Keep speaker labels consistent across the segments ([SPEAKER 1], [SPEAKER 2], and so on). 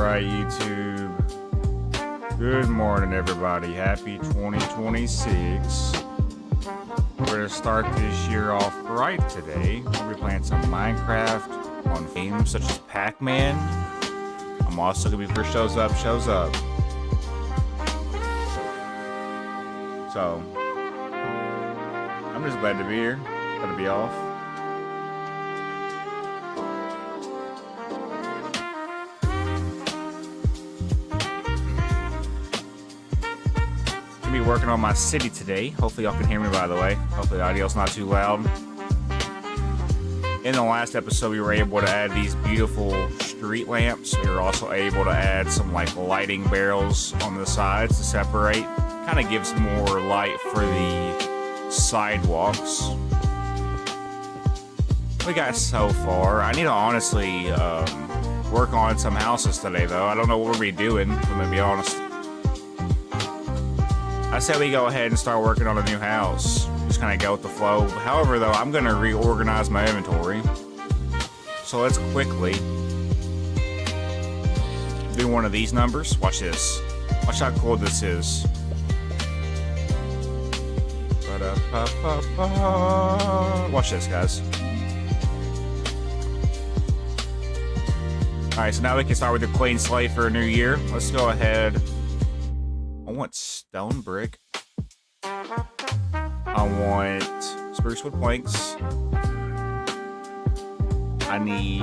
[SPEAKER 1] Alright, YouTube. Good morning, everybody. Happy 2026. We're going to start this year off right today. We'll be playing some Minecraft on games such as Pac-Man. I'm also going to be for shows up. So, I'm just glad to be here. Glad to be off. Be working on my city today. Hopefully y'all can hear me, by the way. Hopefully the audio's not too loud. In the last episode, we were able to add these beautiful street lamps. We were also able to add some like lighting barrels on the sides to separate. Kind of gives more light for the sidewalks. We got so far. I need to honestly work on some houses today, though. I don't know what we'll be doing, if I'm gonna be honest. I said we go ahead and start working on a new house. Just kind of go with the flow. However, though, I'm going to reorganize my inventory. So let's quickly do one of these numbers. Watch this. Watch how cool this is. Watch this, guys. Alright, so now we can start with the clean slate for a new year. Let's go ahead. I want stone brick. I want spruce wood planks. I need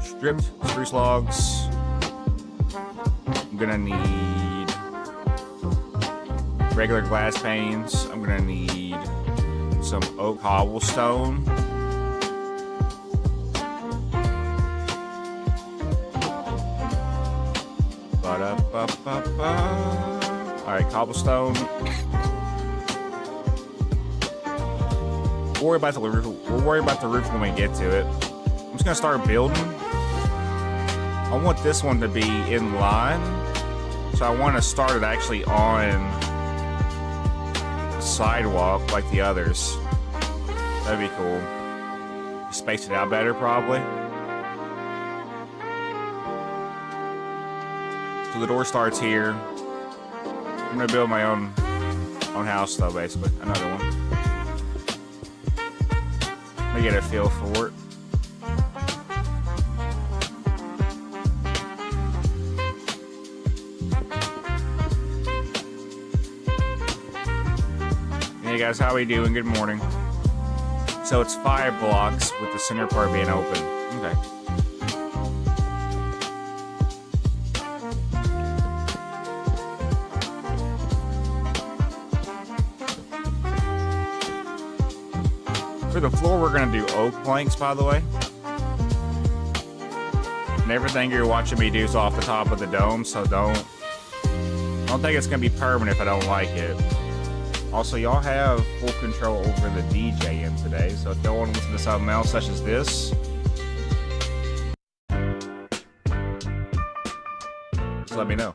[SPEAKER 1] stripped spruce logs. I'm gonna need regular glass panes. I'm gonna need some oak cobblestone. Alright, cobblestone. We'll worry about the roof. We'll worry about the roof when we get to it. I'm just gonna start building. I want this one to be in line. So I want to start it actually on the sidewalk like the others. That'd be cool. Space it out better, probably. So the door starts here. I'm gonna build my own house, though, basically. Another one. Let me get a feel for it. Hey guys, how we doing? Good morning. So it's 5 blocks with the center part being open. Okay. For the floor, we're going to do oak planks, by the way. And everything you're watching me do is off the top of the dome, so don't think it's going to be permanent if I don't like it. Also, y'all have full control over the DJ in today, so if y'all want to listen to something else, such as this, just let me know.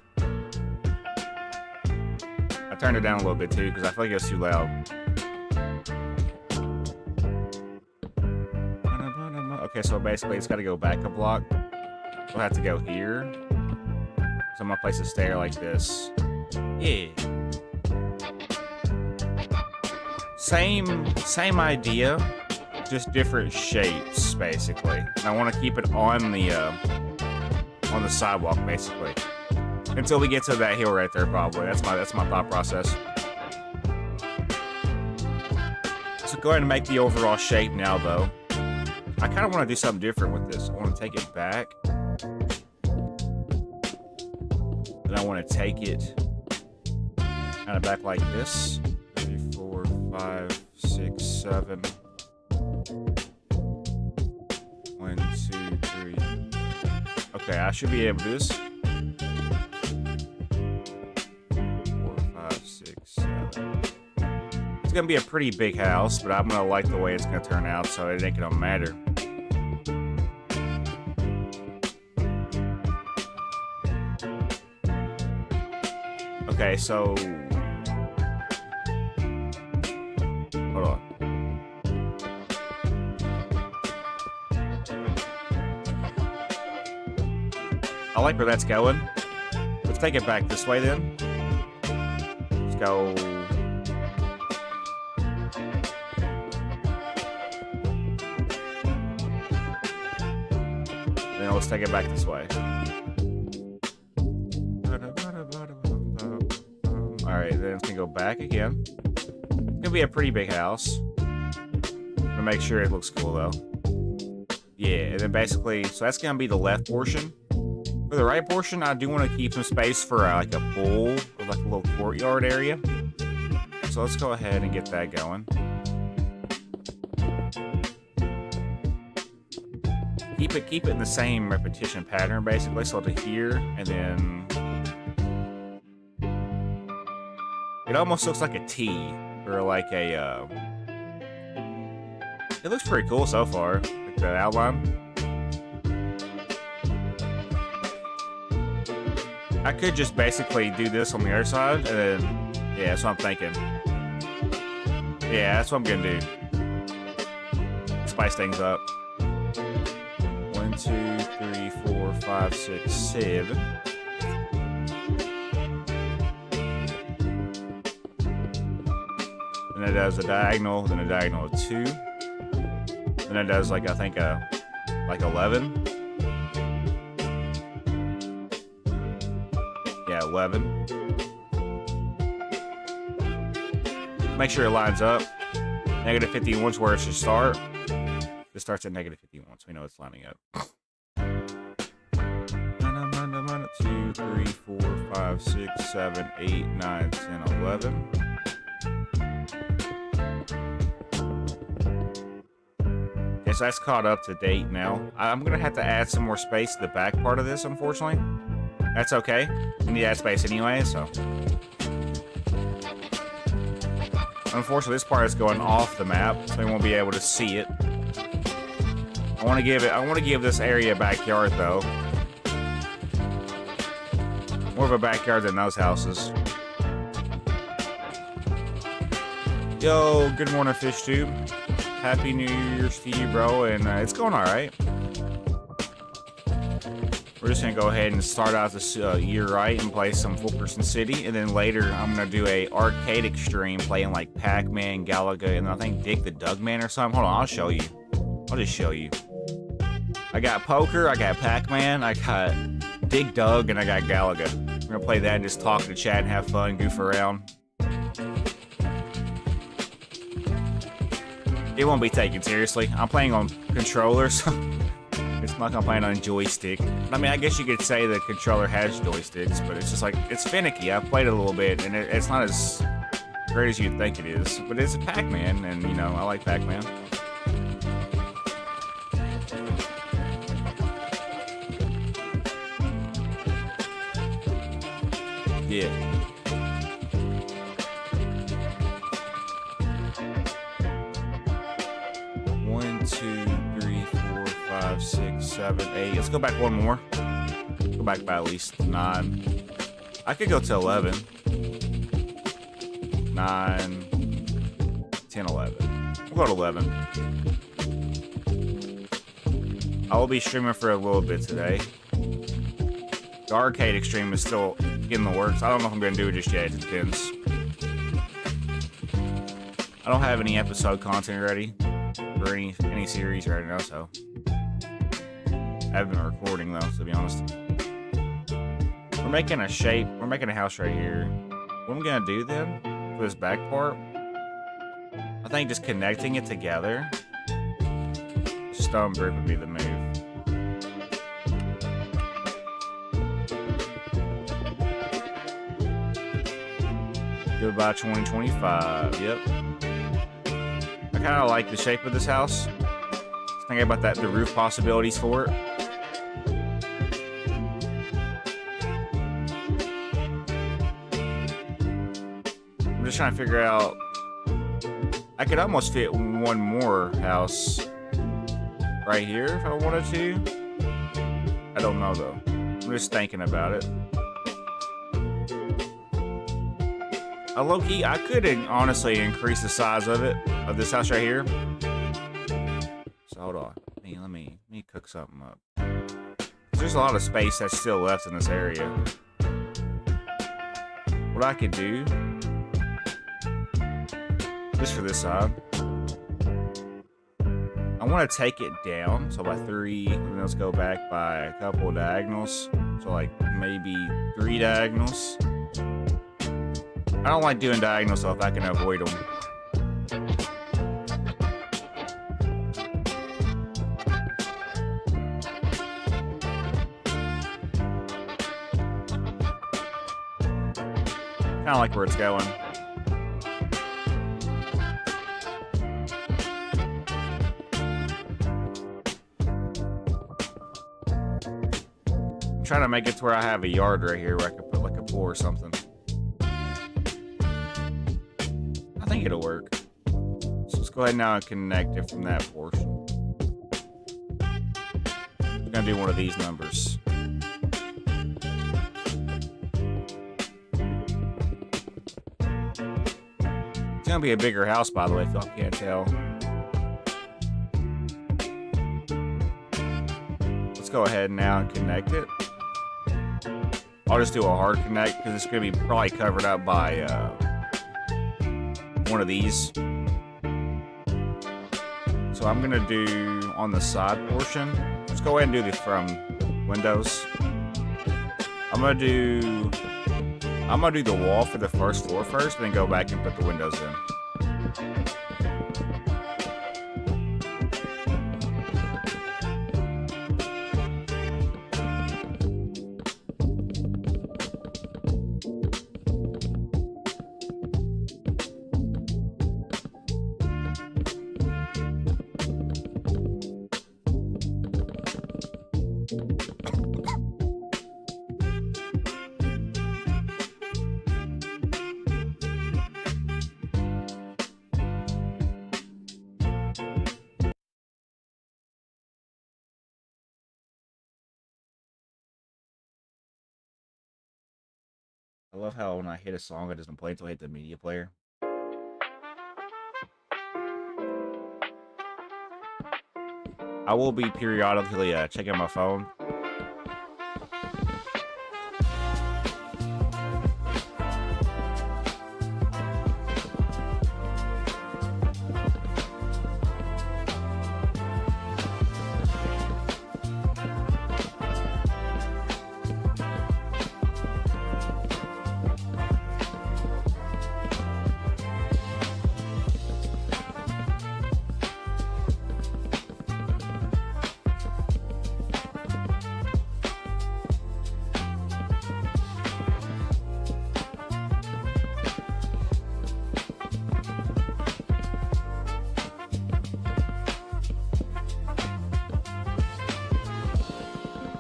[SPEAKER 1] I turned it down a little bit, too, because I feel like it's too loud. Okay, so basically it's got to go back a block. We'll have to go here. So I'm gonna place a stair like this. Yeah. Same idea, just different shapes, basically. And I want to keep it on the sidewalk, basically, until we get to that hill right there. Probably that's my thought process. So go ahead and make the overall shape now, though. I kind of want to do something different with this. I want to take it back. And I want to take it kind of back like this. 3, 4, 5, 6, 7. 1, 2, 3. Okay, I should be able to do this. 4, 5, 6, 7. It's going to be a pretty big house, but I'm going to like the way it's going to turn out, so it ain't going to matter. Okay, so hold on. I like where that's going. Let's take it back this way then. Let's go. Then let's take it back this way. Alright, then it's gonna go back again. It's gonna be a pretty big house. I'm gonna make sure it looks cool though. Yeah, and then basically, so that's gonna be the left portion. For the right portion, I do want to keep some space for like a pool or like a little courtyard area. So let's go ahead and get that going. Keep it in the same repetition pattern basically. So to here, and then it almost looks like a T or like a. It looks pretty cool so far, like the outline. I could just basically do this on the other side, and then, yeah, that's what I'm thinking. Yeah, that's what I'm gonna do. Spice things up. 1, 2, 3, 4, 5, 6, 7. Then it does a diagonal, then a diagonal of 2. Then it does like, I think, like 11. 11. Make sure it lines up. Negative 51 is where it should start. It starts at negative 51, so we know it's lining up. 2, 3, 4, 5, 6, 7, 8, 9, 10, 11. Okay, so that's caught up to date now. I'm going to have to add some more space to the back part of this, unfortunately. That's okay. We need that space anyway, so. Unfortunately, this part is going off the map, so we won't be able to see it. I want to give this area a backyard though. More of a backyard than those houses. Yo, good morning, FishTube. Happy New Year's to you, bro, and it's going all right. We're just gonna go ahead and start out this year right and play some Fulkerson City, and then later I'm gonna do a arcade extreme playing like Pac-Man, Galaga, and I think Dig the Dugman or something. Hold on, I'll show you. I'll just show you. I got poker, I got Pac-Man, I got Dig Dug, and I got Galaga. We're gonna play that and just talk to chat and have fun, goof around. It won't be taken seriously. I'm playing on controllers. It's not gonna play on joystick. I mean, I guess you could say the controller has joysticks, but it's just like, it's finicky. I've played it a little bit, and it's not as great as you'd think it is. But it's a Pac-Man, and you know, I like Pac-Man. Yeah. One, 2, 3, 4, 5, 6, 7, 8. Let's go back one more. Go back by at least 9. I could go to 11. 9, 10, 11. We'll go to 11. I will be streaming for a little bit today. The arcade extreme is still in the works. I don't know if I'm going to do it just yet. It depends. I don't have any episode content ready for any series right now, so I haven't been recording though, to be honest. We're making a shape. We're making a house right here. What I'm going to do then for this back part, I think just connecting it together, stone brick would be the move. Goodbye 2025. Yep. I kind of like the shape of this house. Just thinking about the roof possibilities for it. I'm just trying to figure out. I could almost fit one more house right here if I wanted to. I don't know though. I'm just thinking about it. Low-key, I could honestly increase the size of it, of this house right here. So hold on. Let me cook something up. There's a lot of space that's still left in this area. What I could do, just for this side, I want to take it down. So by 3, and then let's go back by a couple of diagonals. So like maybe 3 diagonals. I don't like doing diagonals, so if I can avoid them. Kind of like where it's going. I'm trying to make it to where I have a yard right here where I could put like a pool or something. I think it'll work. So let's go ahead now and connect it from that portion. We're gonna do one of these numbers. It's gonna be a bigger house, by the way, if y'all can't tell. Let's go ahead now and connect it. I'll just do a hard connect because it's gonna be probably covered up by one of these. So I'm gonna do on the side portion. Let's go ahead and do the from windows. I'm gonna do the wall for the first floor first, and then go back and put the windows in. I love how when I hit a song, it doesn't play until I hit the media player. I will be periodically checking my phone.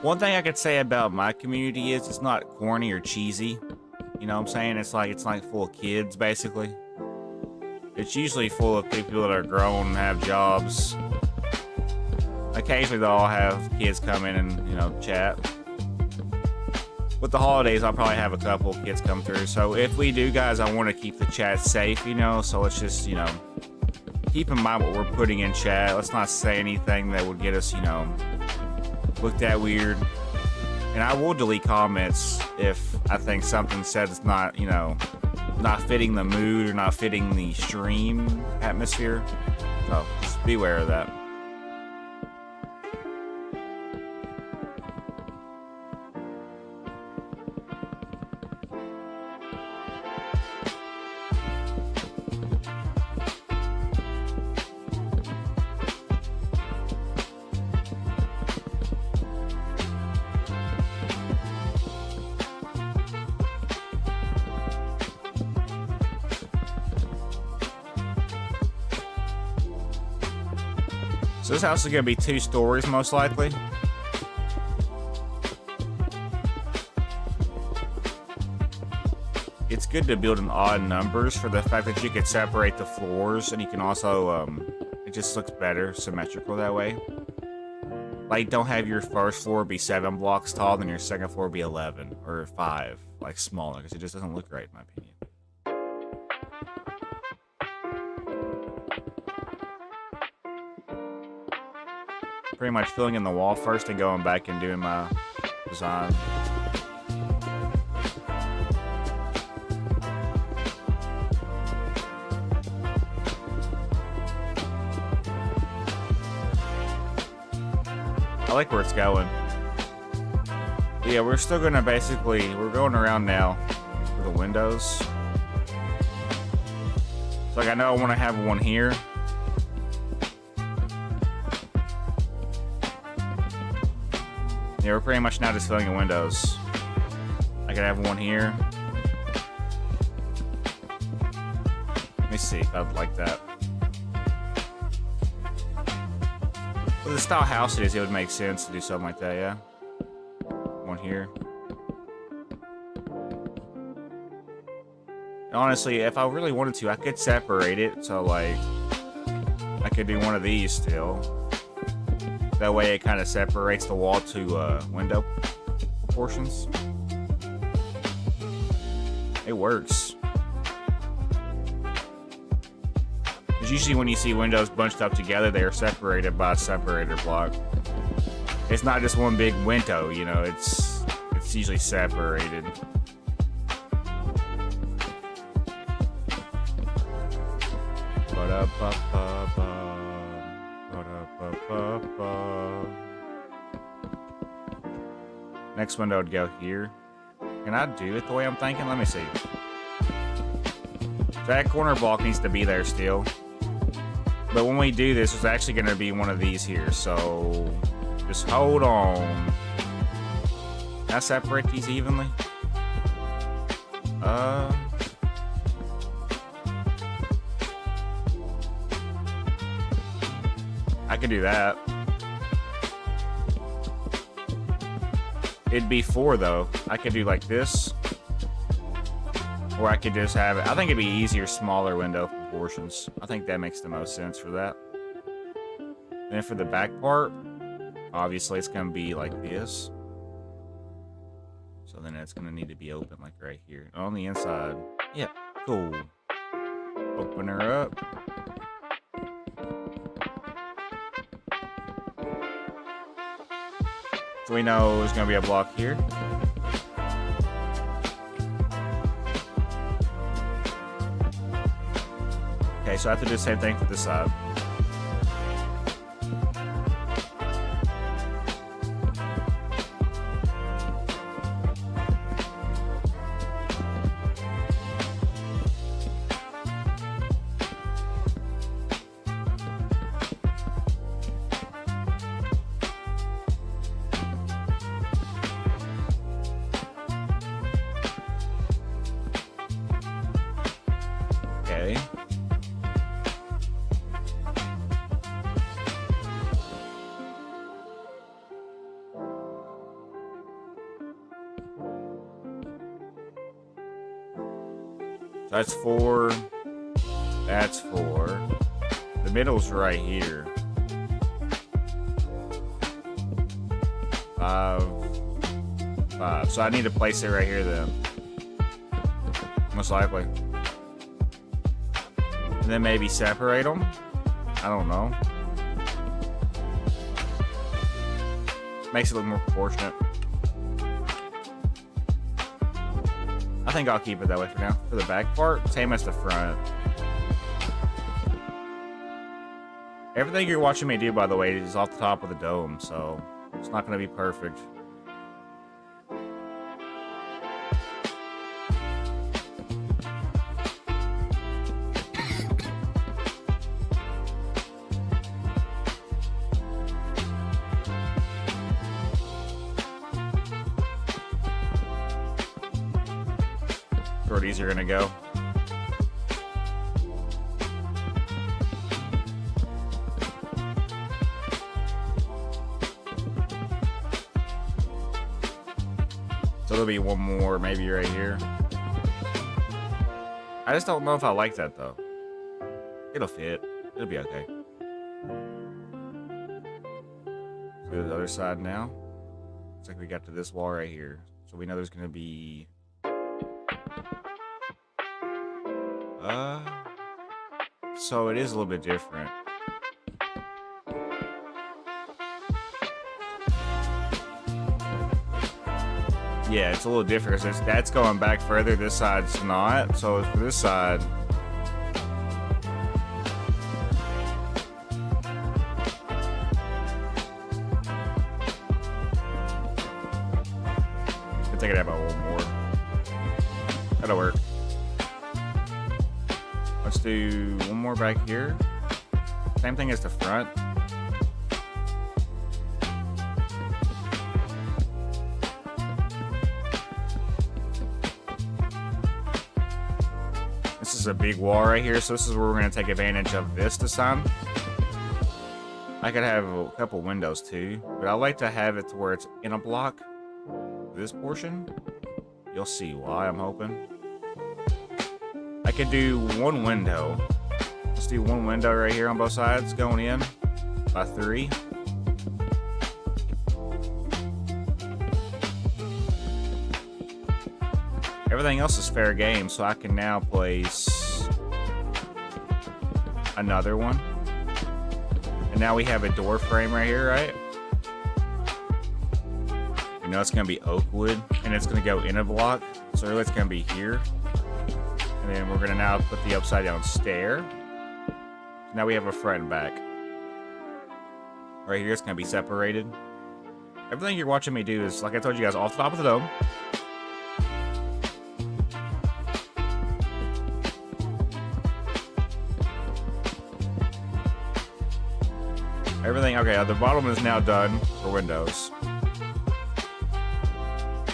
[SPEAKER 1] One thing I could say about my community is it's not corny or cheesy. You know what I'm saying? It's like full of kids, basically. It's usually full of people that are grown and have jobs. Occasionally they'll all have kids come in and, you know, chat. With the holidays, I'll probably have a couple of kids come through. So if we do, guys, I want to keep the chat safe, you know? So let's just, you know, keep in mind what we're putting in chat. Let's not say anything that would get us, you know, looked at weird. And I will delete comments if I think something said it's not, you know, not fitting the mood or not fitting the stream atmosphere. So just beware of that. So this house is going to be 2 stories, most likely. It's good to build in odd numbers for the fact that you can separate the floors, and you can also, it just looks better, symmetrical that way. Like, don't have your first floor be 7 blocks tall, then your second floor be 11 or 5, like smaller, because it just doesn't look right, in my opinion. pretty much filling in the wall first and going back and doing my design. I like where it's going. But yeah, we're still gonna we're going around now for the windows. So like I know I want to have one here. Yeah, we're pretty much now just filling the windows. I could have one here. Let me see if I'd like that. For the style house it is, it would make sense to do something like that, yeah. One here. And honestly, if I really wanted to, I could separate it. So, like, I could do one of these still. That way it kind of separates the wall to window proportions. It works. Because usually when you see windows bunched up together, they are separated by a separator block. It's not just one big window, you know, it's usually separated. Next window would go here. Can I do it the way I'm thinking? Let me see. That corner block needs to be there still. But when we do this, it's actually going to be one of these here. So just hold on. Can I separate these evenly? I could do that. It'd be 4 though. I could do like this. Or I could just have it. I think it'd be easier, smaller window proportions. I think that makes the most sense for that. And then for the back part, obviously it's going to be like this. So then it's going to need to be open like right here. On the inside. Yeah, cool. Open her up. So we know there's going to be a block here. Okay, so I have to do the same thing for this side. Okay. That's 4. That's 4. The middle's right here. 5. 5. So I need to place it right here then. Most likely. And then maybe separate them. I don't know. Makes it look more proportionate. I think I'll keep it that way for now. For the back part, same as the front. Everything you're watching me do, by the way, is off the top of the dome, so it's not going to be perfect. Where these are gonna go. So there'll be one more, maybe right here. I just don't know if I like that though. It'll fit. It'll be okay. Go to the other side now. Looks like we got to this wall right here. So we know there's gonna be so it is a little bit different. Yeah, it's a little different because that's going back further. This side's not. So for this side, I think I'd have one more. That'll work. Let's do one more back here. Same thing as the front. This is a big wall right here, so this is where we're going to take advantage of this time. I could have a couple windows too, but I like to have it to where it's in a block. This portion, you'll see why, I'm hoping. I could do one window. Let's do one window right here on both sides going in by 3. Everything else is fair game, so I can now place another one. And now we have a door frame right here, right? You know it's gonna be oak wood, and it's gonna go in a block, so really it's gonna be here. And then we're gonna now put the upside down stair. Now we have a front and back. Right here, it's gonna be separated. Everything you're watching me do is, like I told you guys, off the top of the dome. Everything, okay, the bottom is now done for windows.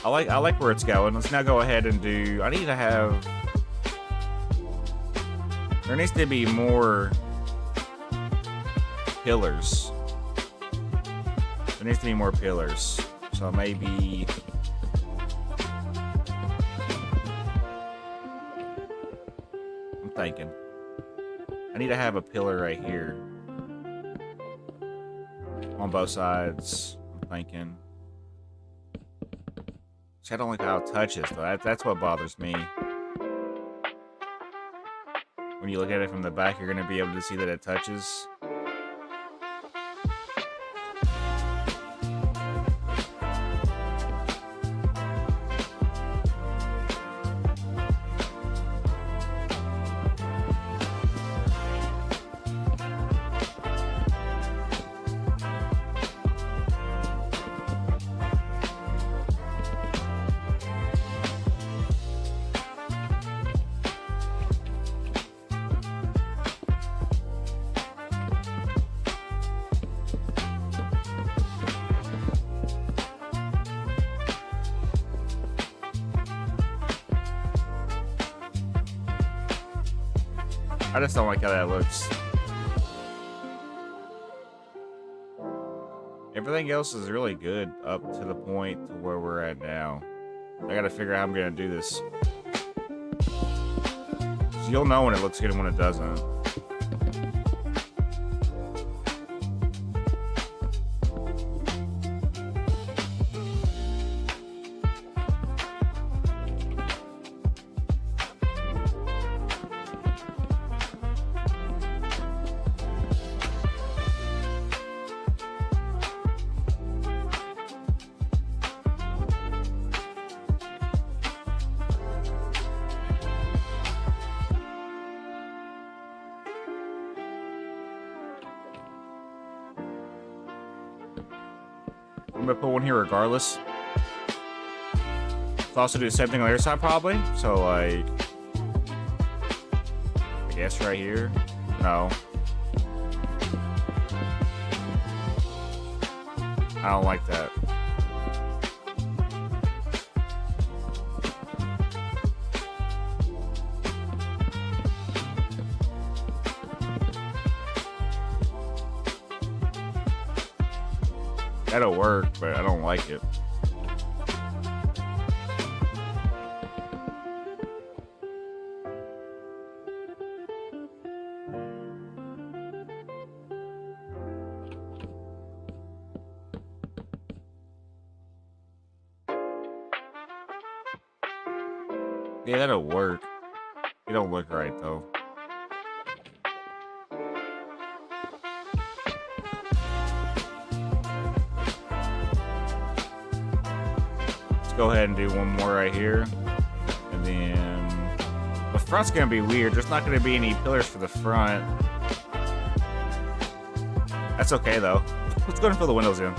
[SPEAKER 1] I like where it's going. Let's now go ahead and do, I need to have, there needs to be more pillars. There needs to be more pillars. So maybe, I'm thinking, I need to have a pillar right here. On both sides, I'm thinking. See, I don't like how it touches, though. That's what bothers me. When you look at it from the back, you're going to be able to see that it touches. I just don't like how that looks. Everything else is really good up to the point to where we're at now. I gotta figure out how I'm gonna do this. So you'll know when it looks good and when it doesn't. I'm gonna put one here regardless. I'll also do the same thing on the other side probably. So like, I guess right here. No. I don't like that. That'll work, but I don't like it. Yeah, that'll work. It don't look right though. Let's go ahead and do one more right here. And then the front's gonna be weird. There's not gonna be any pillars for the front. That's okay though. Let's go ahead and fill the windows in.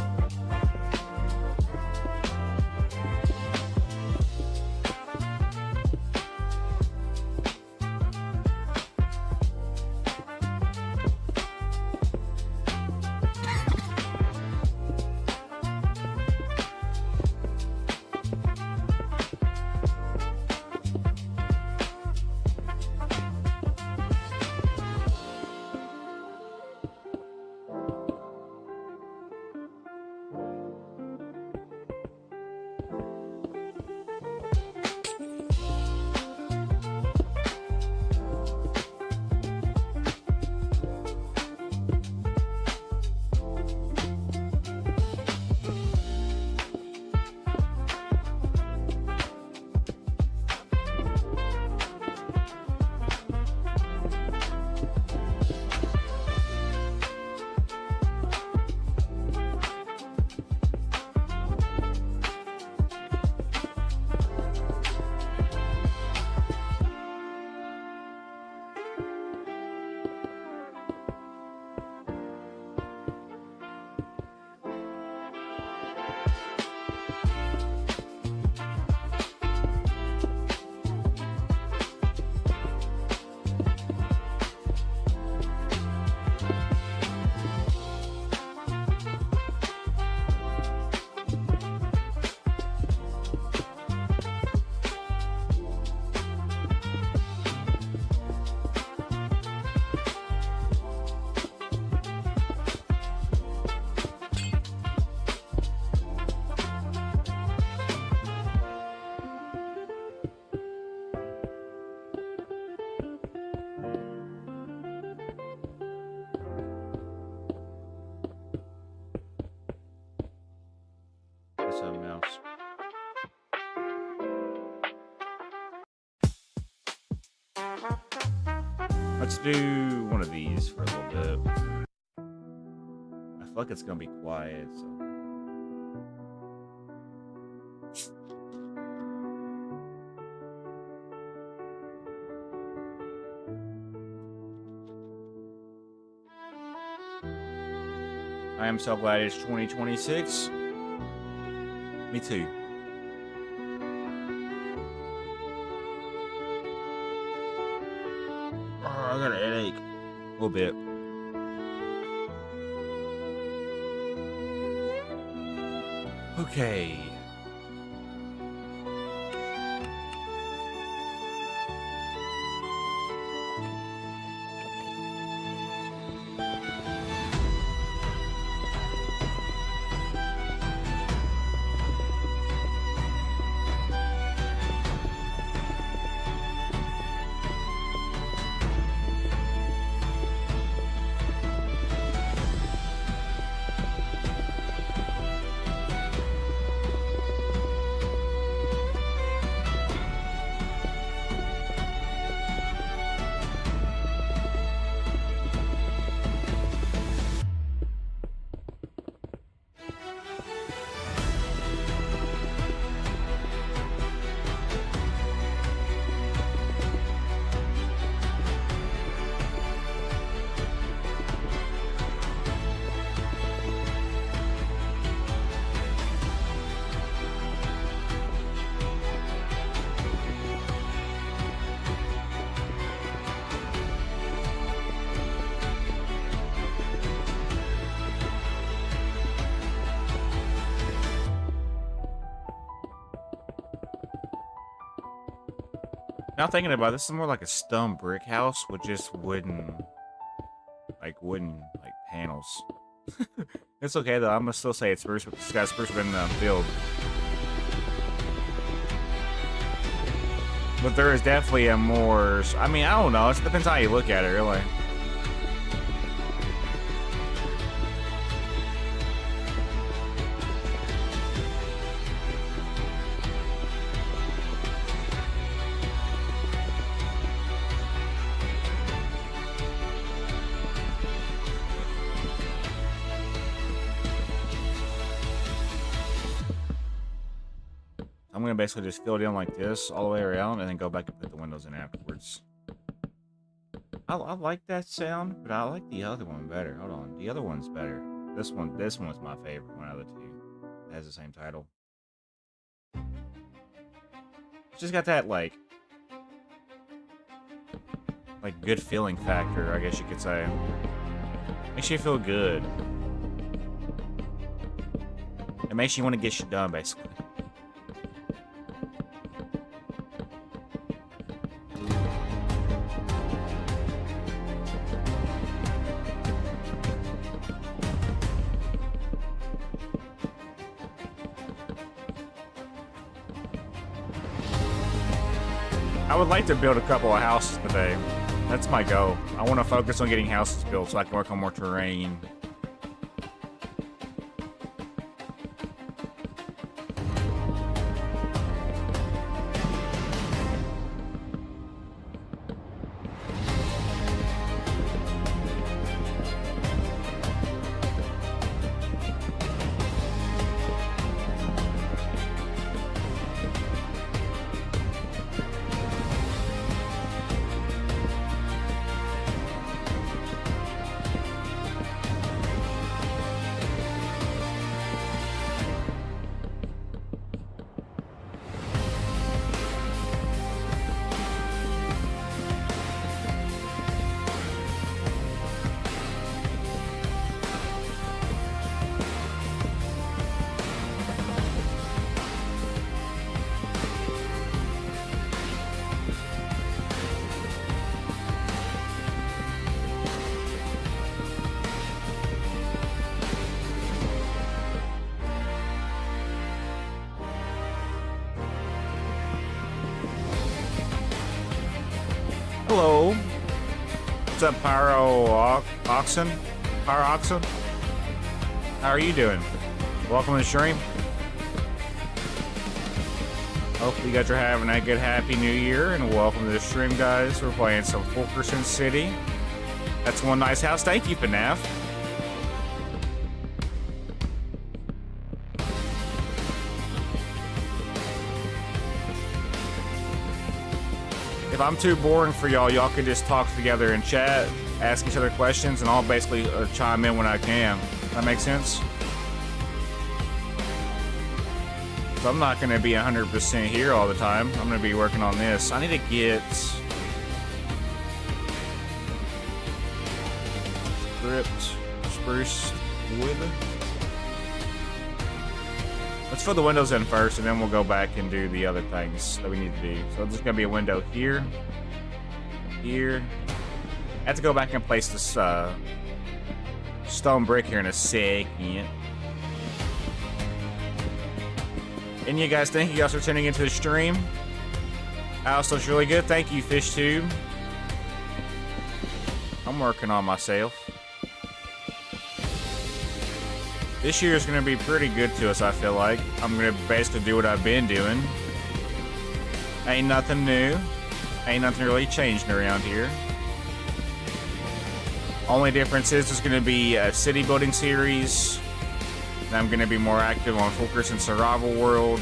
[SPEAKER 1] Something else. Let's do one of these for a little bit. I feel like it's gonna be quiet, so. I am so glad it's 2026. Me too. Oh, I got a headache. A little bit. Okay. Now thinking about it, this is more like a stone brick house with just wooden panels. It's okay though. I'm gonna still say it's spruce. It's got spruce in the field. But there is definitely a more. I mean, I don't know. It depends how you look at it, really. I'm gonna basically just fill it in like this all the way around and then go back and put the windows in afterwards. I like that sound, but I like the other one better. Hold on, the other one's better. This one's my favorite one out of the two. It has the same title. It's just got that like good feeling factor, I guess you could say. Makes you feel good. It makes you want to get shit done, basically. I would like to build a couple of houses today. That's my goal. I want to focus on getting houses built so I can work on more terrain. Hello. What's up, Oxen? Pyro Oxen? How are you doing? Welcome to the stream. Hopefully you guys are having a good, happy new year, and welcome to the stream, guys. We're playing some Fulkerson City. That's one nice house. Thank you, FNAF. If I'm too boring for y'all, y'all can just talk together in chat, ask each other questions, and I'll basically chime in when I can. That makes sense? So I'm not going to be 100% here all the time. I'm going to be working on this. I need to get spruce wood. Let's fill the windows in first, and then we'll go back and do the other things that we need to do. So there's gonna be a window here, here. I have to go back and place this stone brick here in a second. And you guys, thank you guys for tuning into the stream. House looks really good. Thank you, FishTube. I'm working on myself. This year is going to be pretty good to us, I feel like. I'm going to basically do what I've been doing. Ain't nothing new. Ain't nothing really changing around here. Only difference is there's going to be a city building series. And I'm going to be more active on Fulkerson Survival World.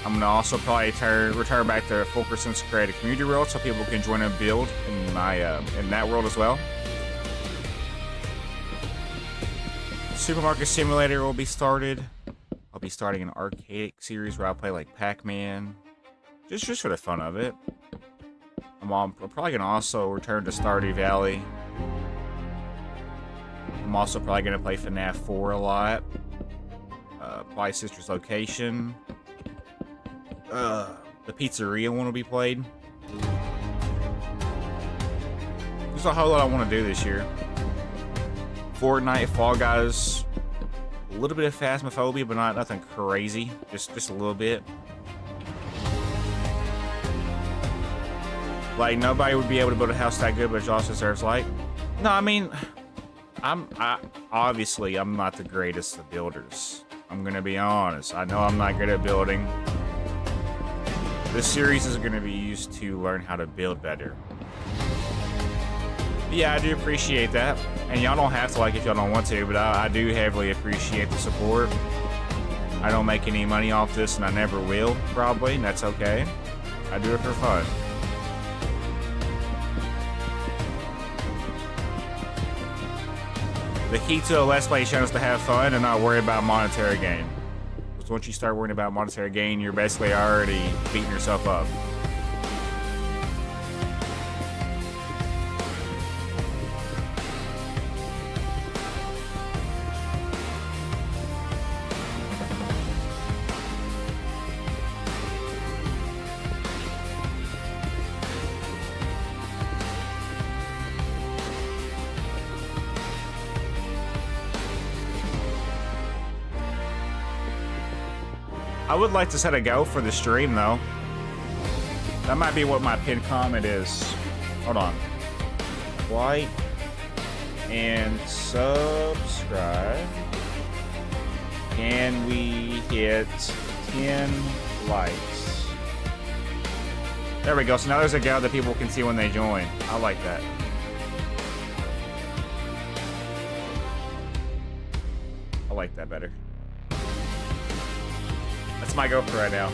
[SPEAKER 1] I'm going to also probably return back to Fulkerson's Creative Community World so people can join and build in my in that world as well. Supermarket Simulator will be started. I'll be starting an arcade series where I'll play like Pac-Man. Just for the fun of it. I'm probably going to also return to Stardew Valley. I'm also probably going to play FNAF 4 a lot. Probably Sister's Location. The Pizzeria one will be played. There's a whole lot I want to do this year. Fortnite, Fall Guys, a little bit of Phasmophobia, but nothing crazy. Just a little bit. Like, nobody would be able to build a house that good, but Josh deserves light. No, I mean, obviously, I'm not the greatest of builders. I'm gonna be honest. I know I'm not good at building. This series is gonna be used to learn how to build better. Yeah, I do appreciate that. And y'all don't have to like if y'all don't want to, but I do heavily appreciate the support. I don't make any money off this, and I never will, probably, and that's okay. I do it for fun. The key to a Let's Play channel is to have fun and not worry about monetary gain. Because once you start worrying about monetary gain, you're basically already beating yourself up. I would like to set a goal for the stream, though. That might be what my pinned comment is. Hold on. Like and subscribe. Can we hit 10 likes? There we go. So now there's a goal that people can see when they join. I like that. I like that better. That's my go for right now.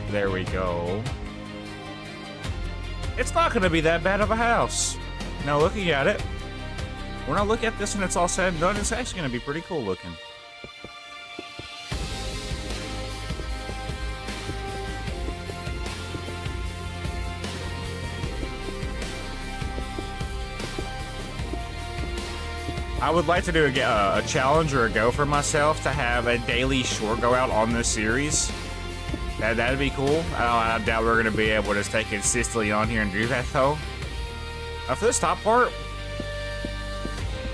[SPEAKER 1] There we go. It's not going to be that bad of a house. Now looking at it, when I look at this and it's all said and done, it's actually going to be pretty cool looking. I would like to do a challenge or a go for myself to have a daily short go out on this series. That'd be cool. I doubt we're going to be able to stay consistently on here and do that, though. For this top part,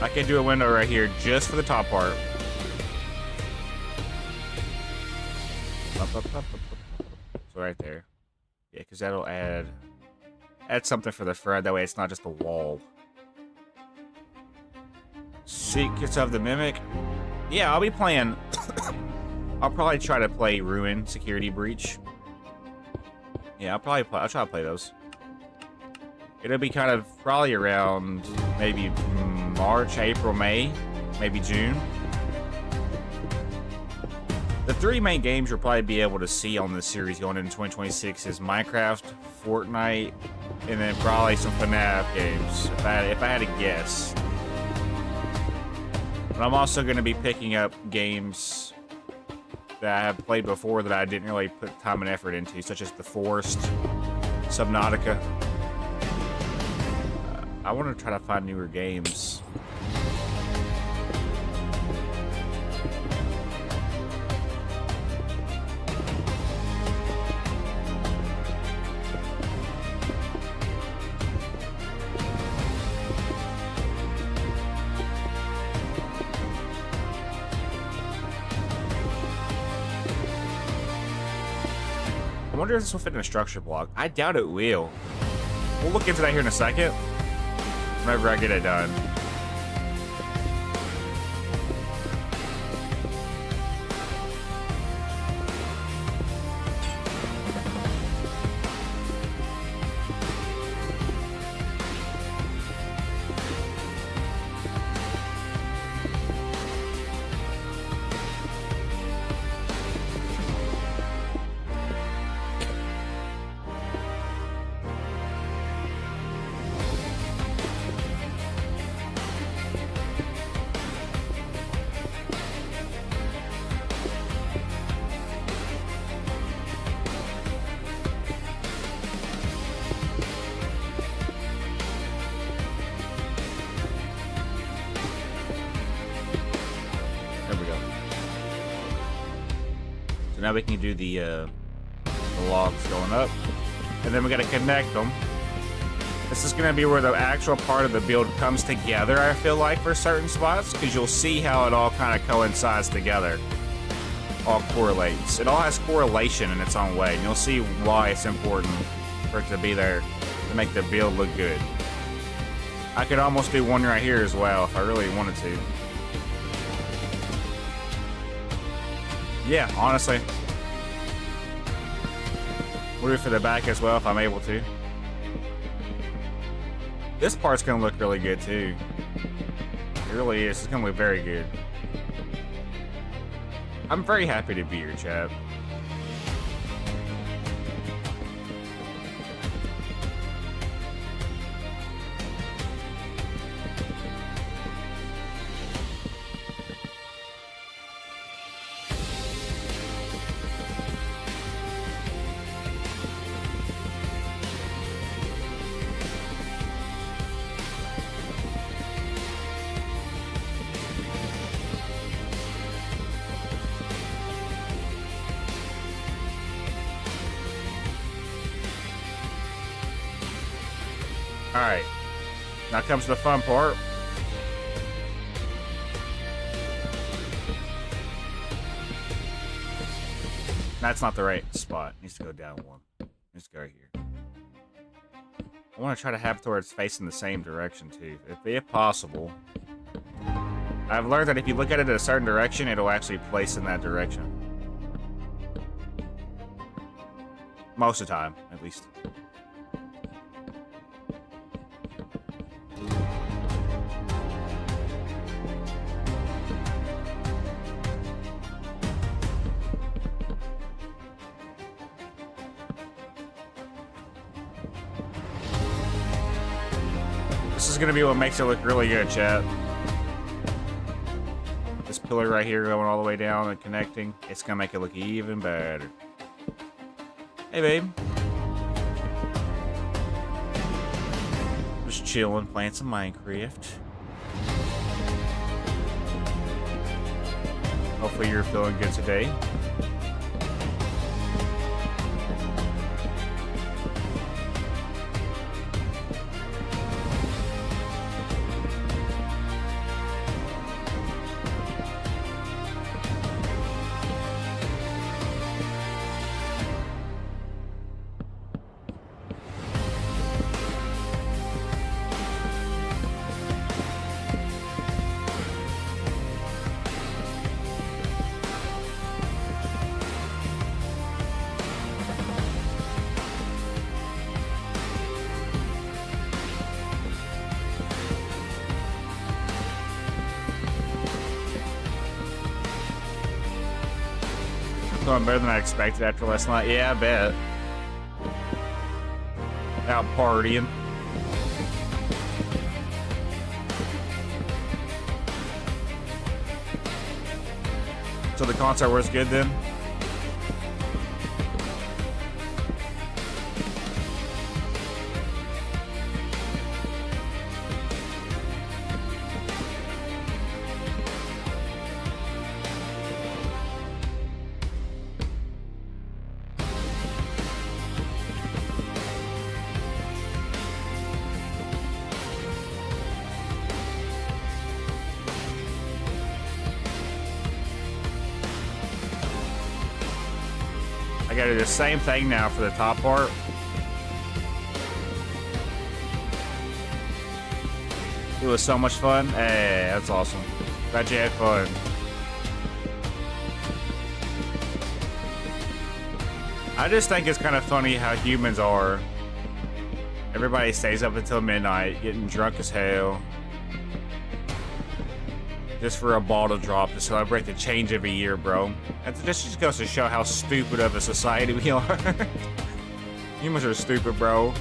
[SPEAKER 1] I can do a window right here just for the top part. So right there. Yeah, because that'll add something for the front. That way it's not just a wall. Secrets of the Mimic. Yeah, I'll be playing... I'll probably try to play Ruin, Security Breach. Yeah, I'll try to play those. It'll be kind of probably around maybe March, April, May, maybe June. The three main games you'll probably be able to see on this series going into 2026 is Minecraft, Fortnite, and then probably some FNAF games, if I had to guess. But I'm also going to be picking up games that I have played before that I didn't really put time and effort into, such as The Forest, Subnautica. I want to try to find newer games. I wonder if this will fit in a structure block. I doubt it will. We'll look into that here in a second. Whenever I get it done. Now we can do the the logs going up. And then we gotta connect them. This is gonna be where the actual part of the build comes together, I feel like, for certain spots, because you'll see how it all kind of coincides together. All correlates. It all has correlation in its own way, and you'll see why it's important for it to be there to make the build look good. I could almost do one right here as well if I really wanted to. Yeah, honestly. We'll do it for the back as well if I'm able to. This part's gonna look really good too. It really is. It's gonna look very good. I'm very happy to be here, chat. Alright, now comes the fun part. That's not the right spot. It needs to go down one. It needs to go right here. I want to try to have it to where it's facing the same direction too, if possible. I've learned that if you look at it in a certain direction, it'll actually place in that direction. Most of the time, at least. This is gonna be what makes it look really good, chat. This pillar right here going all the way down and connecting, it's gonna make it look even better. Hey, babe. Just chilling, playing some Minecraft. Hopefully you're feeling good today. Going better than I expected after last night. Yeah, I bet. Out partying. So the concert was good then? I gotta do the same thing now for the top part. It was so much fun. Hey, that's awesome. Glad you had fun. I just think it's kind of funny how humans are. Everybody stays up until midnight, getting drunk as hell. Just for a ball to drop to celebrate the change of a year, bro. That just goes to show how stupid of a society we are. Humans are stupid, bro.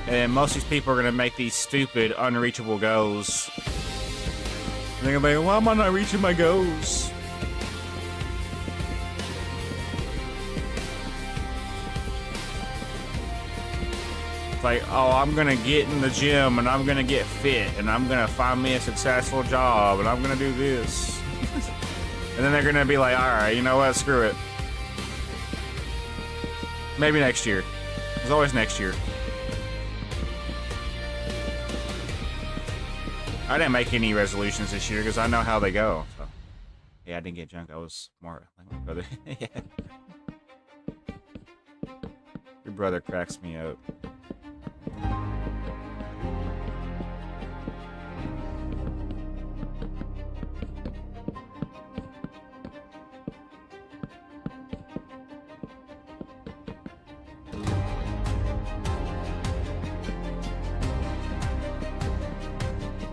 [SPEAKER 1] And most of these people are gonna make these stupid, unreachable goals. And they're gonna be like, why am I not reaching my goals? Like, oh, I'm gonna get in the gym and I'm gonna get fit and I'm gonna find me a successful job and I'm gonna do this. And then they're gonna be like, alright, you know what, screw it. Maybe next year. There's always next year. I didn't make any resolutions this year because I know how they go. So. Yeah, I didn't get drunk. I was smart, like my brother. Yeah. Your brother cracks me up.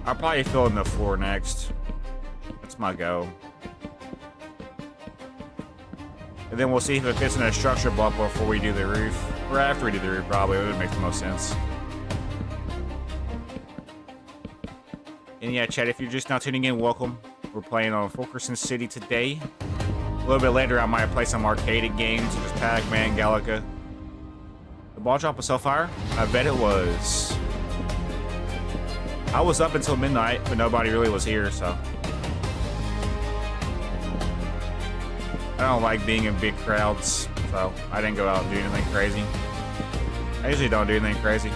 [SPEAKER 1] I'll probably fill in the floor next. That's my goal. And then we'll see if it fits in a structure block before we do the roof. Or after we do the roof, probably. It would make the most sense. And yeah, chat, if you're just now tuning in, welcome. We're playing on Fulkerson City today. A little bit later, I might play some arcade games, such as Pac-Man, Galaga. The ball drop was Hellfire? I bet it was. I was up until midnight, but nobody really was here, so. I don't like being in big crowds, so I didn't go out and do anything crazy. I usually don't do anything crazy.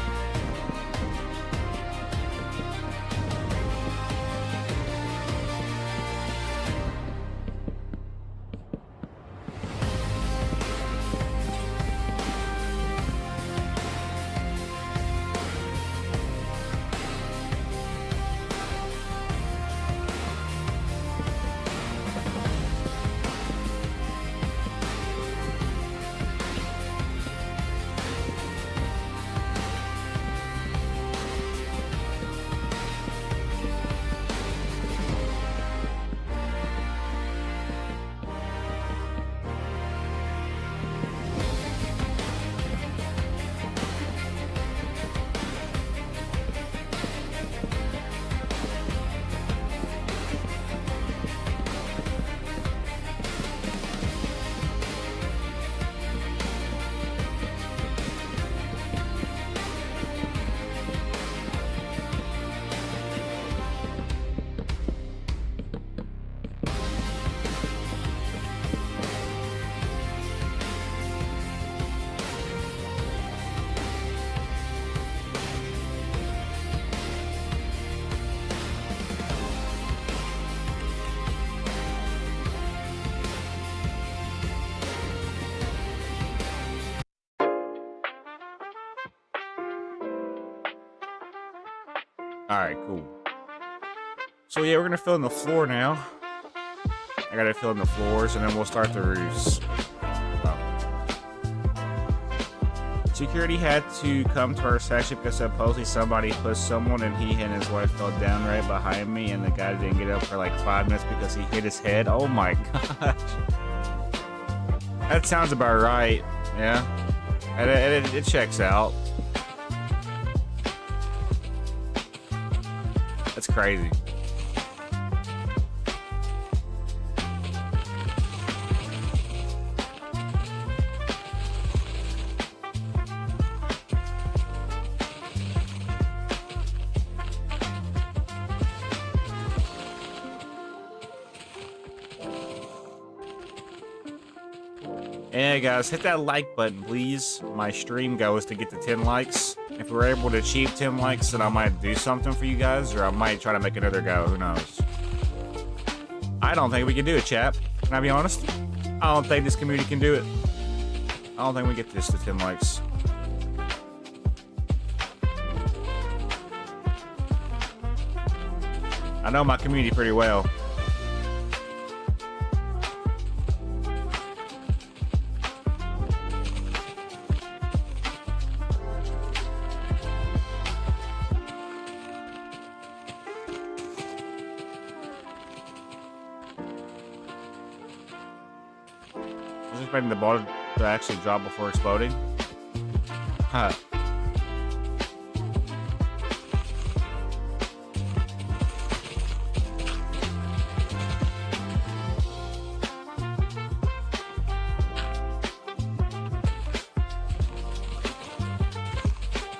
[SPEAKER 1] Alright, cool. So yeah, we're gonna fill in the floor now. I gotta fill in the floors and then we'll start the roofs. Security had to come to our section because supposedly somebody pushed someone and he and his wife fell down right behind me and the guy didn't get up for like 5 minutes because he hit his head. Oh my gosh. That sounds about right. Yeah. It checks out. That's crazy. Hey guys, hit that like button, please. My stream goal is to get to 10 likes. If we're able to achieve 10 likes, then I might do something for you guys, or I might try to make another go. Who knows? I don't think we can do it, chap. Can I be honest? I don't think this community can do it. I don't think we get this to 10 likes. I know my community pretty well. Expecting the ball to actually drop before exploding. Huh.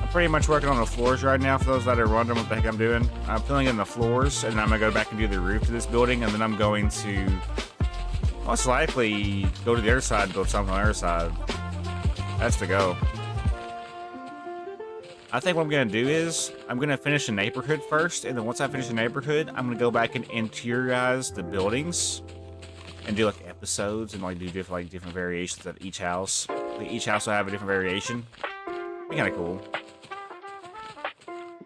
[SPEAKER 1] I'm pretty much working on the floors right now. For those that are wondering what the heck I'm doing, I'm filling in the floors, and then I'm gonna go back and do the roof to this building, and then I'm going to Most likely go to the other side and build something on the other side. That's the go. I think what I'm going to do is, I'm going to finish the neighborhood first, and then once I finish the neighborhood, I'm going to go back and interiorize the buildings, and do like episodes, and like do different variations of each house. Like, each house will have a different variation. Be kind of cool.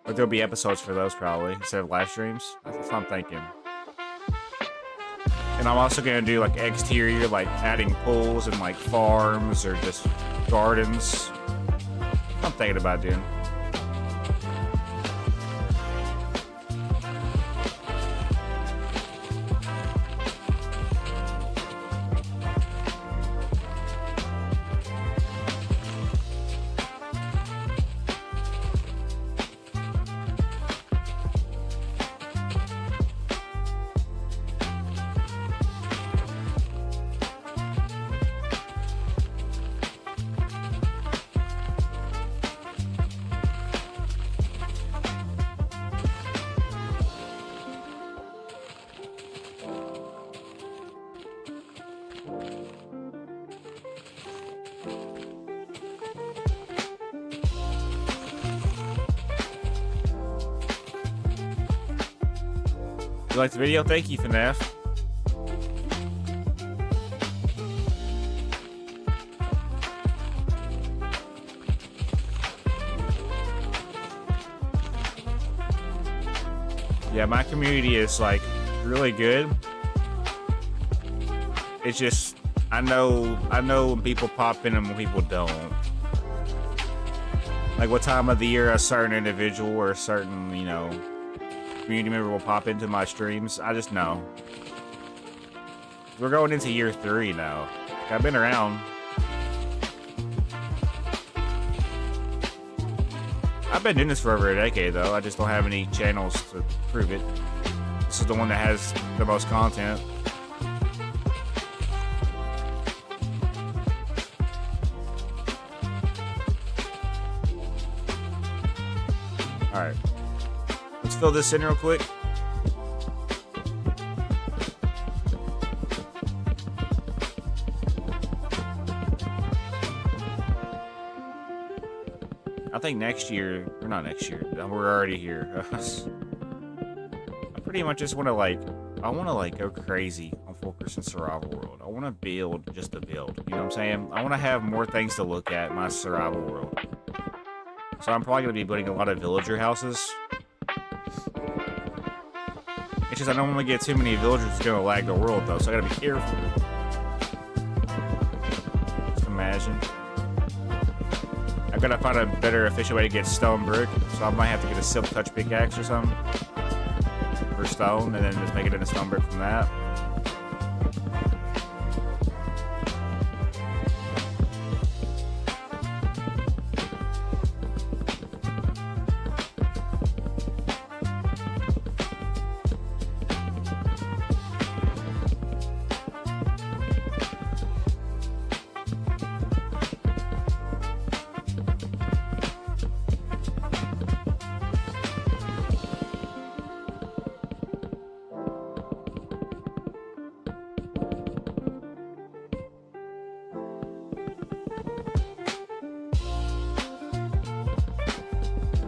[SPEAKER 1] But there'll be episodes for those probably, instead of live streams. That's what I'm thinking. And I'm also going to do like exterior, like adding pools and like farms or just gardens. I'm thinking about doing. You liked the video? Thank you, FNAF. Yeah, my community is like really good. It's just I know when people pop in and when people don't. Like what time of the year a certain individual or a certain, you know, community member will pop into my streams. I just know. We're going into year 3 now. I've been around. I've been doing this for over a decade though. I just don't have any channels to prove it. This is the one that has the most content. Alright. Let's fill this in real quick. I think next year, or not next year, we're already here. I pretty much just want to I want to go crazy on Fulkerson Survival World. I want to build just to build. You know what I'm saying? I want to have more things to look at in my survival world. So I'm probably going to be building a lot of villager houses. It's just I don't want to get too many villagers. It's going to lag the world though, so I got to be careful. Just imagine. I've got to find a better, efficient way to get stone brick, so I might have to get a silk touch pickaxe or something for stone, and then just make it into stone brick from that.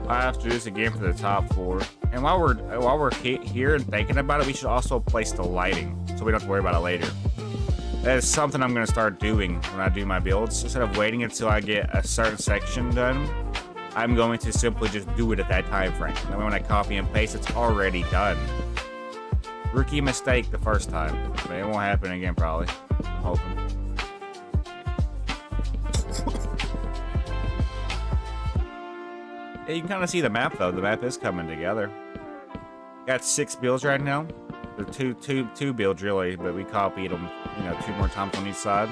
[SPEAKER 1] I have to do this again for the top floor. And while we're here and thinking about it, we should also place the lighting so we don't have to worry about it later. That is something I'm going to start doing when I do my builds. Instead of waiting until I get a certain section done, I'm going to simply just do it at that time frame. And then when I copy and paste, it's already done. Rookie mistake the first time, but it won't happen again probably. I'm hoping. Yeah, you can kind of see the map though. The map is coming together. Got 6 builds right now. They're two builds really, but we copied them, you know, 2 more times on each side.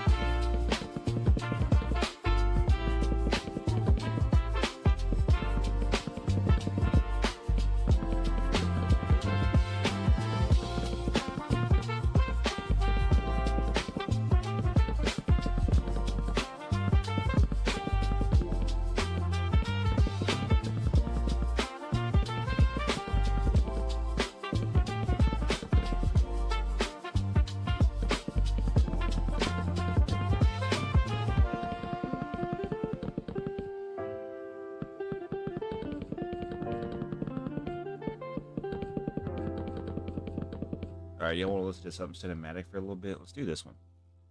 [SPEAKER 1] All right, you want to listen to something cinematic for a little bit? Let's do this one.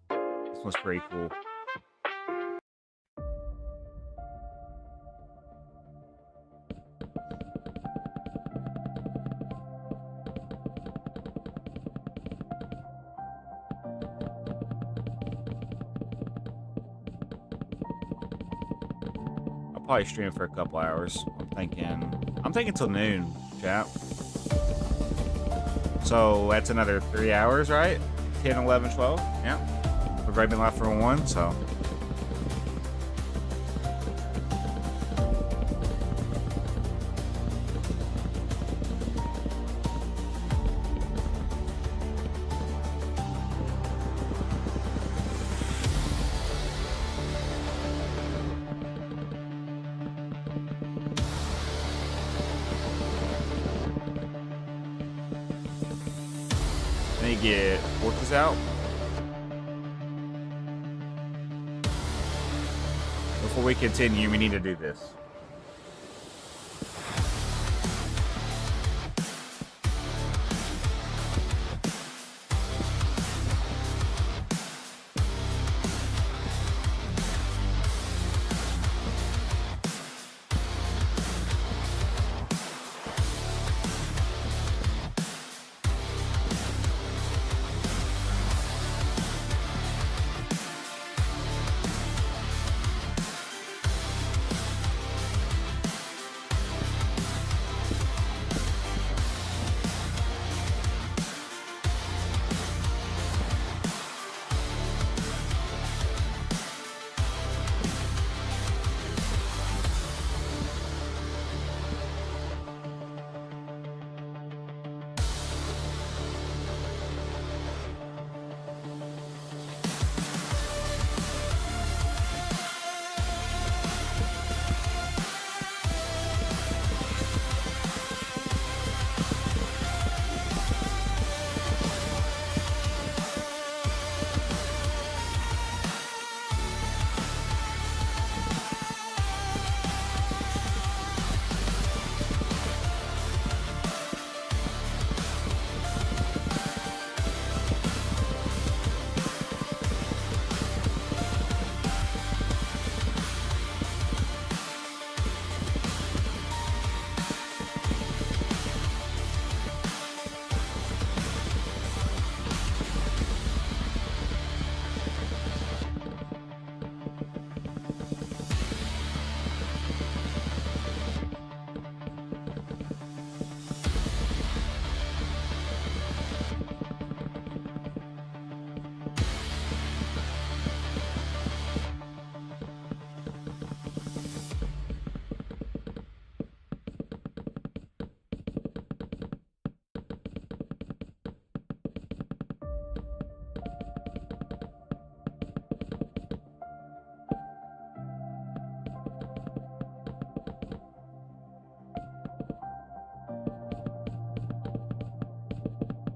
[SPEAKER 1] This one's pretty cool. I'll probably stream for a couple hours. I'm thinking till noon, chat. So that's another 3 hours, right? 10, 11, 12. Yeah. We've already been live for 1, so. Let me get torches out. Before we continue, we need to do this.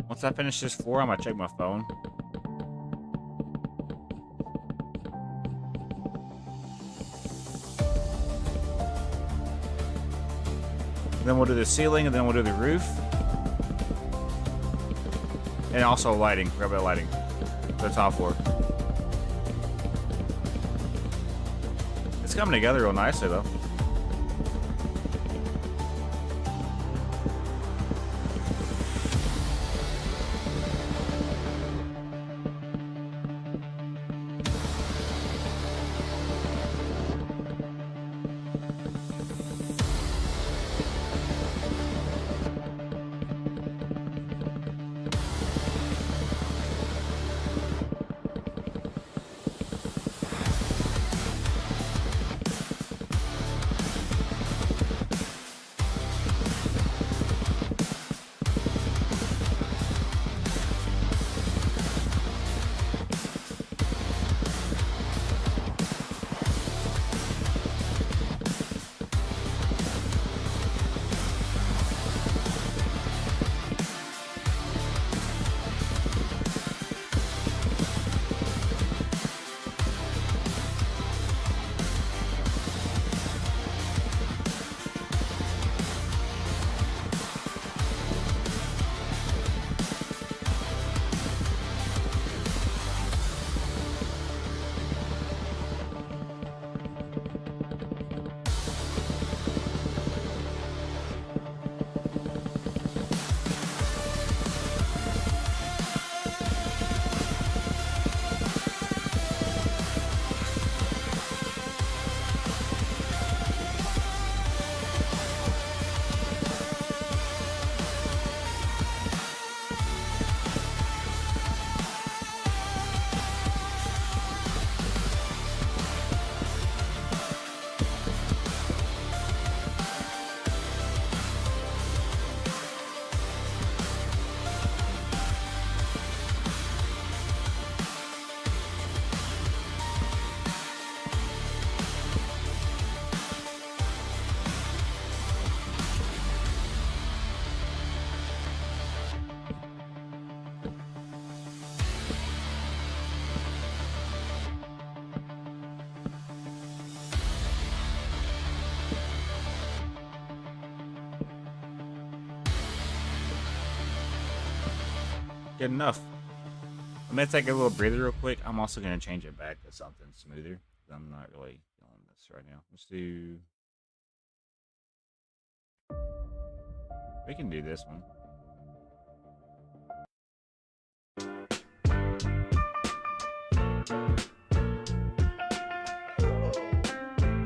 [SPEAKER 1] Once I finish this floor, I'm gonna check my phone. Then we'll do the ceiling, and then we'll do the roof. And also lighting. Grab that lighting. The top floor. It's coming together real nicely, though. good enough. I'm gonna take a little breather real quick. I'm also gonna change it back to something smoother. I'm not really feeling this right now. Let's do. We can do this one.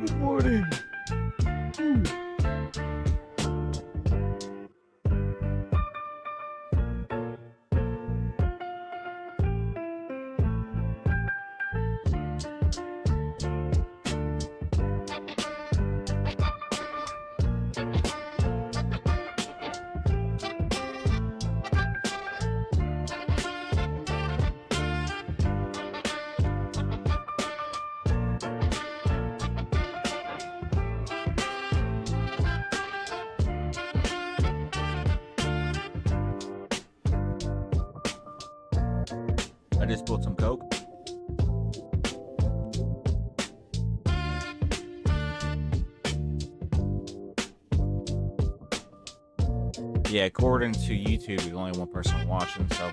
[SPEAKER 1] Good morning. I just pulled some Coke. Yeah, according to YouTube, there's only one person watching, so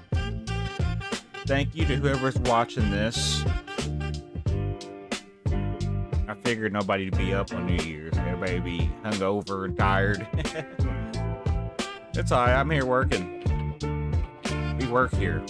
[SPEAKER 1] thank you to whoever's watching this. I figured nobody would be up on New Year's. Everybody would be hungover, tired. It's alright, I'm here working. We work here.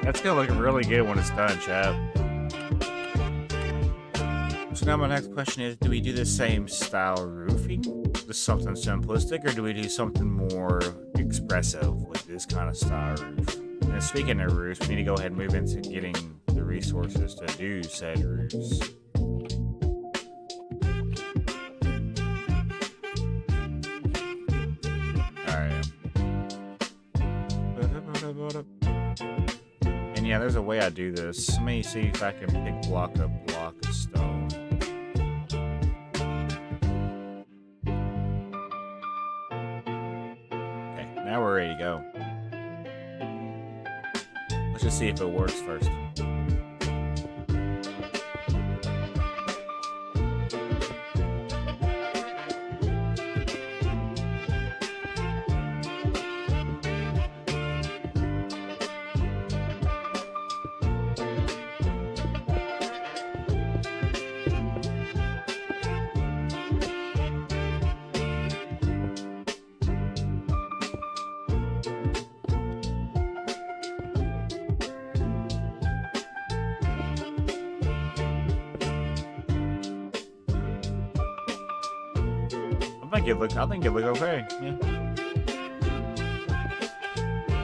[SPEAKER 1] That's gonna look really good when it's done, chap. So now my next question is, do we do the same style roofing? Just something simplistic, or do we do something more expressive with this kind of style roof? And speaking of roofs, we need to go ahead and move into getting the resources to do said roofs. And yeah, there's a way I do this. Let me see if I can pick block of stone. Okay, now we're ready to go. Let's just see if it works first. I think it look okay. Yeah.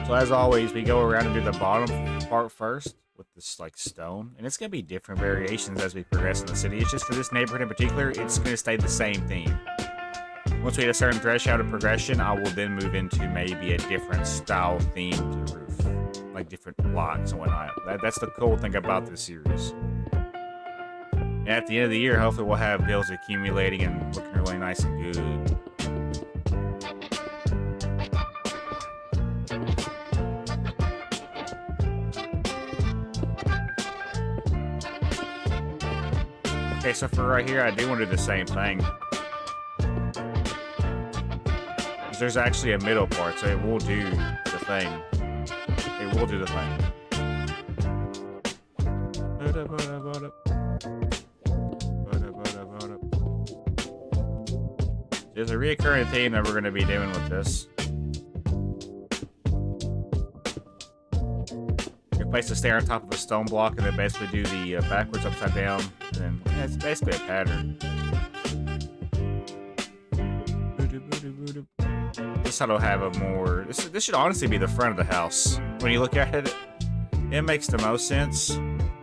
[SPEAKER 1] So as always, we go around and do the bottom part first with this like stone, and it's gonna be different variations as we progress in the city. It's just for this neighborhood in particular, it's gonna stay the same theme. Once we hit a certain threshold of progression, I will then move into maybe a different style theme to the roof, like different blocks and whatnot. That's the cool thing about this series. And at the end of the year, hopefully we'll have bills accumulating and looking really nice and good. Okay, so for right here, I do want to do the same thing. There's actually a middle part, so it will do the thing. It will do the thing. There's a recurring theme that we're going to be doing with this. You place the stair on top of a stone block and then basically do the backwards, upside down, and then yeah, it's basically a pattern. This side will have a more... This should honestly be the front of the house. When you look at it, it makes the most sense.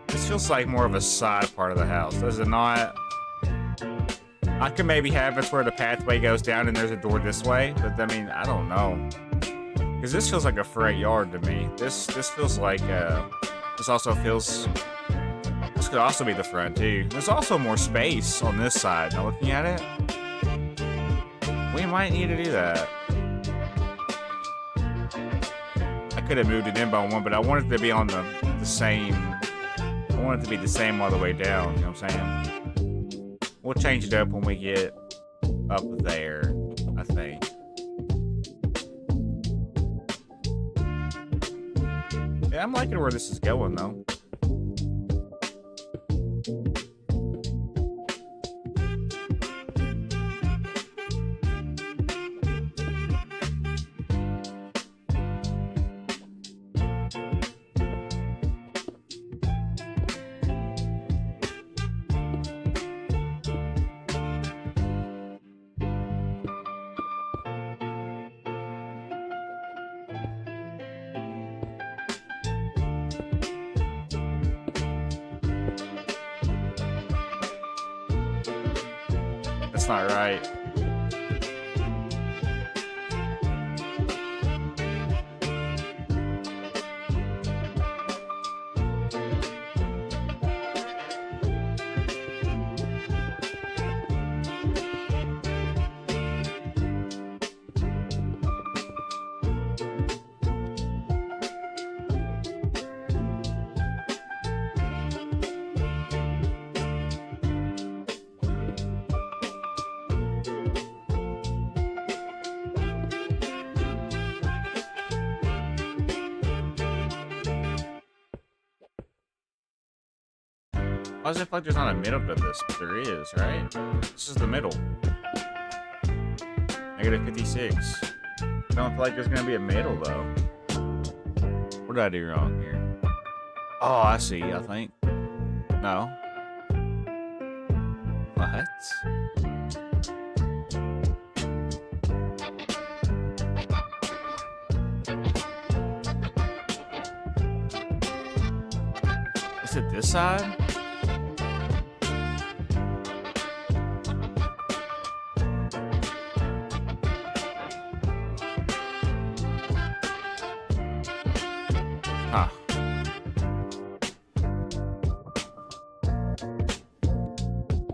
[SPEAKER 1] This feels like more of a side part of the house, does it not? I could maybe have it where the pathway goes down and there's a door this way, but I mean, I don't know. Because this feels like a front yard to me. This feels like, this also feels... This could also be the front too. There's also more space on this side. Now looking at it, we might need to do that. I could have moved it in by one, but I wanted it to be on the same... I want it to be the same all the way down, you know what I'm saying? We'll change it up when we get up there, I think. Yeah, I'm liking where this is going, though. That's not right. Why does it feel like there's not a middle to this? But there is, right? This is the middle. Negative 56. I don't feel like there's gonna be a middle though. What did I do wrong here? Oh, I see, I think. No. What? Is it this side? Huh.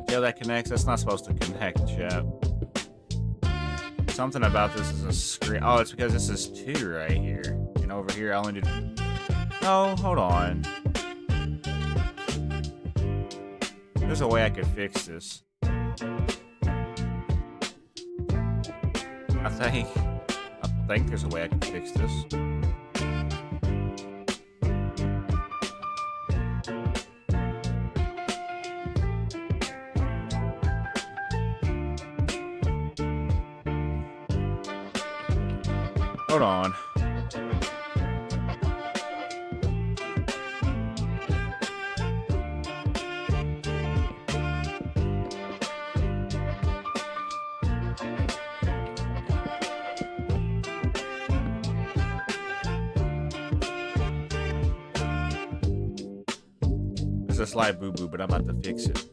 [SPEAKER 1] Yeah, that connects. That's not supposed to connect, chat. Something about this is a screen. Oh, it's because this is 2 right here. And over here, I only did. No, hold on. There's a way I could fix this. I think there's a way I can fix this. Hold on. It's a slight boo-boo, but I'm about to fix it.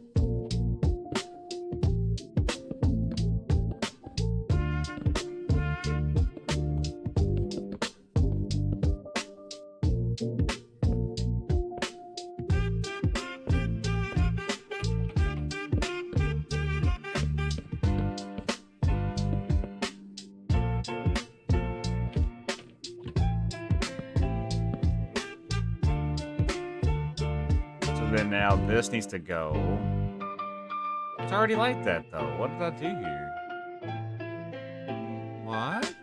[SPEAKER 1] Then now this needs to go. It's already like that though. What did I do here? What?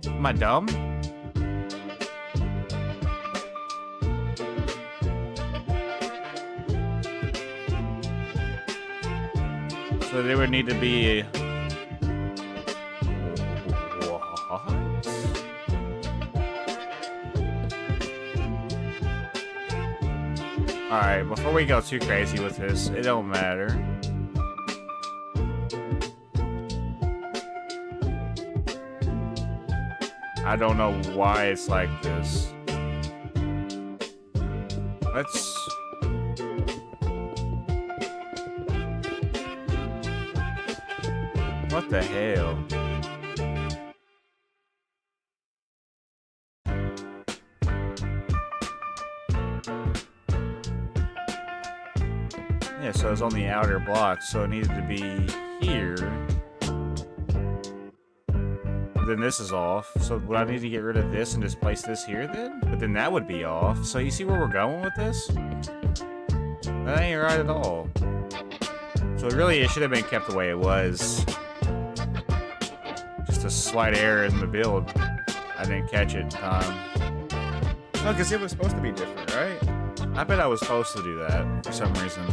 [SPEAKER 1] Am I dumb? So there would need to be Alright, before we go too crazy with this, it don't matter. I don't know why it's like this. Let's... What the hell? Yeah, so it's on the outer block, so it needed to be here. But then this is off, so would I need to get rid of this and just place this here then? But then that would be off. So you see where we're going with this? That ain't right at all. So really, it should have been kept the way it was. Just a slight error in the build. I didn't catch it in time. No, because it was supposed to be different, right? I bet I was supposed to do that for some reason.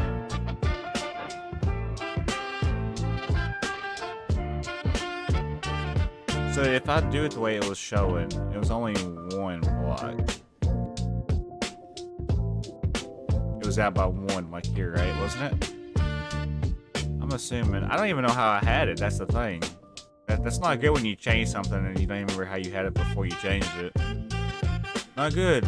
[SPEAKER 1] So if I do it the way it was showing, it was only 1 block. It was out by 1, like here, right? Wasn't it? I'm assuming. I don't even know how I had it. That's the thing. That's not good when you change something and you don't even remember how you had it before you changed it. Not good.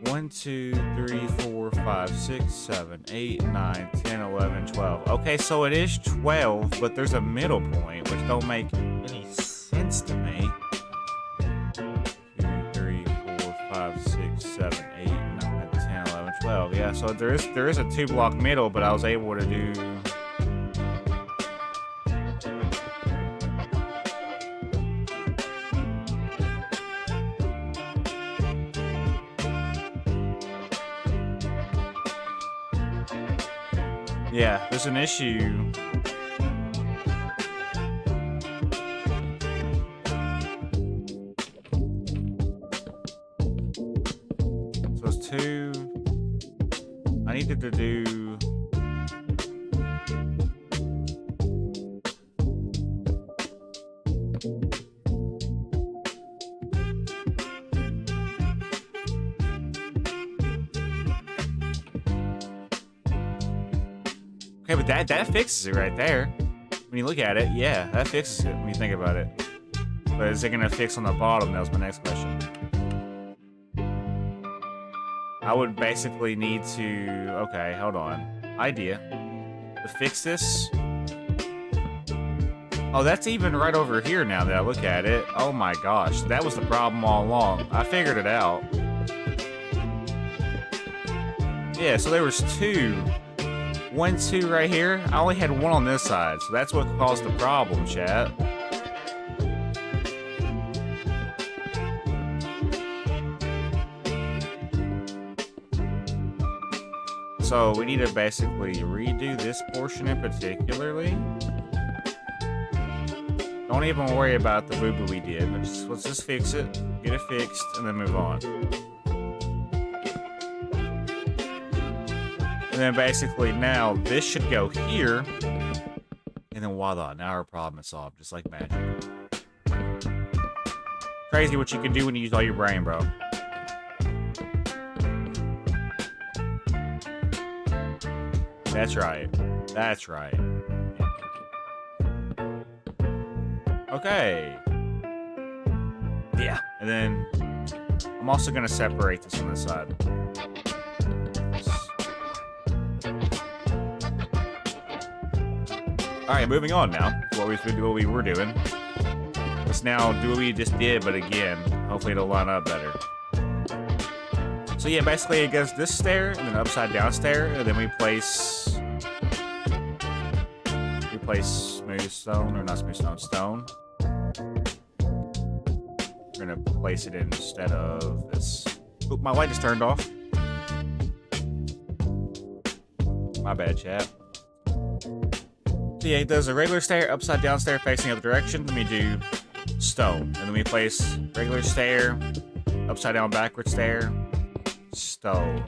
[SPEAKER 1] 1, 2, 3, 4, 5, 6, 7, 8, 9, 10, 11, 12. Okay, so it is 12, but there's a middle point, which don't make any sense to me. 2, 3, 4, 5, 6, 7, 8, 9, 10, 11, 12. Yeah, so there is a 2 block middle, but I was able to do... Yeah, there's an issue. So it's 2. I needed to do... Okay, but that fixes it right there. When you look at it, yeah, that fixes it when you think about it. But is it gonna fix on the bottom? That was my next question. I would basically need to... Okay, hold on. Idea. To fix this... Oh, that's even right over here now that I look at it. Oh my gosh, that was the problem all along. I figured it out. Yeah, so there was two. 1, 2 right here. I only had one on this side, so that's what caused the problem, chat. So we need to basically redo this portion in particularly. Don't even worry about the boo-boo we did. Let's just fix it, get it fixed, and then move on. And then basically now this should go here, and then voila, now our problem is solved, just like magic. Crazy what you can do when you use all your brain, bro. That's right. That's right. Okay. Yeah. And then I'm also going to separate this on this side. Alright, moving on now to what we were doing. Let's now do what we just did, but again, hopefully it'll line up better. So yeah, basically it goes this stair, and then upside down stair, and then we place smooth stone, or not smooth stone, stone. We're gonna place it instead of this. Oop, my light just turned off. My bad, chat. So yeah, it does a regular stair, upside down stair facing the other direction. Then we do stone. And then we place regular stair, upside down backward stair, stone.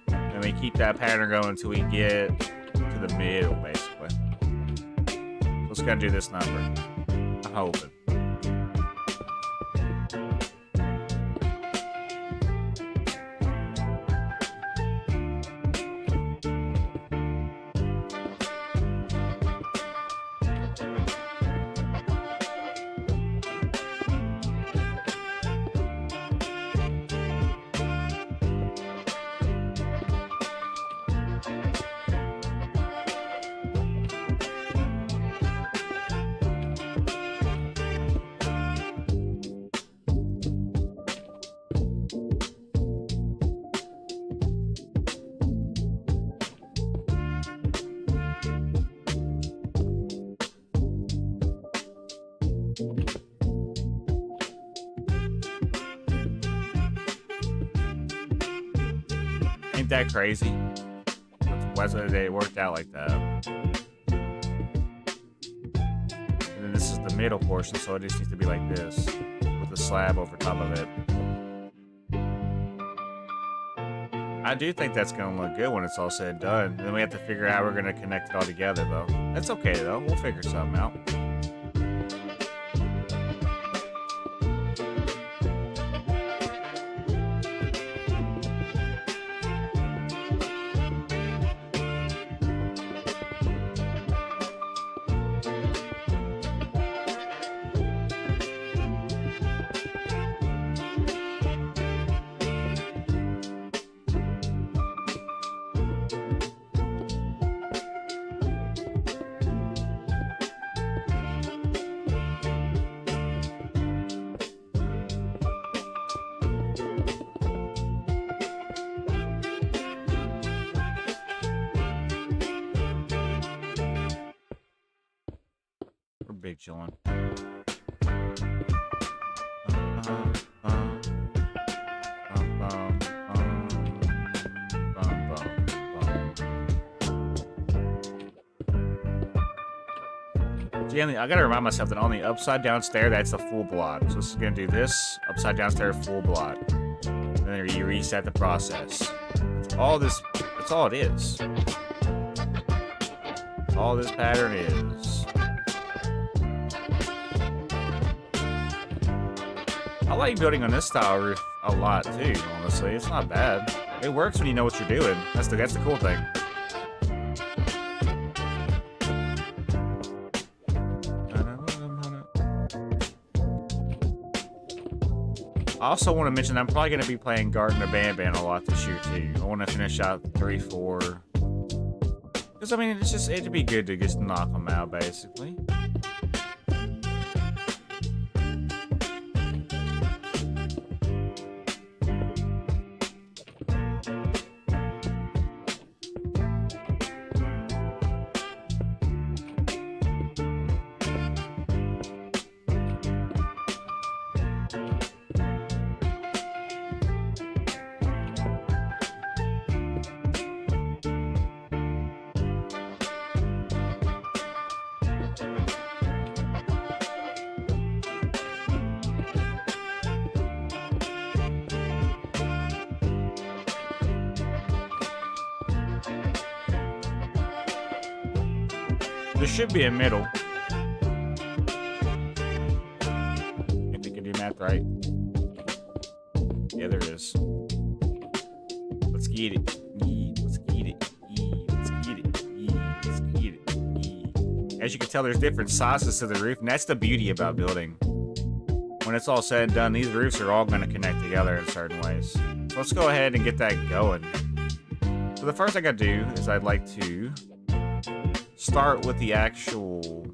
[SPEAKER 1] And we keep that pattern going until we get to the middle, basically. So it's gonna do this number. I'm hoping. Ain't that crazy? Why it worked out like that? And then this is the middle portion, so it just needs to be like this, with a slab over top of it. I do think that's gonna look good when it's all said and done. And then we have to figure out how we're gonna connect it all together, though. That's okay, though. We'll figure something out. Big chillin'. I gotta remind myself that on the upside down stair, that's the full blot. So this is gonna do this upside down stair full blot. And then you reset the process. That's all this. That's all it is. That's all this pattern is. I like building on this style roof a lot too, honestly. It's not bad. It works when you know what you're doing. That's the cool thing. I also want to mention I'm probably going to be playing Garden of Banban a lot this year too. I want to finish out 3, 4. Because I mean, it'd be good to just knock them out basically. There should be a middle. If you can do math right. Yeah, there is. Let's get it. Let's get it. Let's get it. Let's get it. As you can tell, there's different sizes to the roof, and that's the beauty about building. When it's all said and done, these roofs are all going to connect together in certain ways. So let's go ahead and get that going. So the first thing I do is I'd like to start with the actual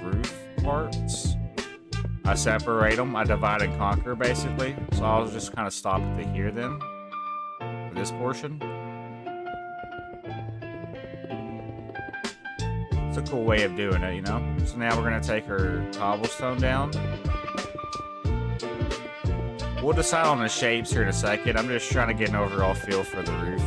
[SPEAKER 1] roof parts. I separate them. I divide and conquer, basically. So I'll just kind of stop at here then, for this portion. It's a cool way of doing it, you know? So now we're going to take our cobblestone down. We'll decide on the shapes here in a second. I'm just trying to get an overall feel for the roof.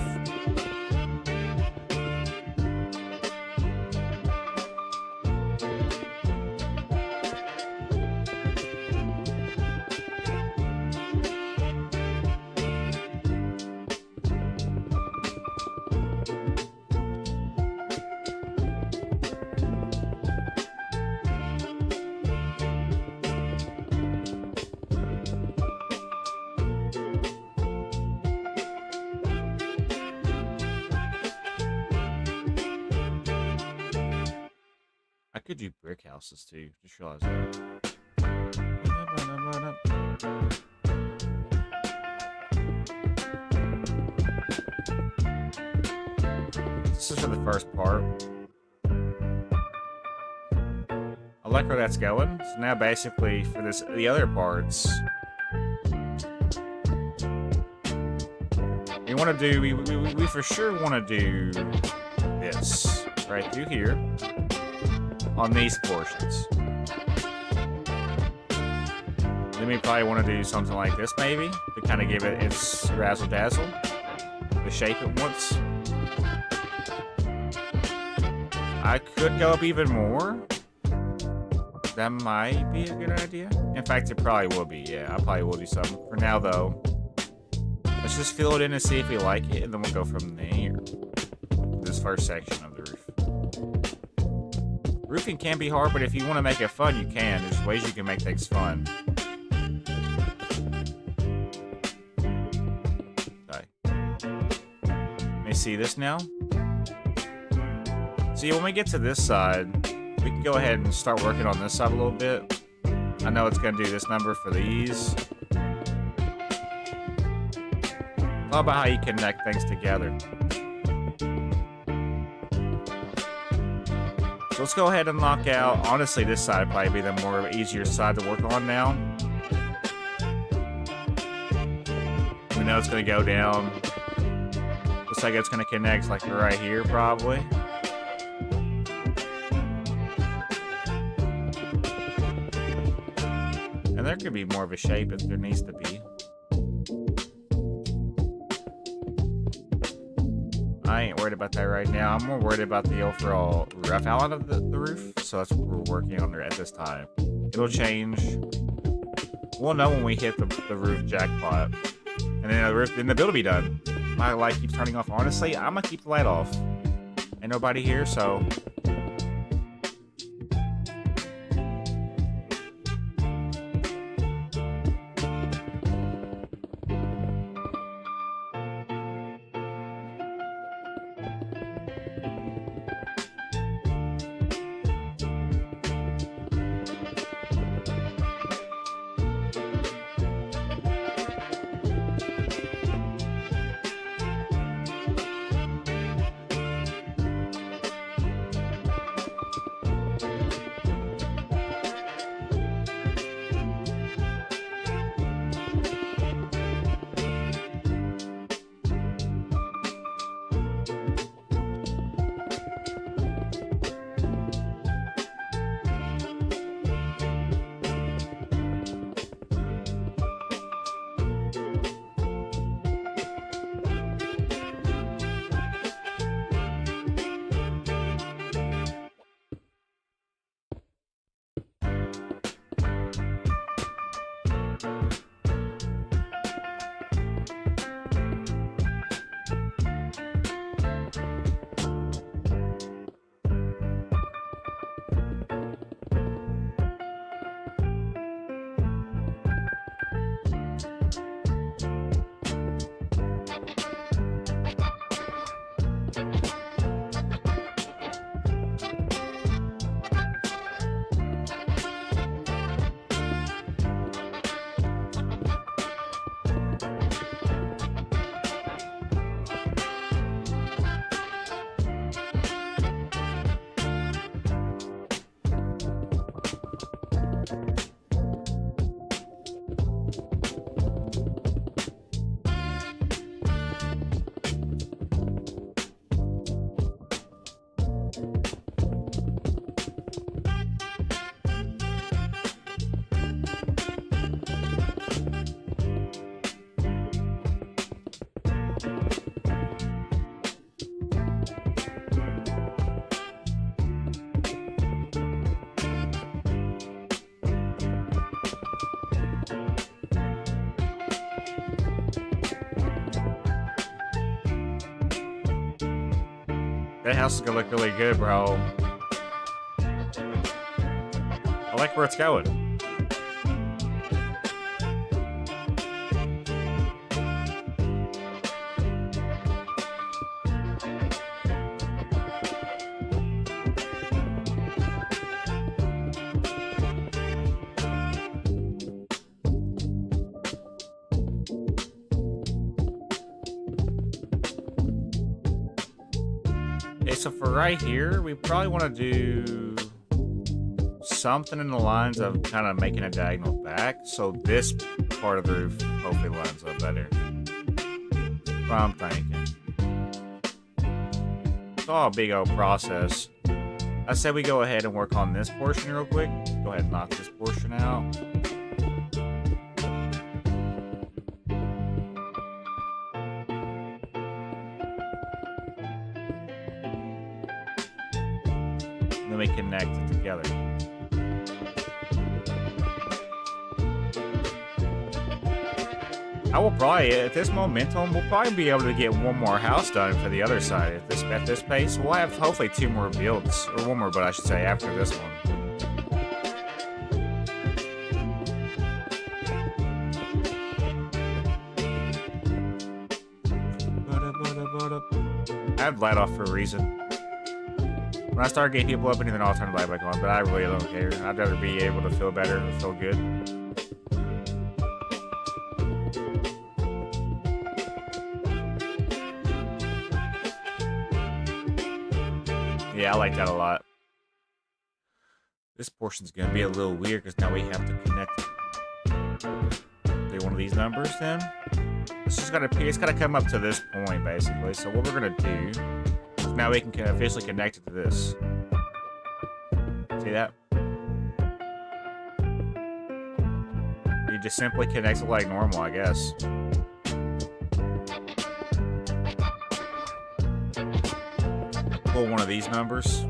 [SPEAKER 1] I could do brick houses too, just realized that. This is for the first part. I like where that's going. So now basically for the other parts, we want to do, we for sure want to do this right through here. On these portions. Then we probably want to do something like this, maybe, to kind of give it its razzle-dazzle, the shape it wants. I could go up even more. That might be a good idea. In fact, it probably will be, yeah. I probably will do something. For now, though, let's just fill it in and see if we like it, and then we'll go from there. This first section of the roof. Roofing can be hard, but if you want to make it fun, you can. There's ways you can make things fun. Okay. May see this now? See, when we get to this side, we can go ahead and start working on this side a little bit. I know it's going to do this number for these. All about how you connect things together. So let's go ahead and knock out, honestly, this side probably be the more easier side to work on now. We know it's going to go down. Looks like it's going to connect like right here, probably. And there could be more of a shape if there needs to be. I ain't worried about that right now. I'm more worried about the overall rough outline of the roof. So that's what we're working on at this time. It'll change. We'll know when we hit the roof jackpot. And then the build will be done. My light keeps turning off. Honestly, I'm going to keep the light off. Ain't nobody here, so... That house is gonna look really good, bro. I like where it's going. Okay, so for right here, we probably want to do something in the lines of kind of making a diagonal back, so this part of the roof hopefully lines up better. That's what I'm thinking. It's all a big old process. I said we go ahead and work on this portion real quick. Go ahead and knock this portion out. And then we connect it together. I will probably, at this momentum, we'll probably be able to get one more house done for the other side. At this pace, we'll have hopefully 2 more builds, or 1 more, but I should say after this one. I have light off for a reason. When I start getting people up, and then I'll turn the light back on, but I really don't care. I'd rather be able to feel better and feel good. Yeah, I like that a lot. This portion's gonna be a little weird because now we have to connect it. Do one of these numbers then. It's gotta come up to this point basically. So what we're gonna do is now we can officially connect it to this. See that? You just simply connect it like normal, I guess. Pull one of these numbers.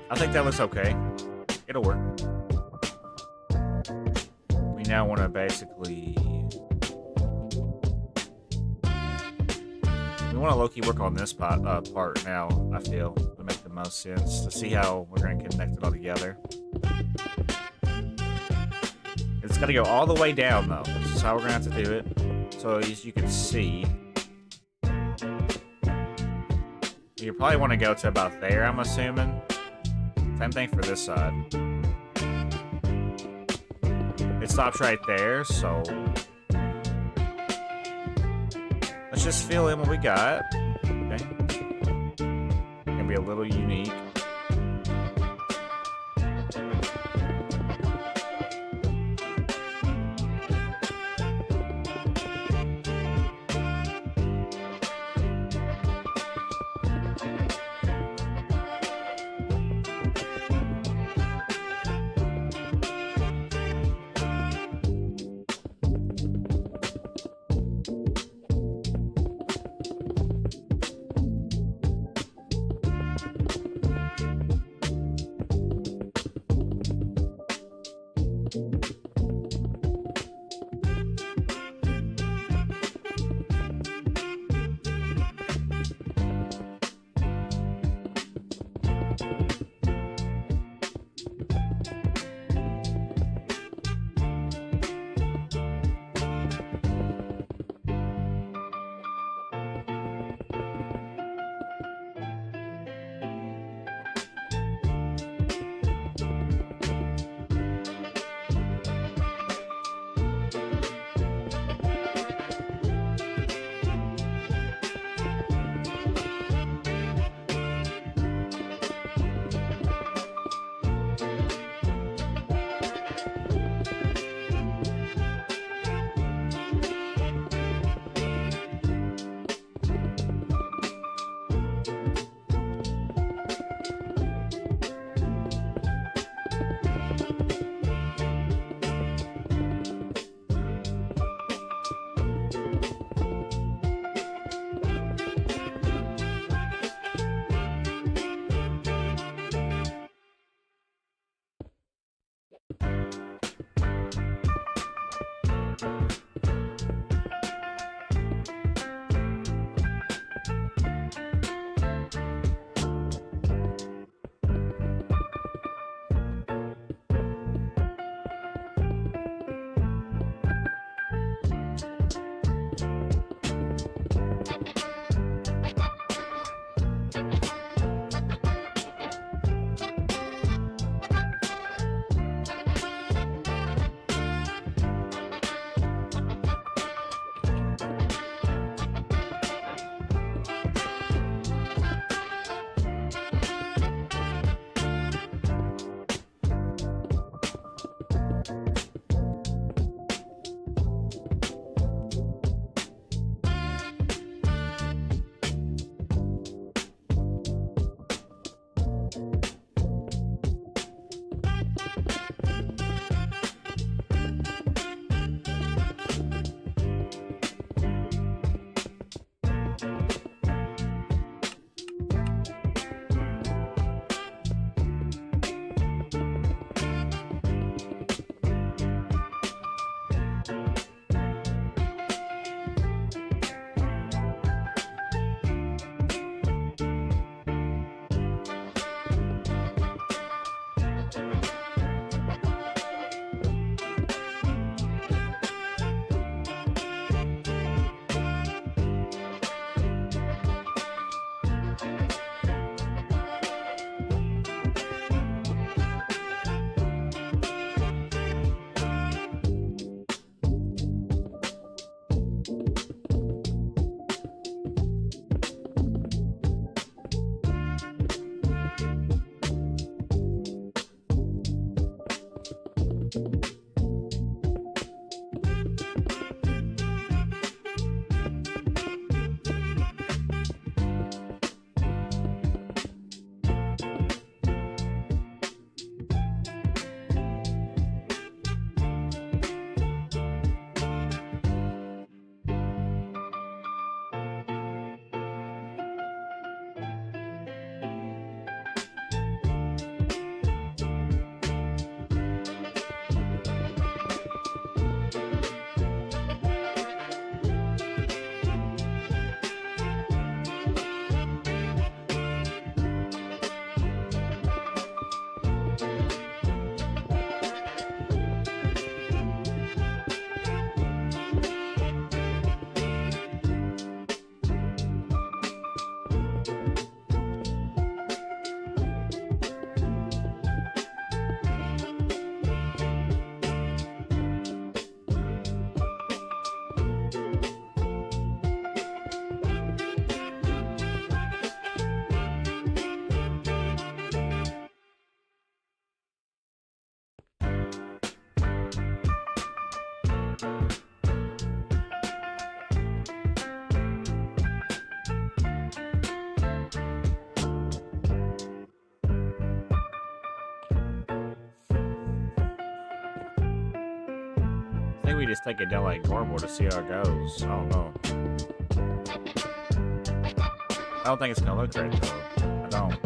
[SPEAKER 1] I think that looks okay. It'll work. We now want to basically... We want to low-key work on this part now, I feel. To make the most sense. To see how we're going to connect it all together. It's got to go all the way down, though. This is how we're going to have to do it. So as you can see... You probably want to go to about there, I'm assuming. Same thing for this side. It stops right there, so... Let's just fill in what we got. Okay. Gonna be a little unique. Maybe we just take it down like normal to see how it goes. I don't know. I don't think it's gonna look right though. I don't.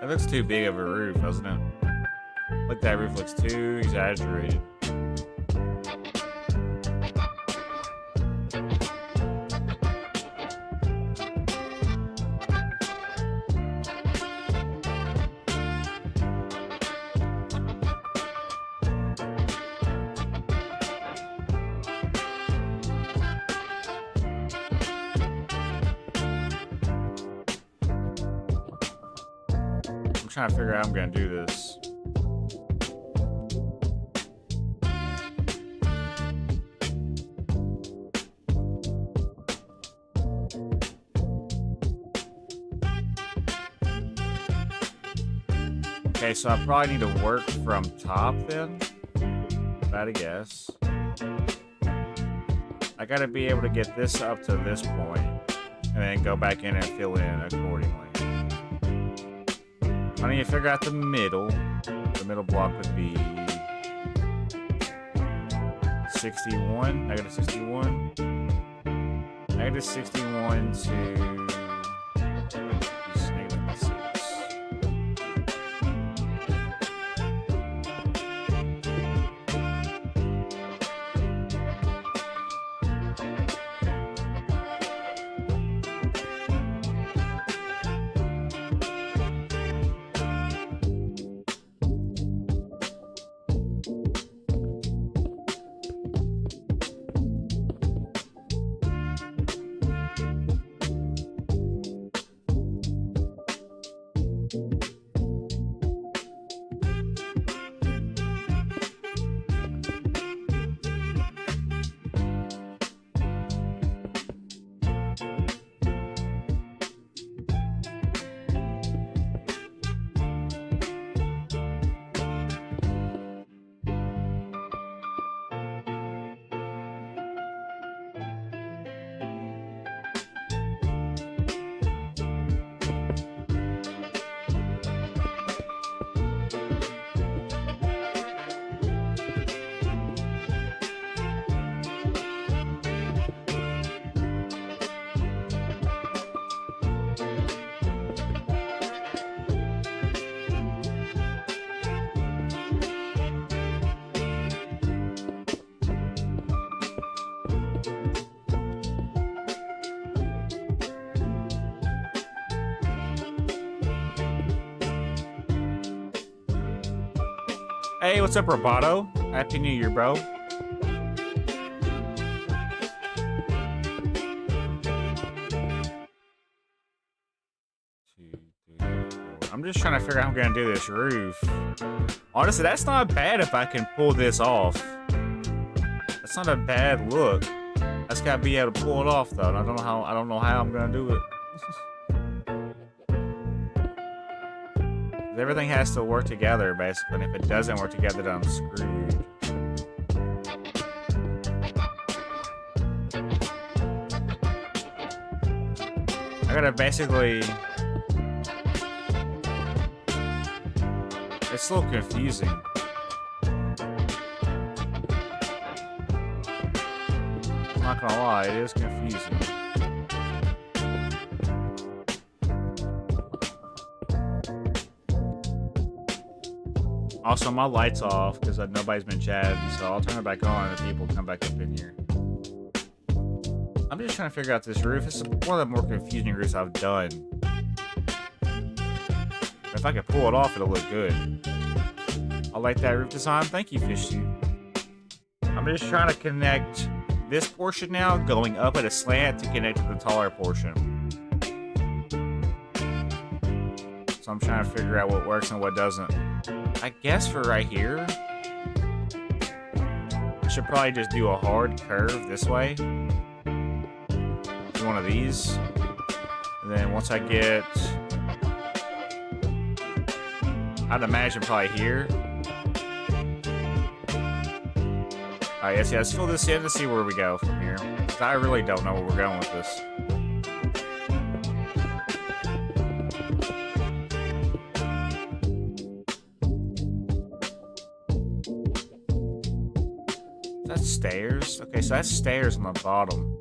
[SPEAKER 1] It looks too big of a roof, doesn't it? Like that roof looks too exaggerated. I'm trying to figure out how I'm gonna do this. Okay, so I probably need to work from top then. I'd guess. I gotta be able to get this up to this point, and then go back in and fill in accordingly. I need to figure out the middle. The middle block would be 61. Negative 61. Negative 61 to negative 6. Hey, what's up, Roboto? Happy New Year, bro. 2, 3, 4. I'm just trying to figure out how I'm gonna do this roof. Honestly, that's not bad if I can pull this off. That's not a bad look. I just gotta be able to pull it off though. And I don't know how I'm gonna do it. Everything has to work together, basically. And if it doesn't work together, then I'm screwed. I gotta basically... It's a little confusing. I'm not gonna lie, it is confusing. Also, my light's off because nobody's been chatting, so I'll turn it back on and people come back up in here. I'm just trying to figure out this roof. It's one of the more confusing roofs I've done. If I can pull it off, it'll look good. I like that roof design. Thank you, Fishy. I'm just trying to connect this portion now, going up at a slant to connect to the taller portion. So I'm trying to figure out what works and what doesn't. I guess for right here, I should probably just do a hard curve this way. Do one of these. And then once I get... I'd imagine probably here. Alright, yes, let's fill this in to see where we go from here. I really don't know where we're going with this. That's stairs? Okay, so that's stairs on the bottom.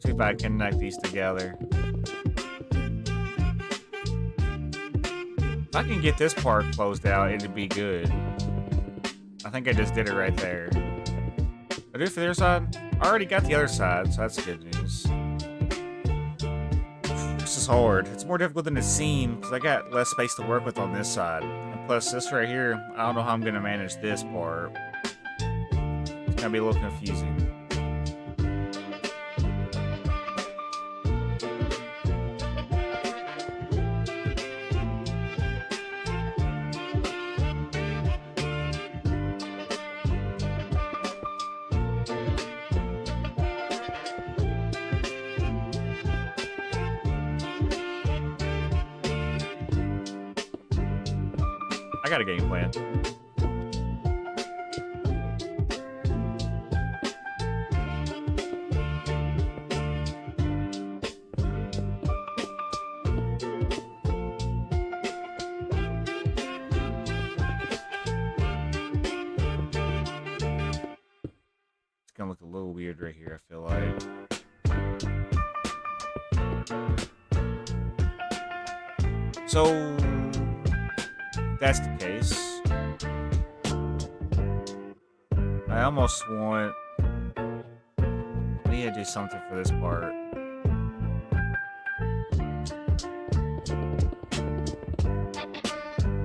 [SPEAKER 1] See if I can connect these together. If I can get this part closed out, it'd be good. I think I just did it right there. I do it for the other side? I already got the other side, so that's good news. This is hard. It's more difficult than it seemed, because I got less space to work with on this side. And plus, this right here, I don't know how I'm going to manage this part. It's going to be a little confusing. I got a game plan. It's gonna look a little weird right here, I feel like. So that's the case. I almost want... I need to do something for this part.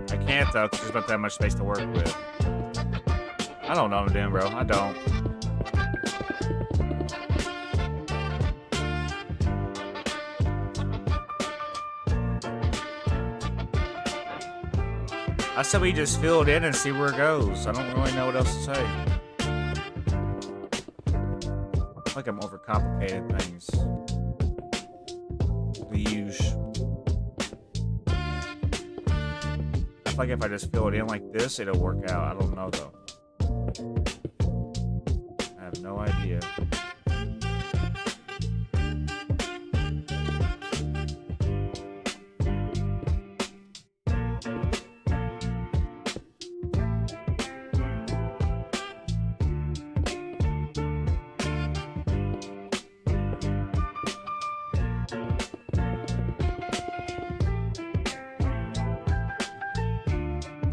[SPEAKER 1] I can't though, because there's not that much space to work with. I don't know what I'm doing, bro. I don't. I said we just fill it in and see where it goes. I don't really know what else to say. I feel like I'm overcomplicating things. The usual. I feel like if I just fill it in like this, it'll work out. I don't know though. I have no idea.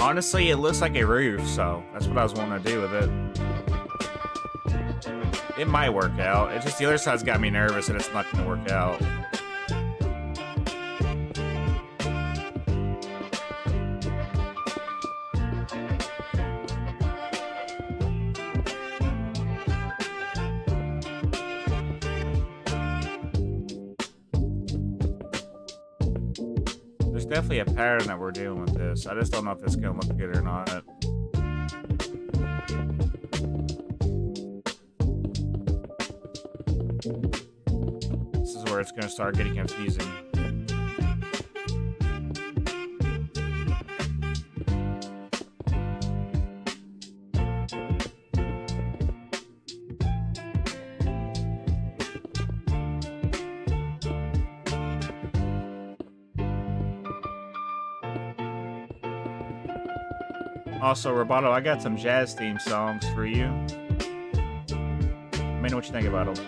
[SPEAKER 1] Honestly, it looks like a roof, so that's what I was wanting to do with it. It might work out. It's just the other side's got me nervous and it's not going to work out. definitely a pattern that we're dealing with this. I just don't know if it's gonna look good or not. This is where it's gonna start getting confusing. Also, Roboto, I got some jazz theme songs for you. Let me know what you think about them.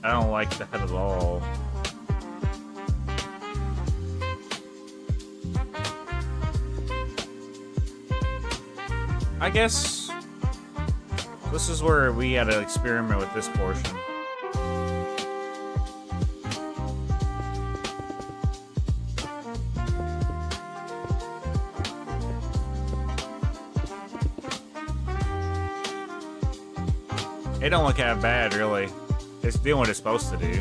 [SPEAKER 1] I don't like that at all. I guess this is where we had to experiment with this portion. It don't look that bad, really. It's doing what it's supposed to do.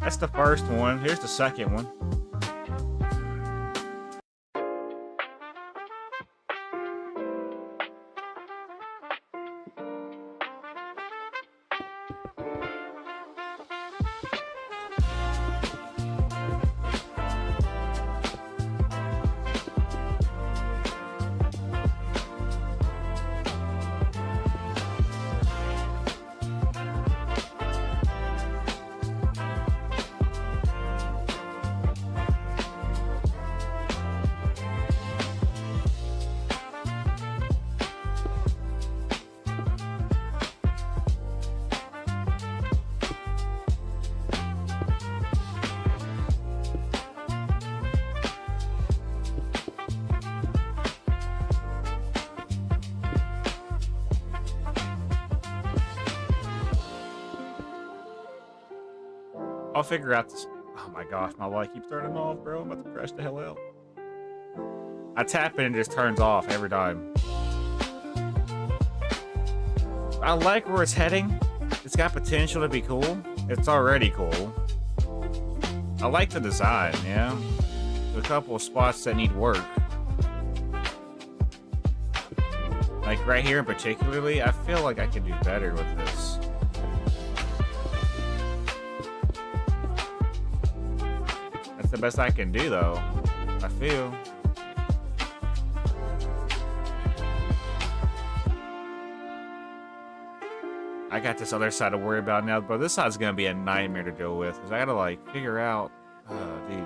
[SPEAKER 1] That's the first one. Here's the second one. I'll figure out this. Oh my gosh, my light keeps turning off, bro. I'm about to crash the hell out. I tap it and it just turns off every time. I like where it's heading. It's got potential to be cool. It's already cool. I like the design, yeah. There's a couple of spots that need work. Like right here in particularly, I feel like I could do better with this. That's the best I can do though, I feel. I got this other side to worry about now, but this side's gonna be a nightmare to deal with, because I gotta like figure out, dude.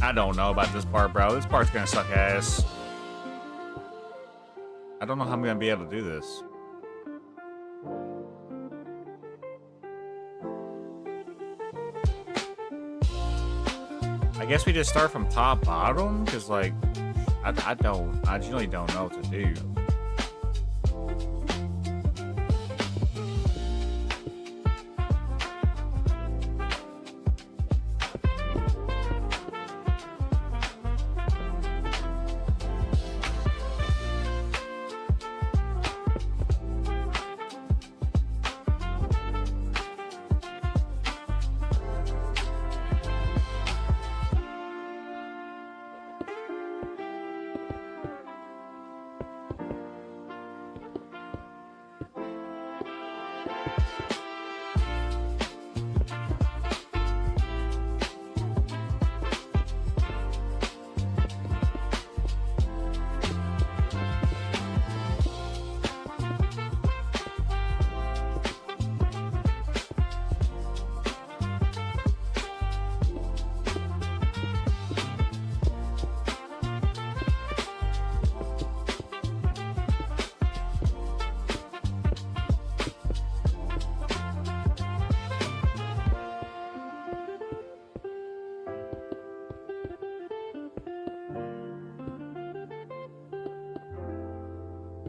[SPEAKER 1] I don't know about this part, bro. This part's gonna suck ass. I don't know how I'm gonna be able to do this. I guess we just start from top bottom, because like I generally don't know what to do.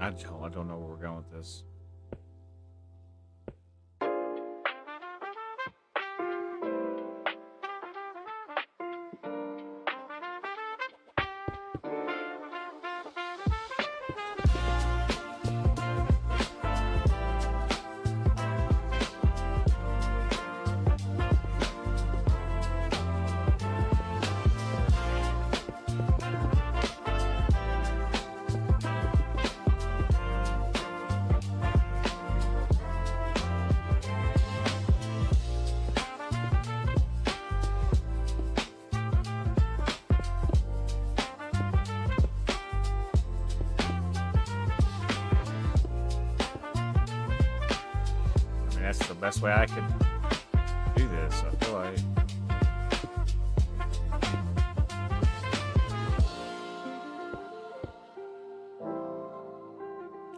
[SPEAKER 1] I don't know where we're going with this. That's the best way I could do this, I feel like.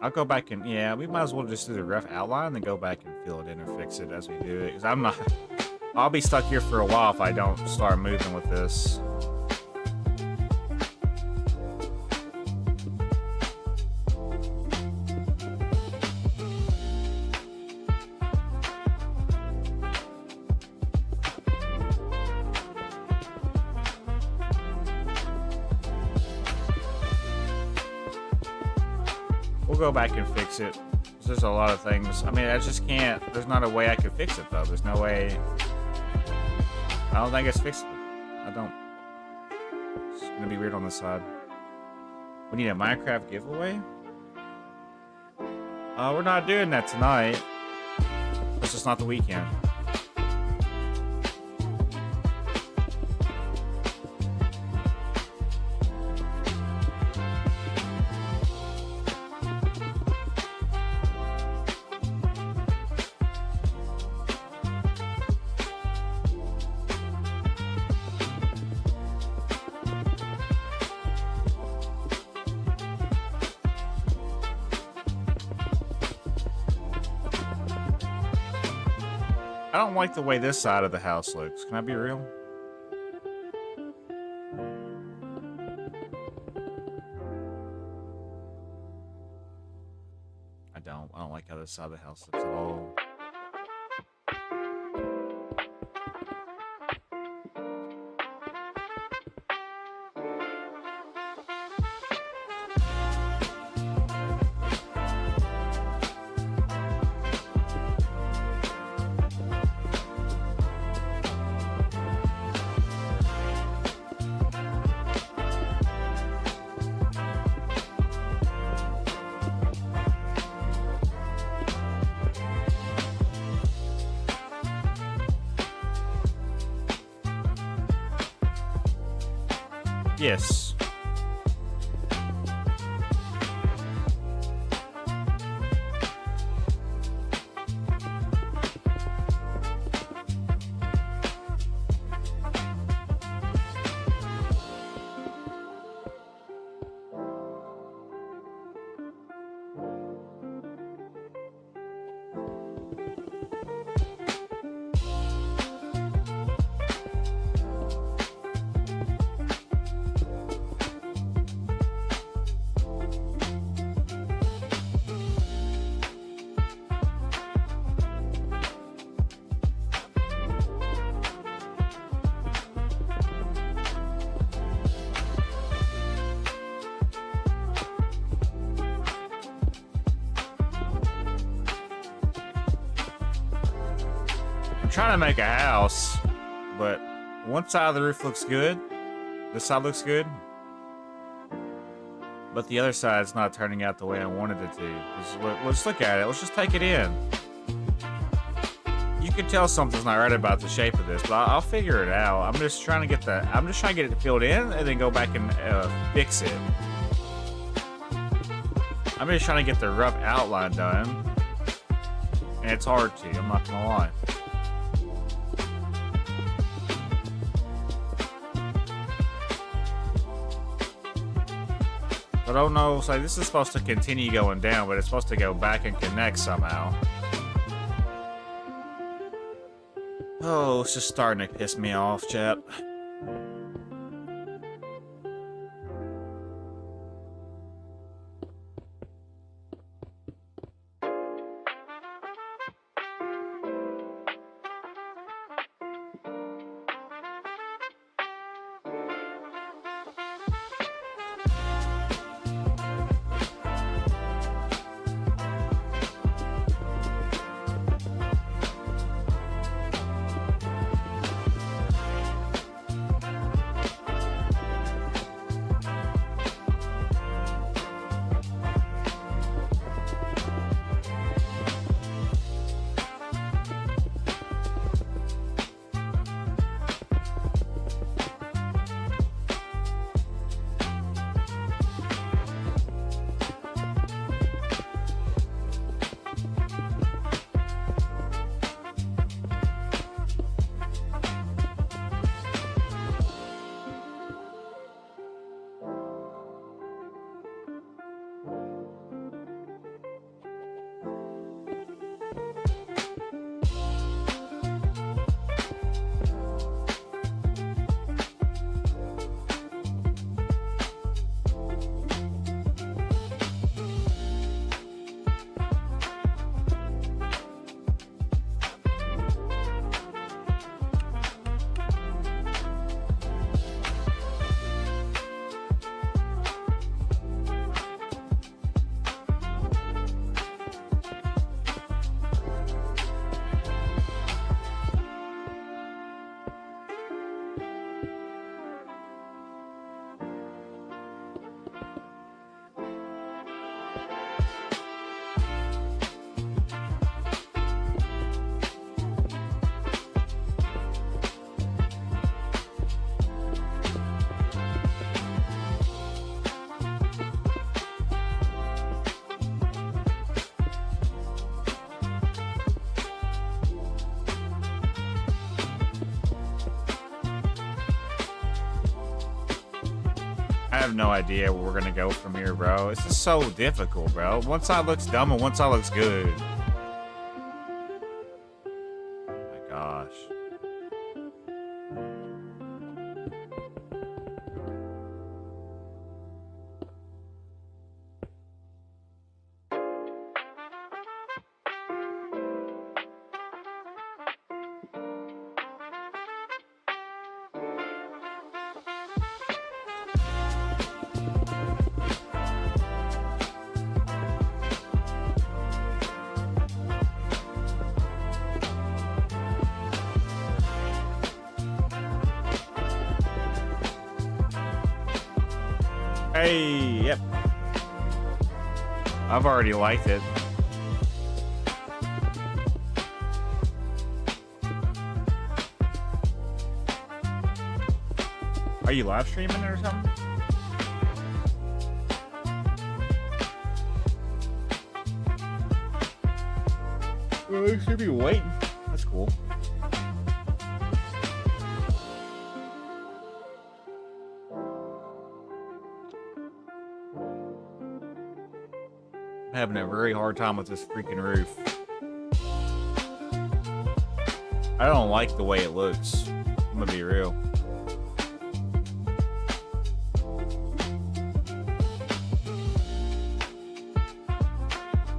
[SPEAKER 1] I'll go back and, yeah, we might as well just do the rough outline and go back and fill it in or fix it as we do it. Because I'll be stuck here for a while if I don't start moving with this. We'll go back and fix it. There's a lot of things. I mean, I just can't. There's not a way I could fix it, though. There's no way. I don't think it's fixable. I don't. It's gonna be weird on this side. We need a Minecraft giveaway? We're not doing that tonight. It's just not the weekend. I don't like the way this side of the house looks. Can I be real? I don't like how this side of the house looks at all. Yes. trying to make a house, but one side of the roof looks good. This side looks good. But the other side's not turning out the way I wanted it to. Let's look at it. Let's just take it in. You can tell something's not right about the shape of this, but I'll figure it out. I'm just trying to get it filled in and then go back and fix it. I'm just trying to get the rough outline done. And it's hard to, I'm not gonna lie. But I don't know, so this is supposed to continue going down, but it's supposed to go back and connect somehow. Oh, it's just starting to piss me off, chat. I have no idea where we're gonna go from here, bro. This is so difficult, bro. One side looks dumb and one side looks good. Oh my gosh. Hey, yep. I've already liked it. Are you live streaming it or something? Well, you should be waiting. That's cool. I'm having a very hard time with this freaking roof. I don't like the way it looks. I'm gonna be real.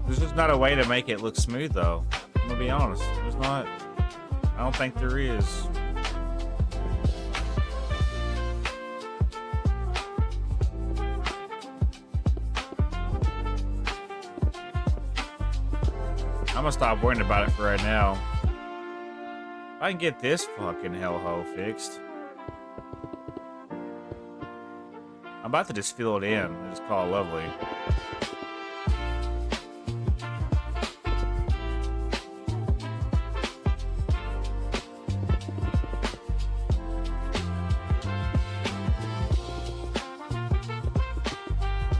[SPEAKER 1] There's just not a way to make it look smooth, though. I'm gonna be honest. There's not. I don't think there is. I'm gonna stop worrying about it for right now. I can get this fucking hellhole fixed. I'm about to just fill it in and just call it lovely.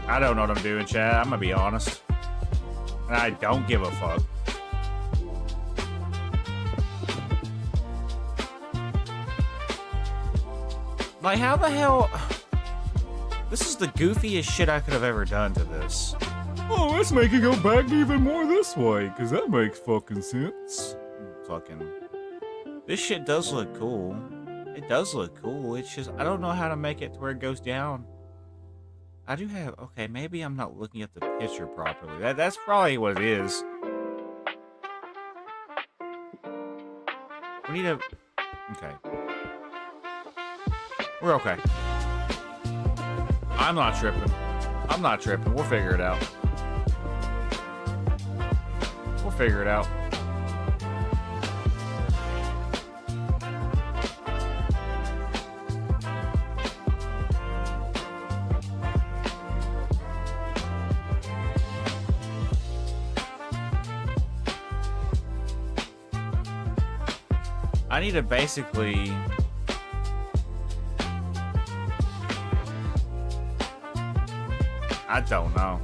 [SPEAKER 1] I don't know what I'm doing, Chad. I'm gonna be honest. And I don't give a fuck. Like, how the hell... This is the goofiest shit I could have ever done to this. Oh, let's make it go back even more this way, because that makes fucking sense. Fucking... This shit does look cool. It does look cool. It's just, I don't know how to make it to where it goes down. I do have... Okay, maybe I'm not looking at the picture properly. That's probably what it is. We need a... Okay. We're okay. I'm not tripping. I'm not tripping. We'll figure it out. We'll figure it out. I need to basically... I don't know.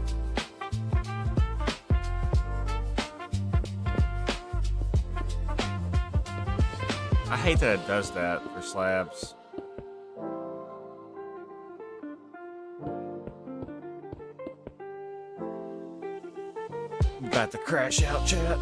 [SPEAKER 1] I hate that it does that for slabs. I'm about to crash out, chat.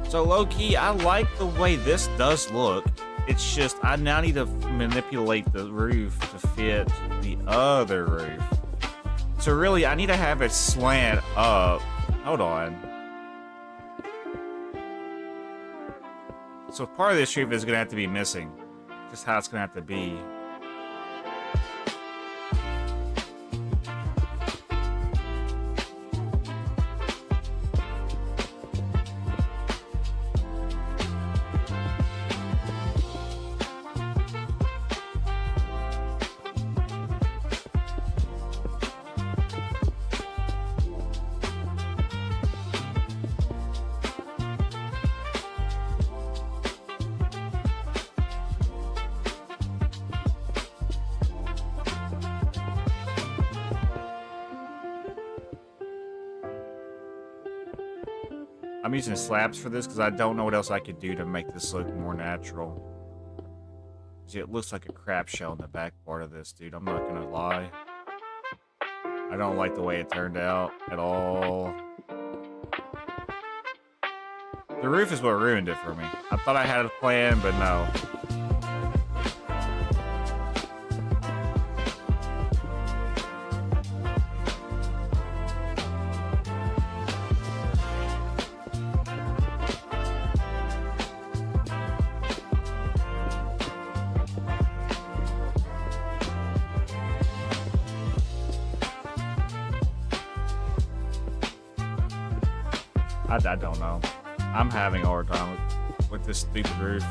[SPEAKER 1] So low-key, I like the way this does look. It's just, I now need to manipulate the roof to fit the other roof. So really, I need to have it slant up. Hold on. So part of this roof is gonna have to be missing. Just how it's gonna have to be. I'm using slabs for this because I don't know what else I could do to make this look more natural. See, it looks like a crap shell in the back part of this, dude. I'm not gonna lie. I don't like the way it turned out at all. The roof is what ruined it for me. I thought I had a plan, but no. I don't know. I'm having a hard time with this stupid roof.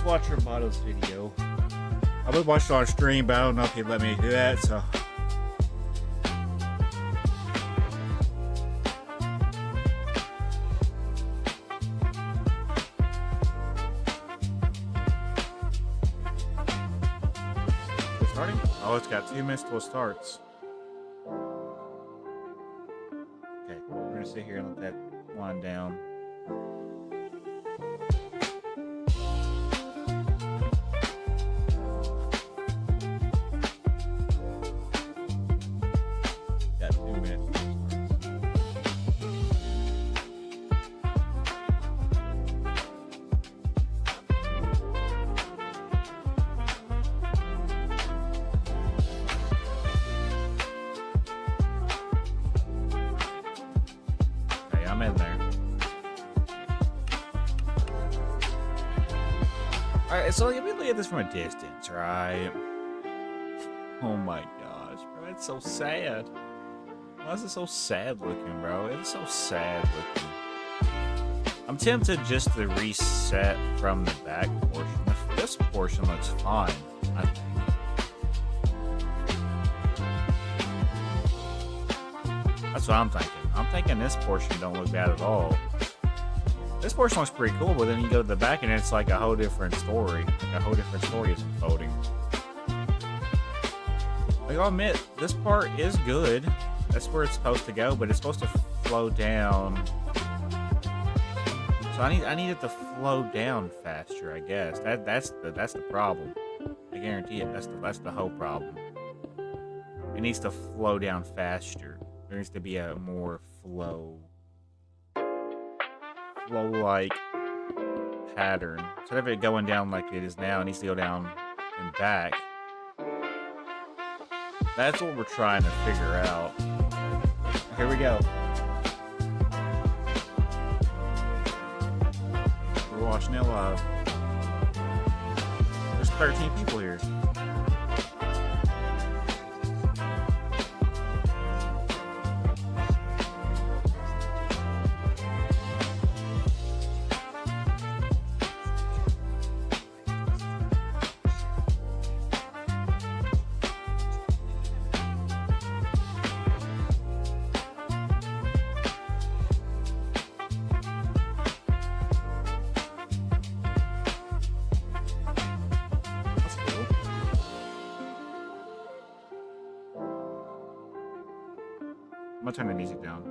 [SPEAKER 1] watch Romano's video. I would watch it on stream, but I don't know if he'd let me do that, so. It's starting? Oh, it's got 2 minutes till it starts. Okay, we're gonna sit here and let that wind down. I'm in there. Alright, so let me look at this from a distance, right? Oh my gosh, bro, it's so sad. Why is it so sad looking, bro? It's so sad looking. I'm tempted just to reset from the back portion. This portion looks fine, I think. That's what I'm thinking. I'm thinking this portion don't look bad at all. This portion looks pretty cool, but then you go to the back and it's like a whole different story. Like a whole different story is unfolding. Like, I'll admit, this part is good. That's where it's supposed to go, but it's supposed to flow down. So I need it to flow down faster, I guess. That's the problem. I guarantee it. That's the whole problem. It needs to flow down faster. There needs to be a more flow-like pattern. Instead of it going down like it is now, it needs to go down and back. That's what we're trying to figure out. Here we go. We're watching it live. There's 13 people here. I'm gonna turn the music down.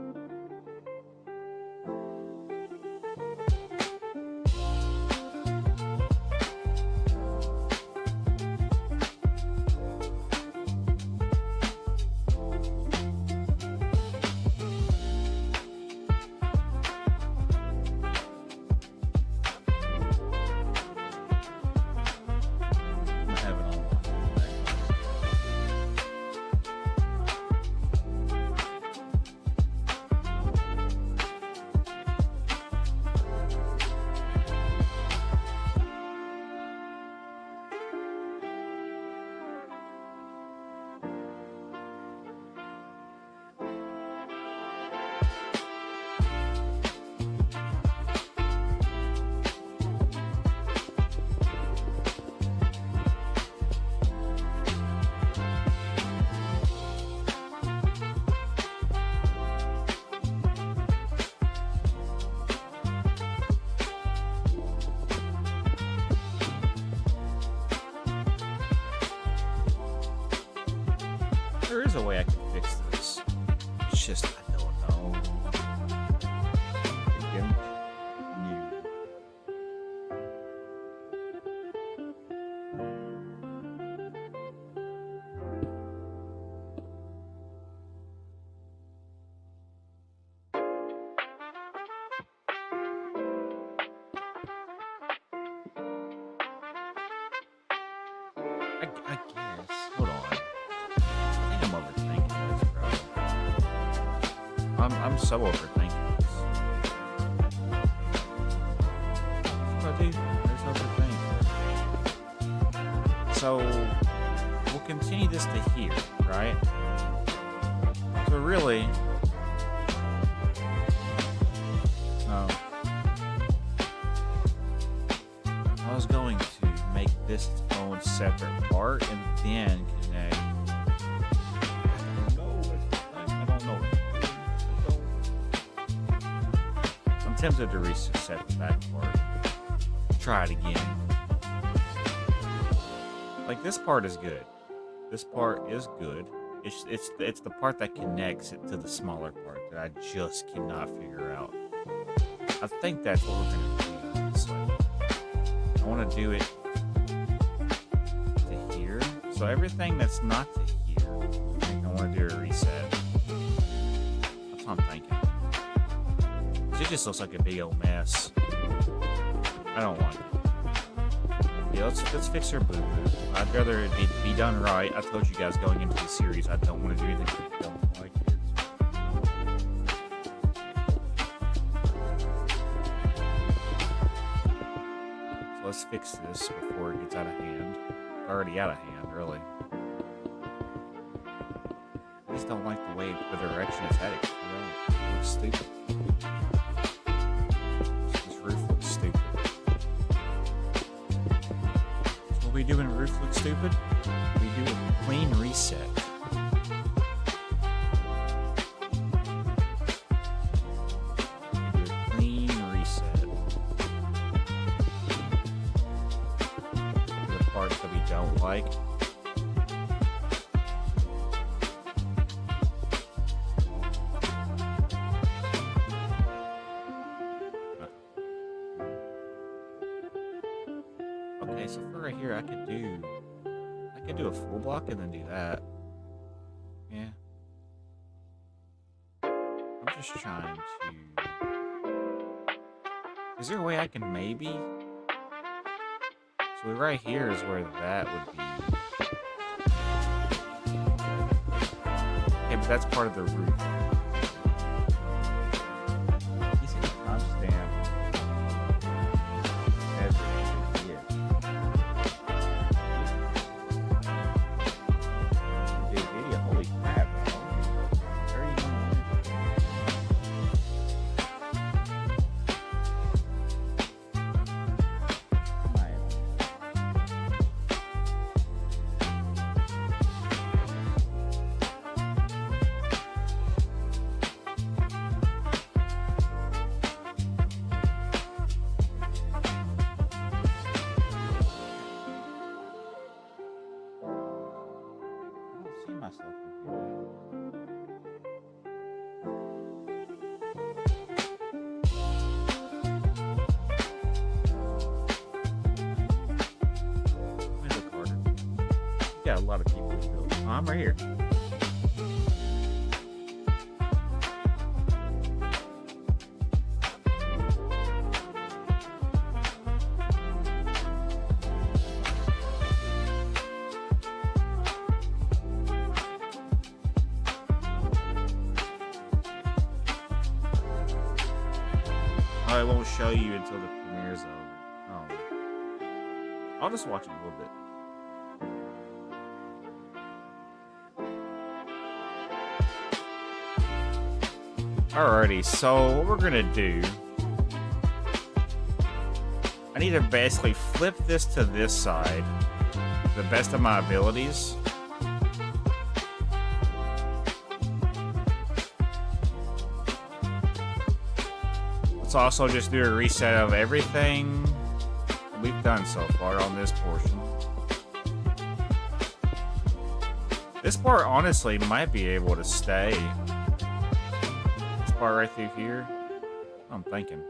[SPEAKER 1] There is a way I can fix this. It's just, I don't know. Again, new. I guess. Hold on. I'm overthinking this, bro. I'm so overthinking this. What do I do? There's overthinking. So we'll continue this to here, right? So really, no. I was going to. this its own separate part and then connect. I don't know. I'm tempted to reset the back part. Try it again. Like, this part is good. This part is good. It's the part that connects it to the smaller part that I just cannot figure out. I think that's what we're gonna do. Honestly, I want to do it to here. So everything that's not to here, I want to do a reset. That's what I'm thinking. It just looks like a big old mess. I don't want it. Yeah, let's fix her boo-boo. I'd rather it be done right. I told you guys going into the series I don't want to do anything that you don't like kids. So let's fix this before it gets out of hand. It's already out of hand, really. I just don't like the way the direction it's heading. It looks stupid. This roof looks stupid. We do when roof looks stupid, we do a clean reset. Do a clean reset. The parts that we don't like. Okay, so for right here, I could do a full block and then do that. Yeah. I'm just trying to... Is there a way I can maybe... So right here is where that would be. Okay, but that's part of the roof. You see the timestamp. Yeah, a lot of people build. Oh, I'm right here. I won't show you until the premiere's over. Oh. I'll just watch it a little bit. Alrighty, so what we're gonna do, I need to basically flip this to this side to the best of my abilities. Let's also just do a reset of everything we've done so far on this portion. This part honestly might be able to stay. Part right through here. I'm thinking.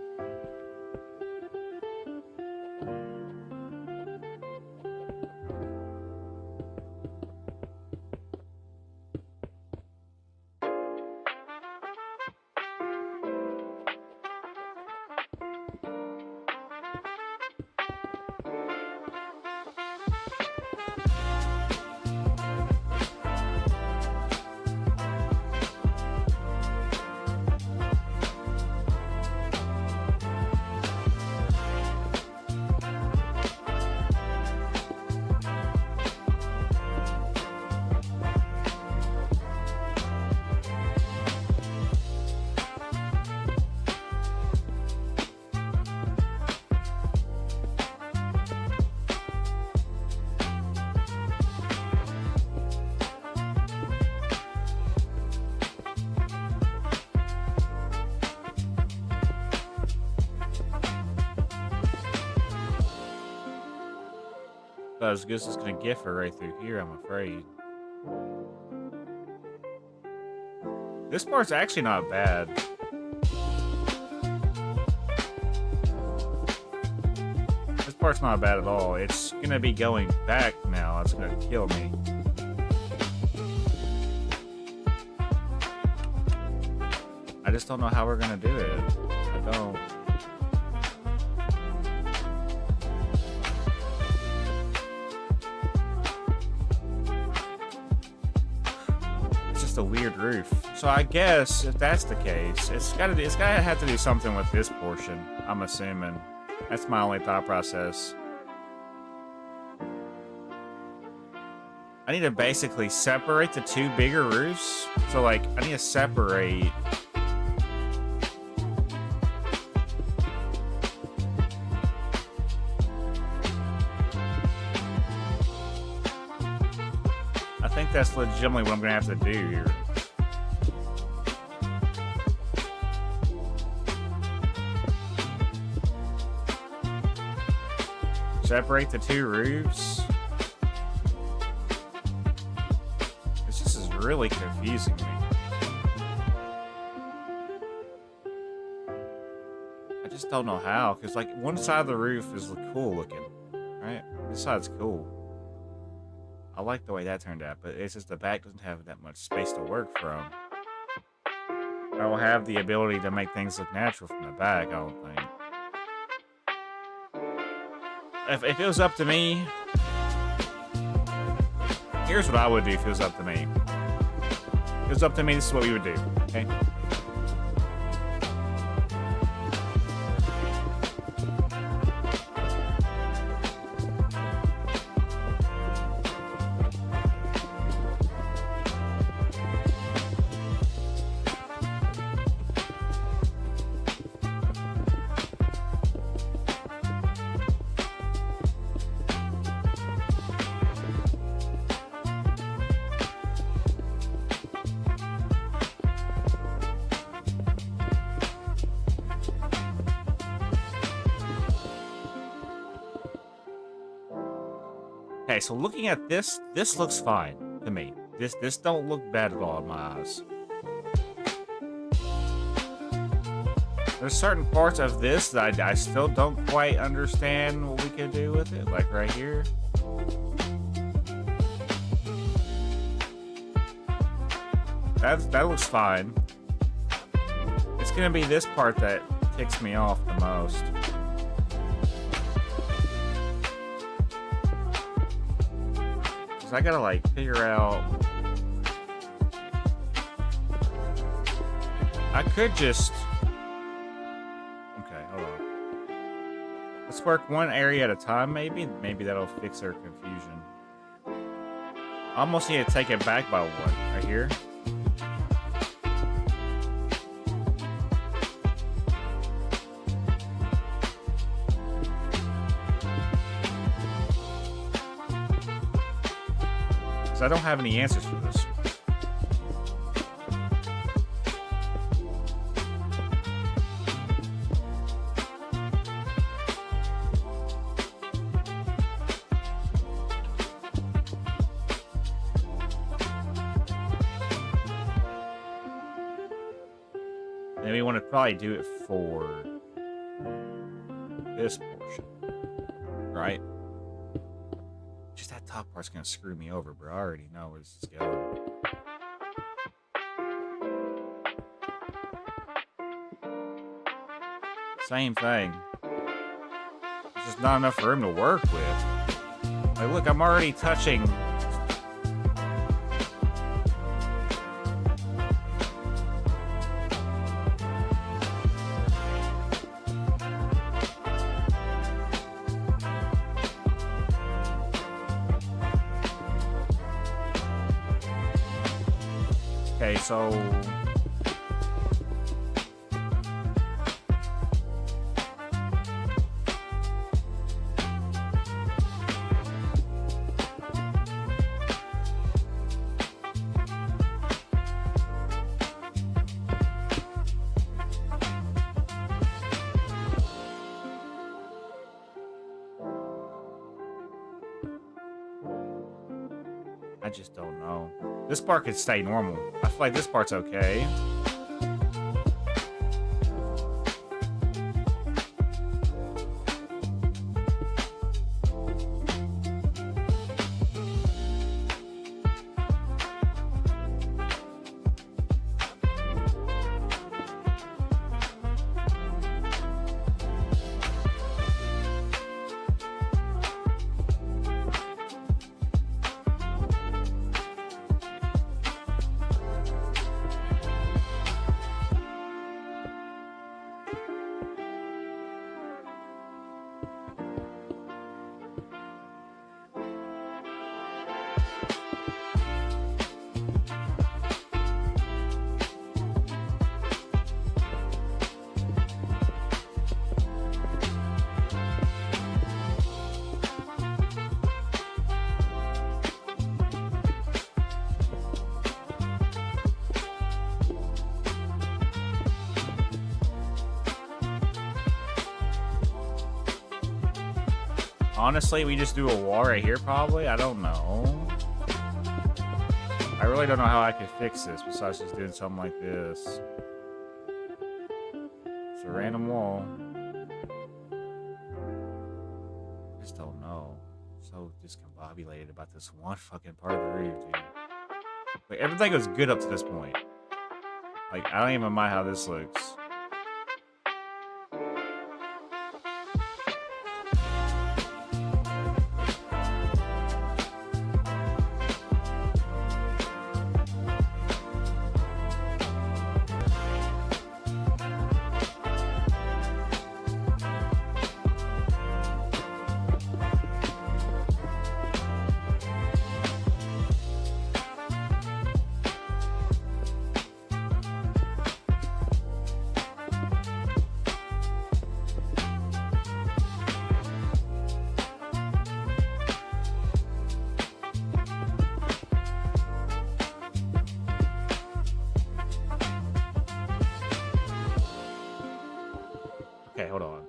[SPEAKER 1] about as good as it's gonna get for right through here, I'm afraid. This part's actually not bad. This part's not bad at all. It's gonna be going back now. It's gonna kill me. I just don't know how we're gonna do it. I don't. It's just a weird roof. So I guess if that's the case, it's gotta have to do something with this portion. I'm assuming. That's my only thought process. I need to basically separate the two bigger roofs. So like, I need to separate. I think that's legitimately what I'm gonna have to do here. Separate the two roofs. This is really confusing me. I just don't know how, because like one side of the roof is cool looking, right? This side's cool. I like the way that turned out, but it's just the back doesn't have that much space to work from. I don't have the ability to make things look natural from the back, I don't think. If it was up to me, here's what I would do if it was up to me. If it was up to me, this is what we would do, okay? Okay, so looking at this, this looks fine to me. This don't look bad at all in my eyes. There's certain parts of this that I still don't quite understand what we can do with it, like right here. That looks fine. It's gonna be this part that ticks me off the most. I gotta like figure out. I could just. Okay, hold on. Let's work one area at a time, maybe. Maybe that'll fix our confusion. I almost need to take it back by one, right here. I don't have any answers for this. And we want to probably do it for this portion, right? Just that top part's gonna screw me over, bro. I already know where this is going. Same thing. There's just not enough room to work with. Like, look, I'm already touching. Okay, so I just don't know. This part could stay normal. I feel like this part's okay. Honestly, we just do a wall right here, probably. I don't know. I really don't know how I could fix this besides just doing something like this. It's a random wall. I just don't know. I'm so discombobulated about this one fucking part of the roof, dude. Like, everything was good up to this point. Like, I don't even mind how this looks. Okay, hold on.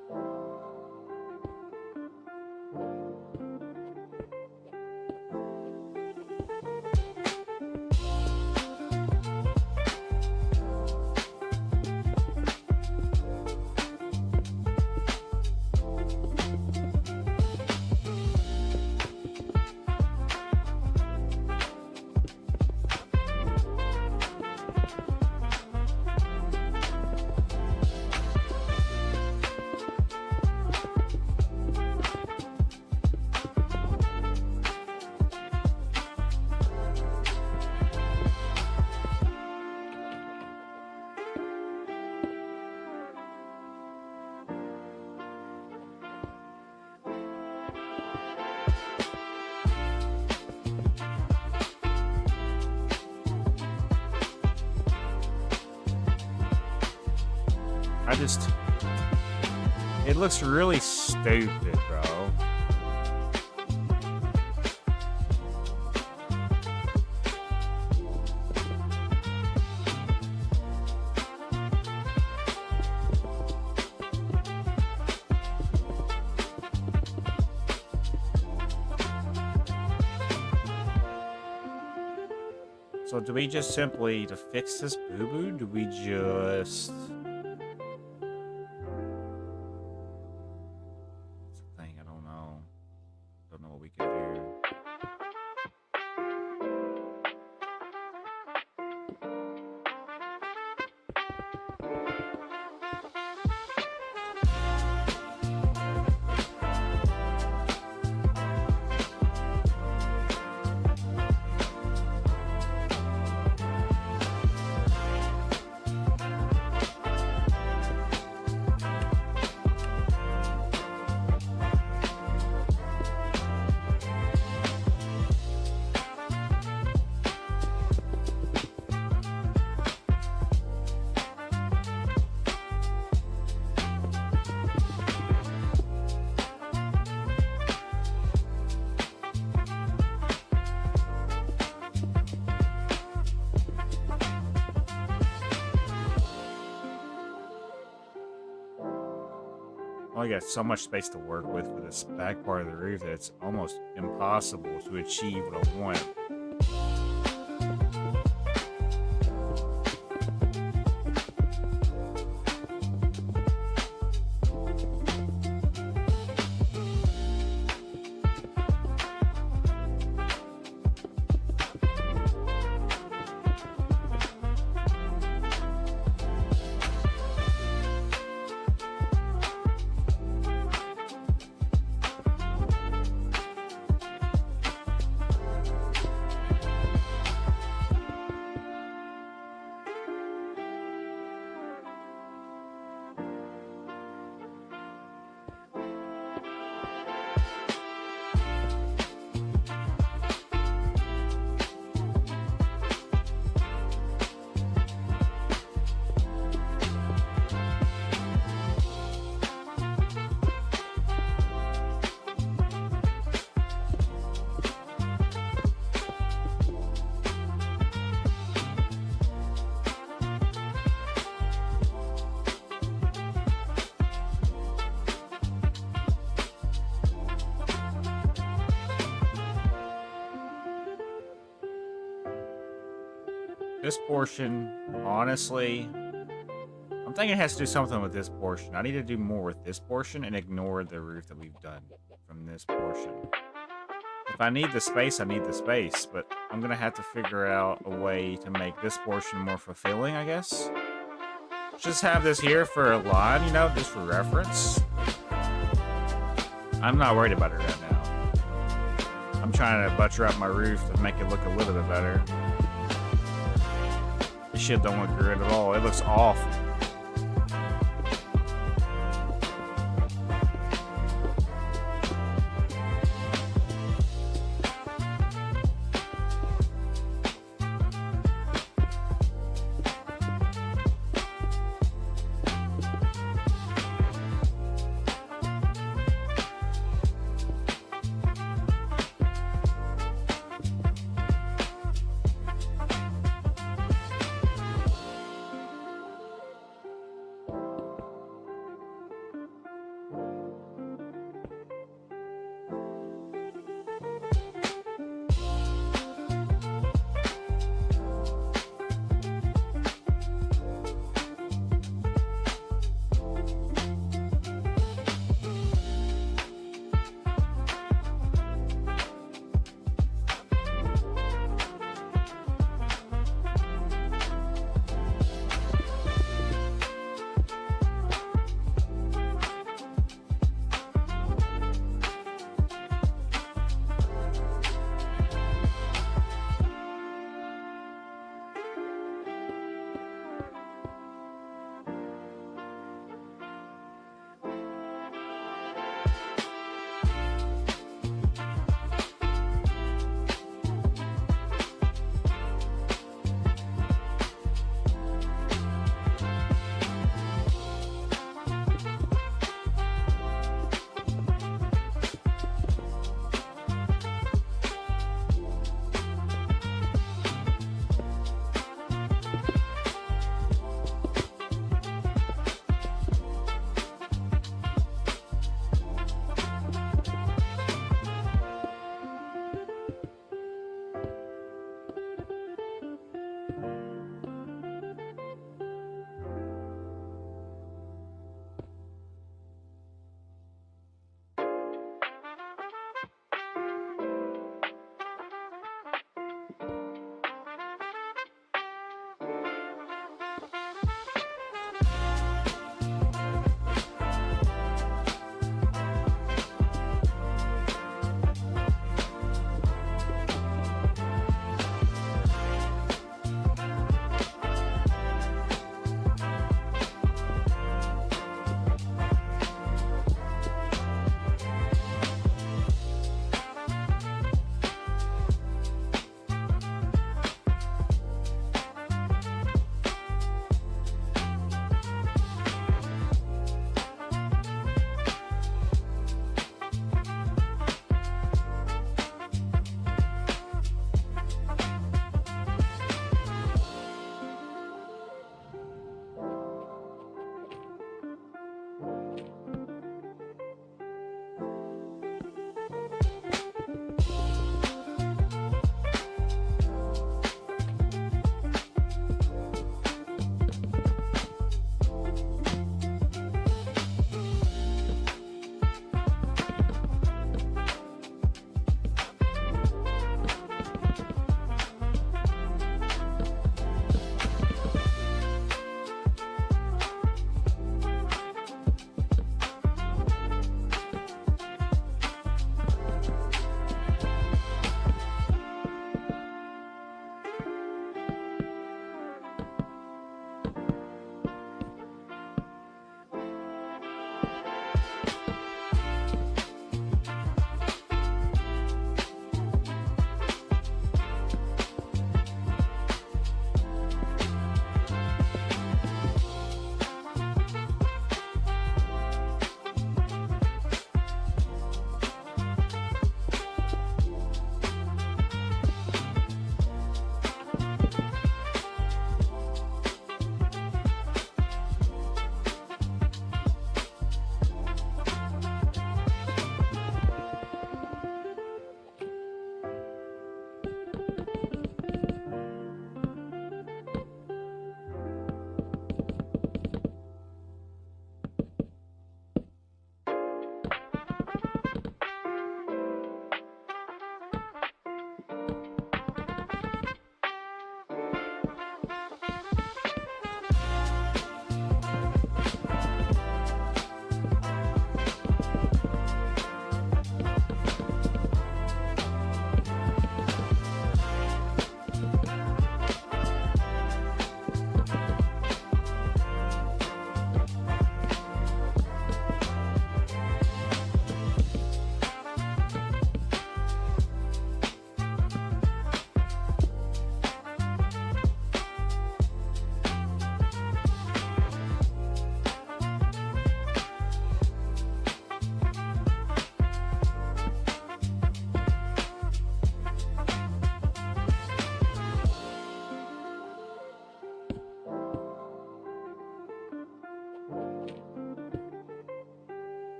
[SPEAKER 1] It looks really stupid, bro. So do we just simply, to fix this boo-boo, do we just... I got so much space to work with this back part of the roof that it's almost impossible to achieve what I want. This portion, honestly, I'm thinking it has to do something with this portion. I need to do more with this portion and ignore the roof that we've done from this portion. If I need the space, I need the space, but I'm gonna have to figure out a way to make this portion more fulfilling, I guess. Just have this here for a line, you know, just for reference. I'm not worried about it right now. I'm trying to butcher up my roof to make it look a little bit better. This shit don't look good at all. It looks awful.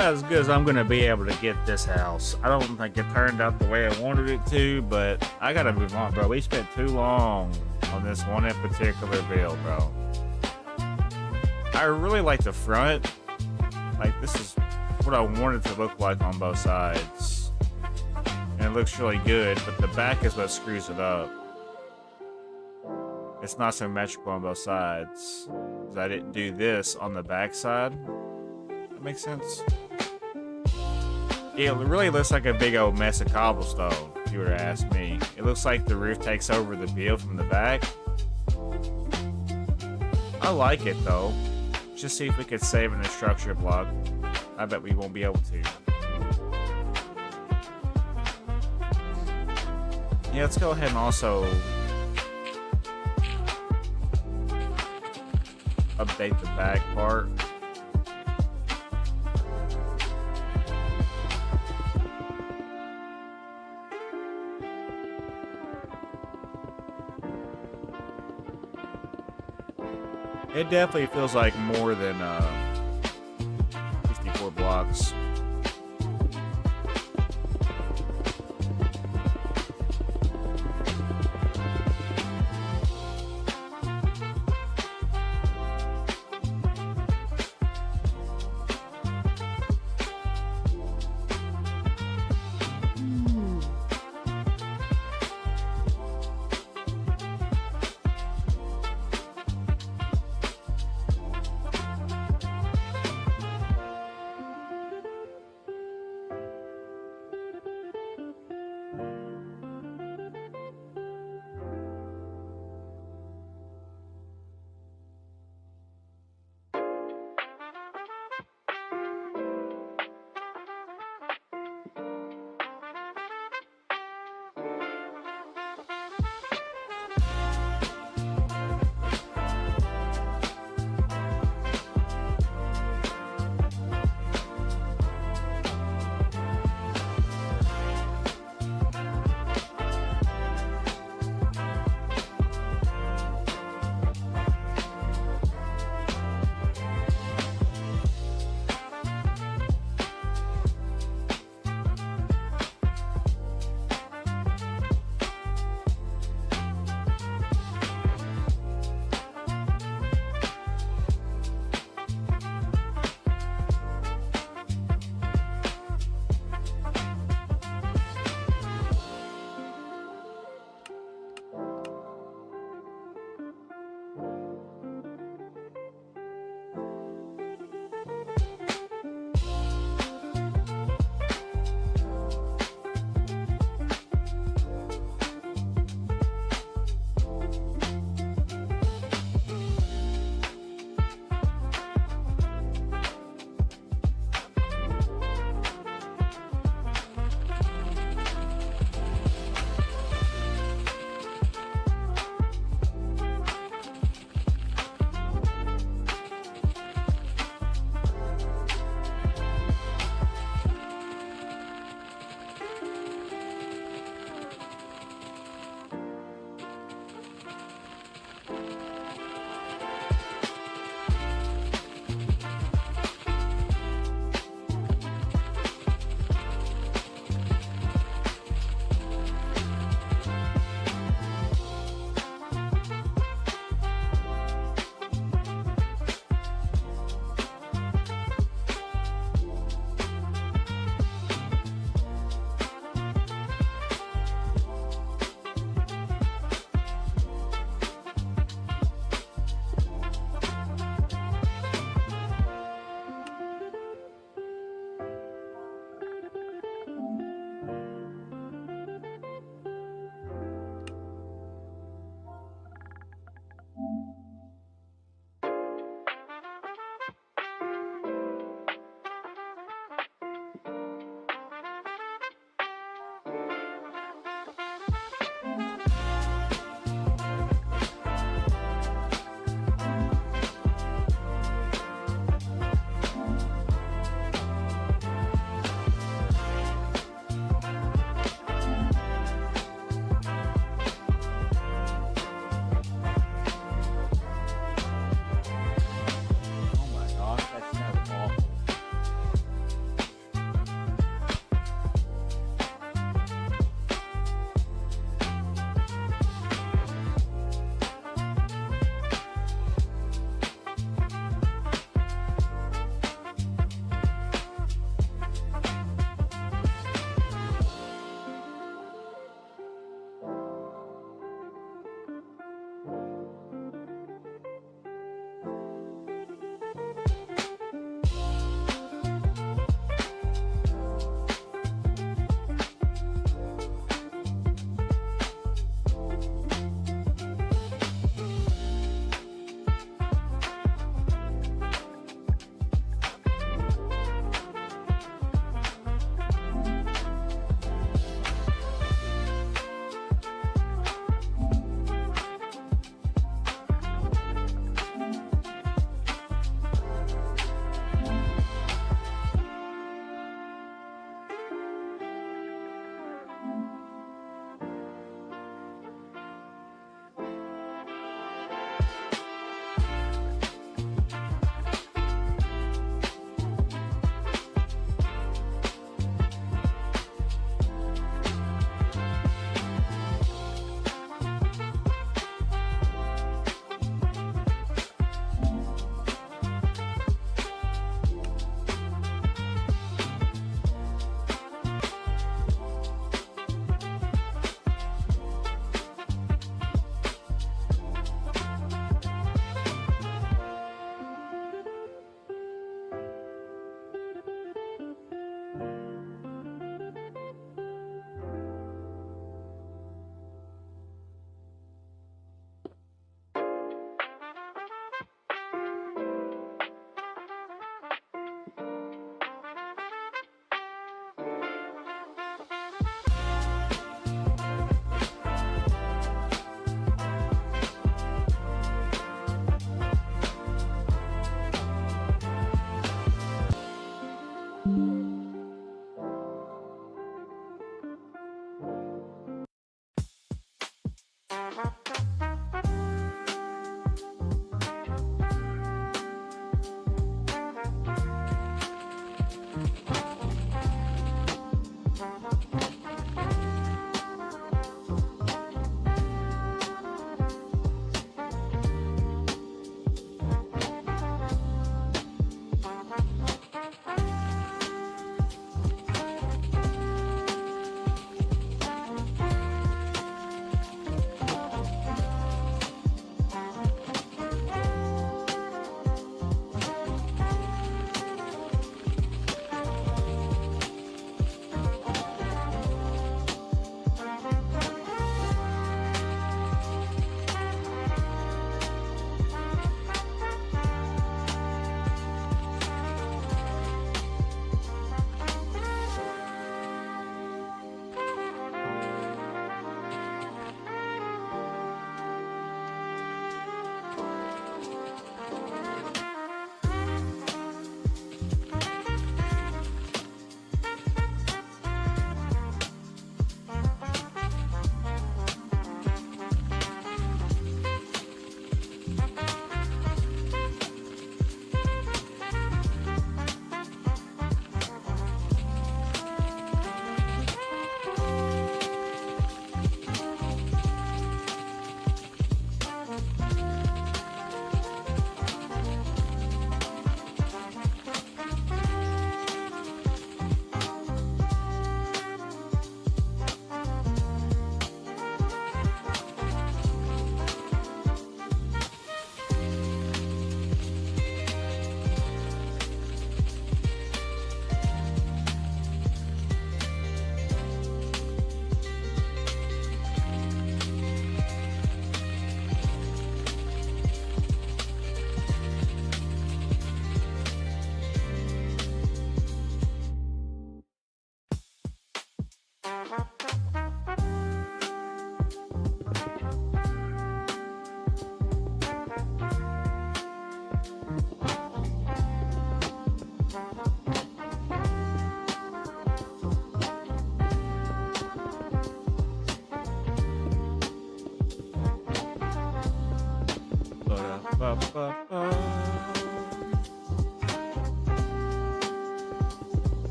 [SPEAKER 1] about as good as I'm gonna be able to get this house. I don't think it turned out the way I wanted it to, but I gotta move on, bro. We spent too long on this one in particular build, bro. I really like the front. Like, this is what I wanted to look like on both sides. And it looks really good, but the back is what screws it up. It's not symmetrical on both sides. Because I didn't do this on the back side. That makes sense? Yeah, it really looks like a big old mess of cobblestone, if you were to ask me. It looks like the roof takes over the build from the back. I like it, though. Just see if we could save in a structure block. I bet we won't be able to. Yeah, let's go ahead and also update the back part. It definitely feels like more than 54 blocks.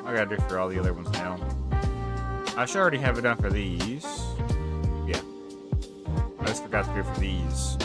[SPEAKER 1] I gotta do for all the other ones now. I should already have it done for these. Yeah. I just forgot to do it for these.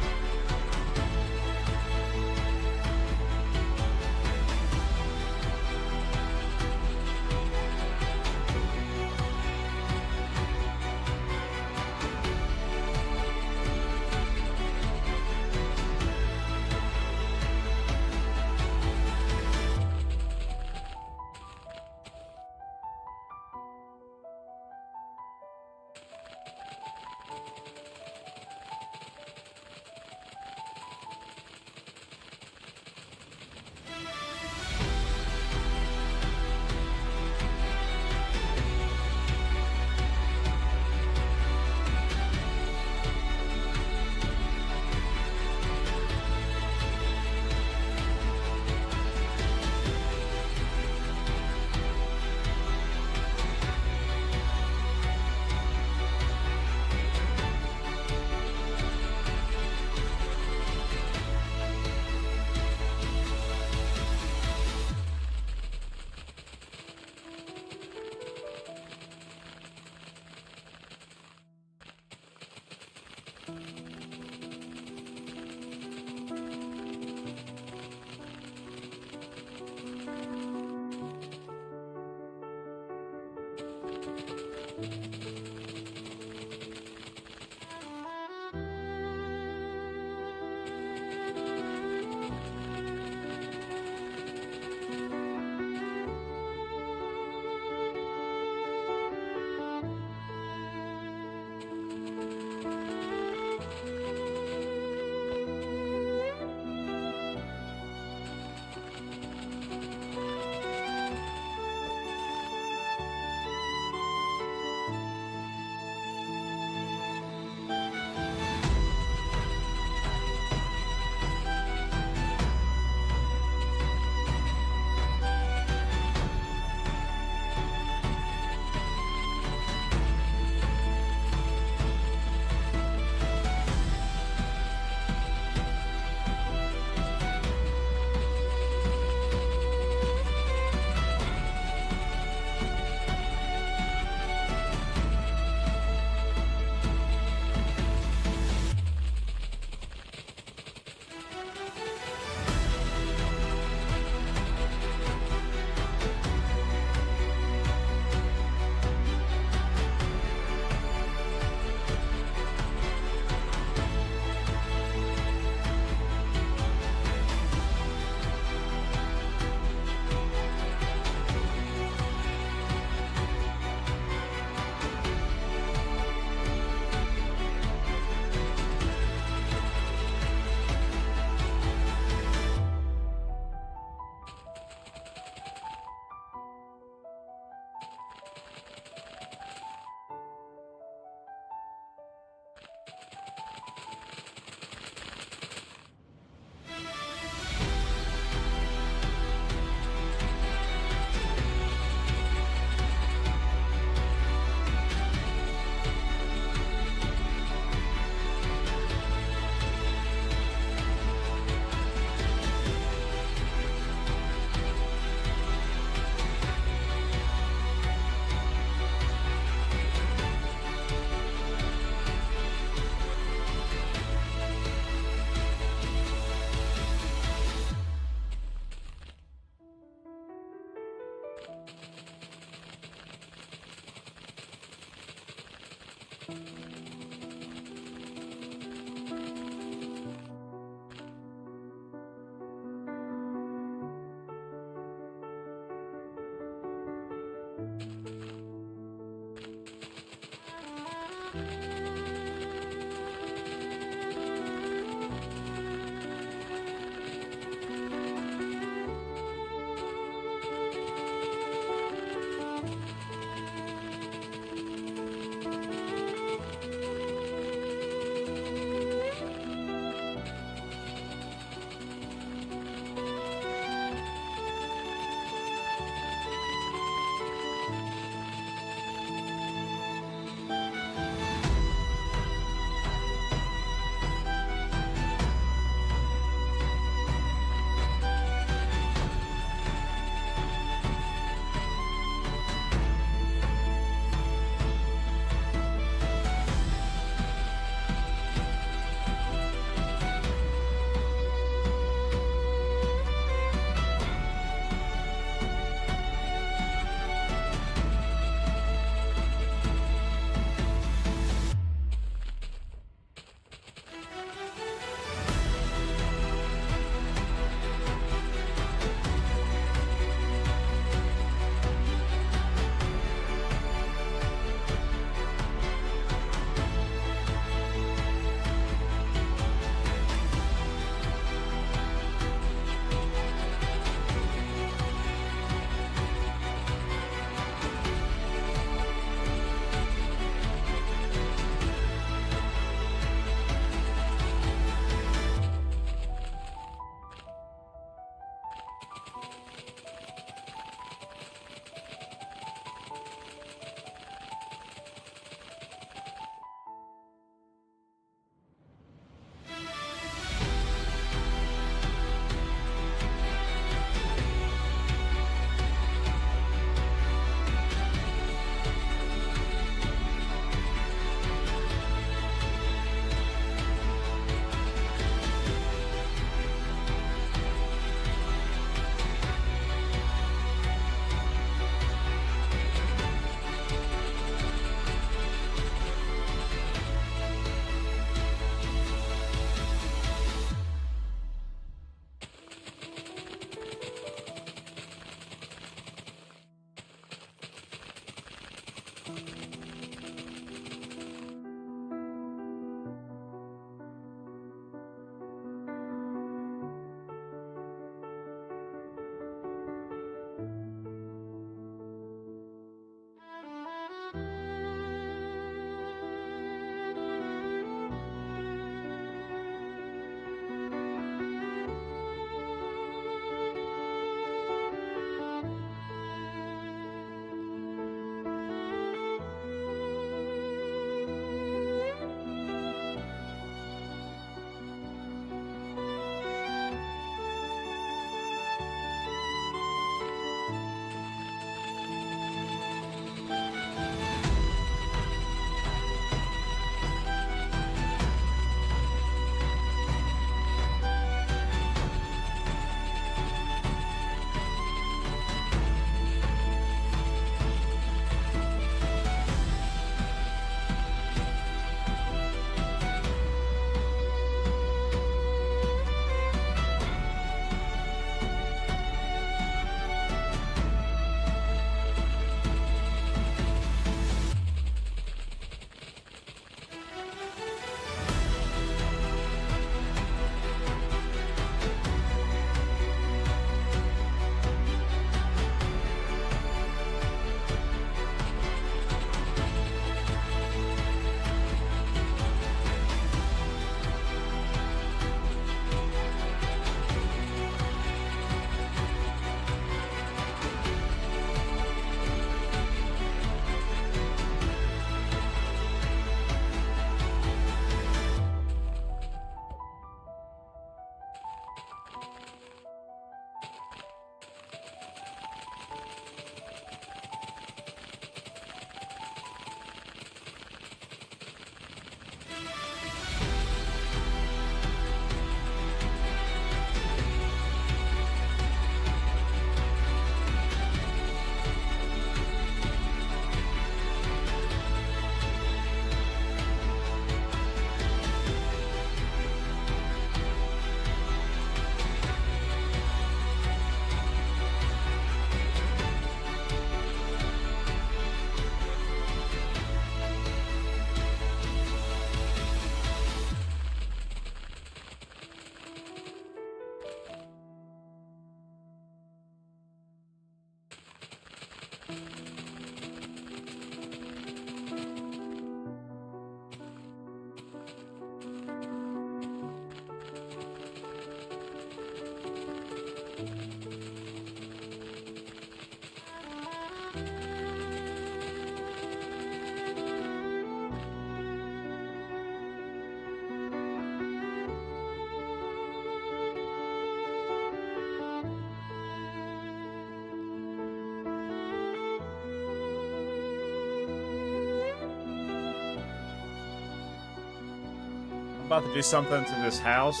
[SPEAKER 1] About to do something to this house,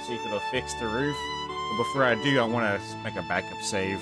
[SPEAKER 1] see if it'll fix the roof. But before I do, I want to make a backup save.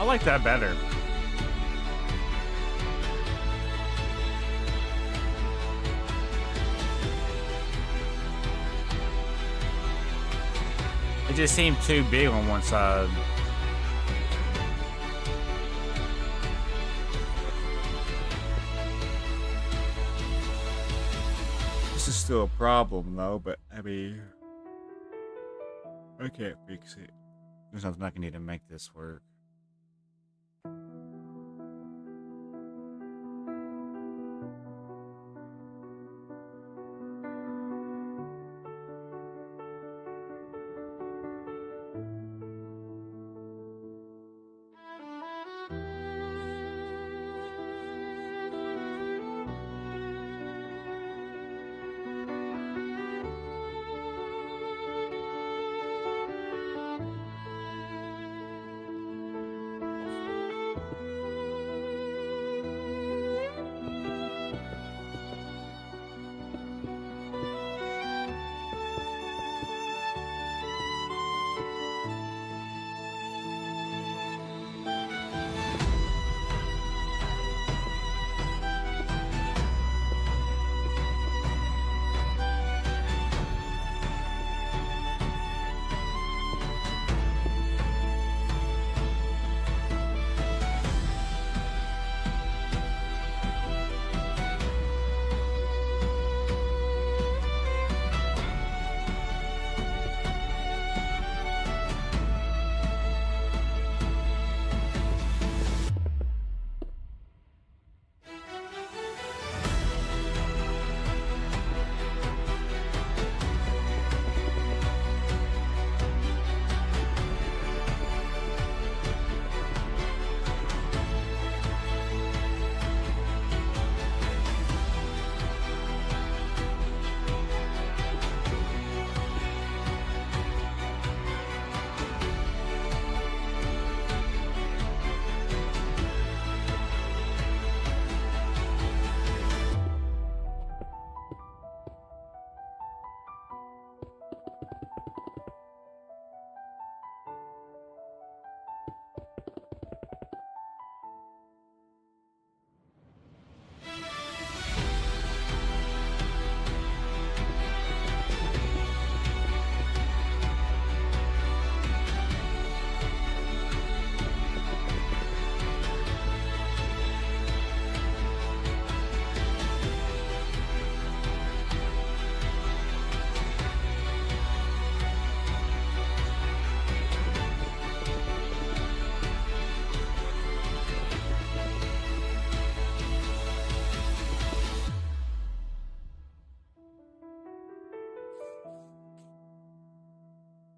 [SPEAKER 1] I like that better. It just seemed too big on one side. This is still a problem though, but I mean, I can't fix it. There's nothing I can do to make this work.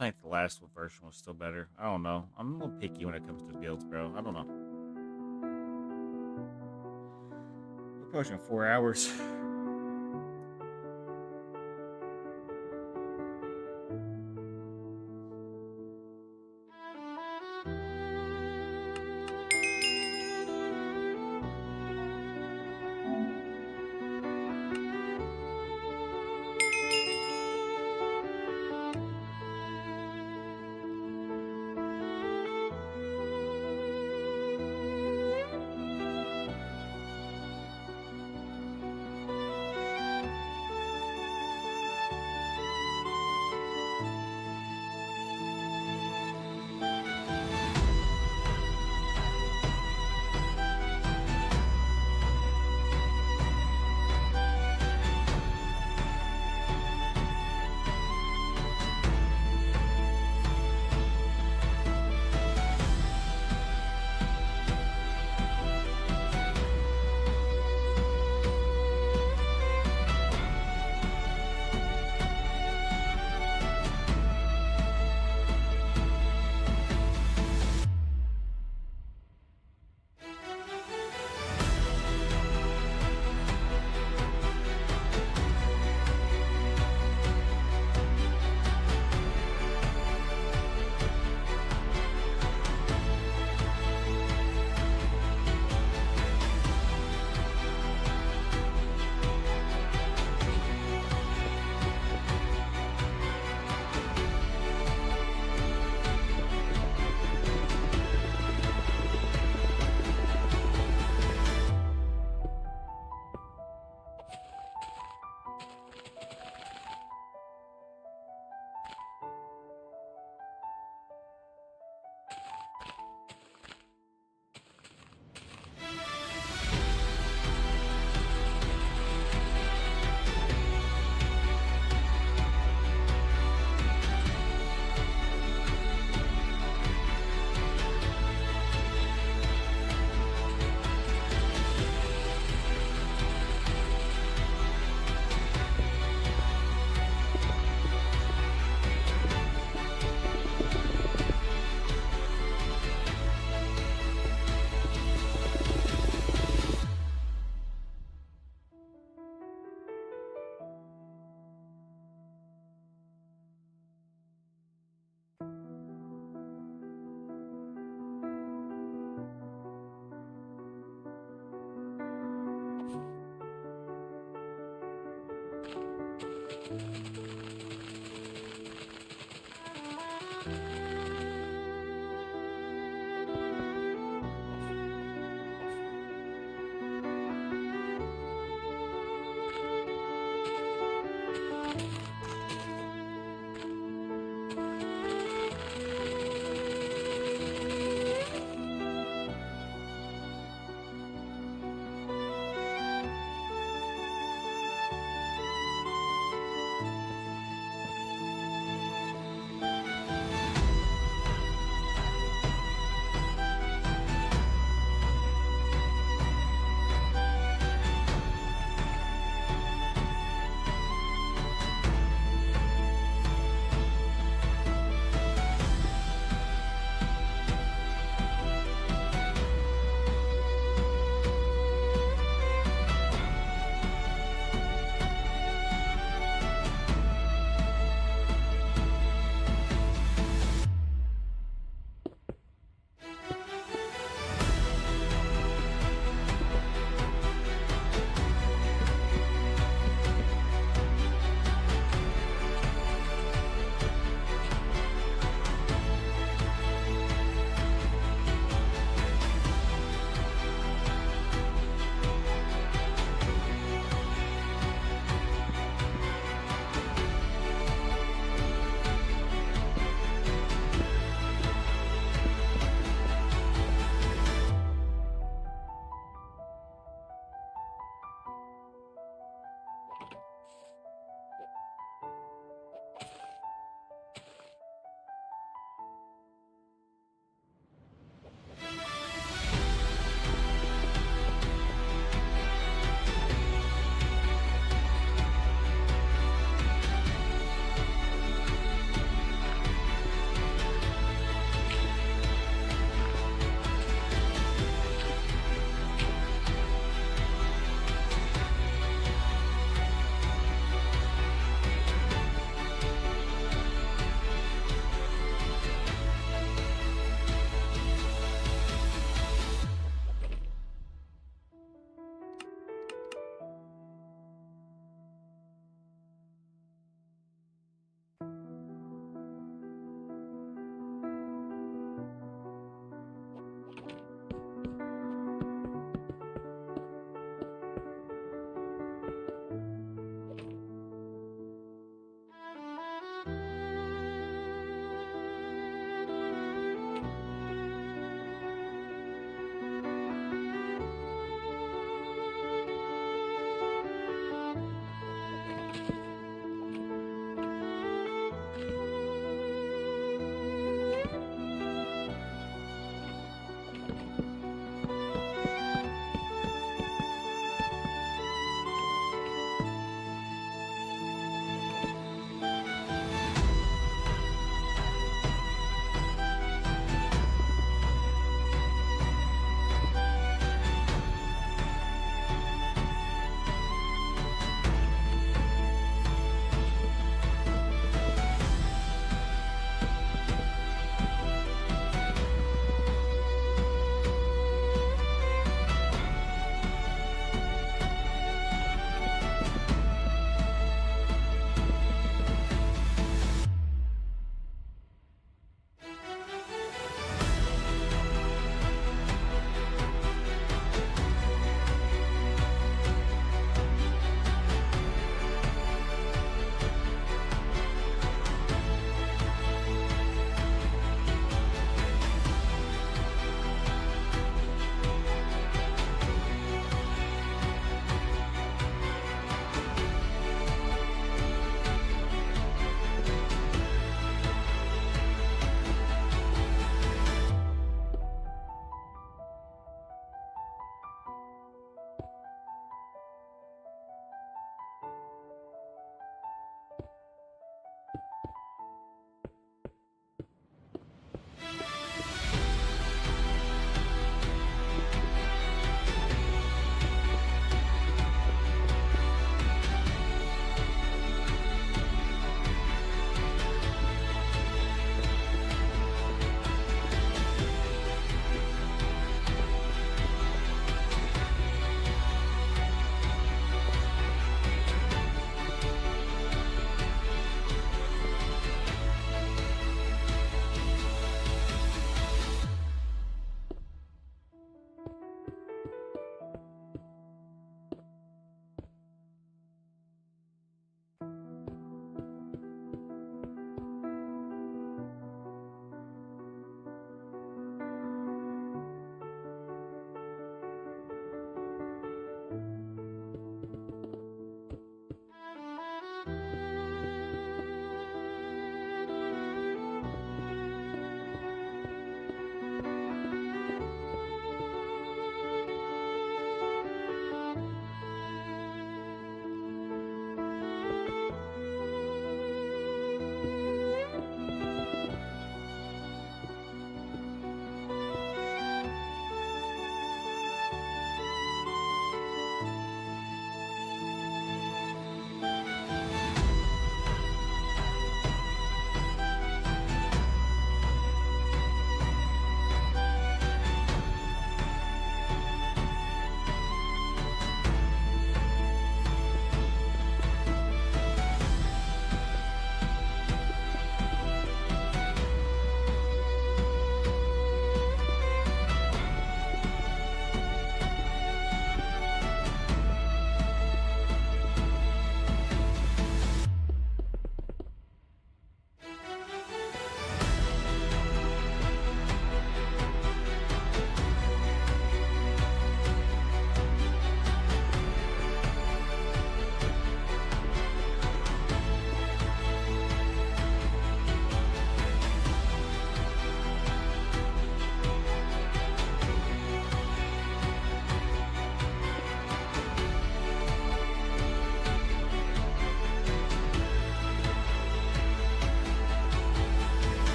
[SPEAKER 1] I think the last version was still better. I don't know. I'm a little picky when it comes to builds, bro. I don't know. We're approaching 4 hours.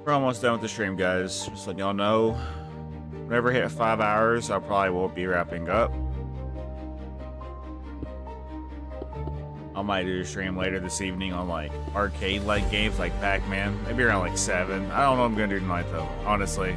[SPEAKER 1] We're almost done with the stream, guys. Just letting y'all know. Whenever I hit 5 hours, I probably will be wrapping up. I might do a stream later this evening on like arcade-like games like Pac-Man. Maybe around like 7. I don't know what I'm gonna do tonight though, honestly.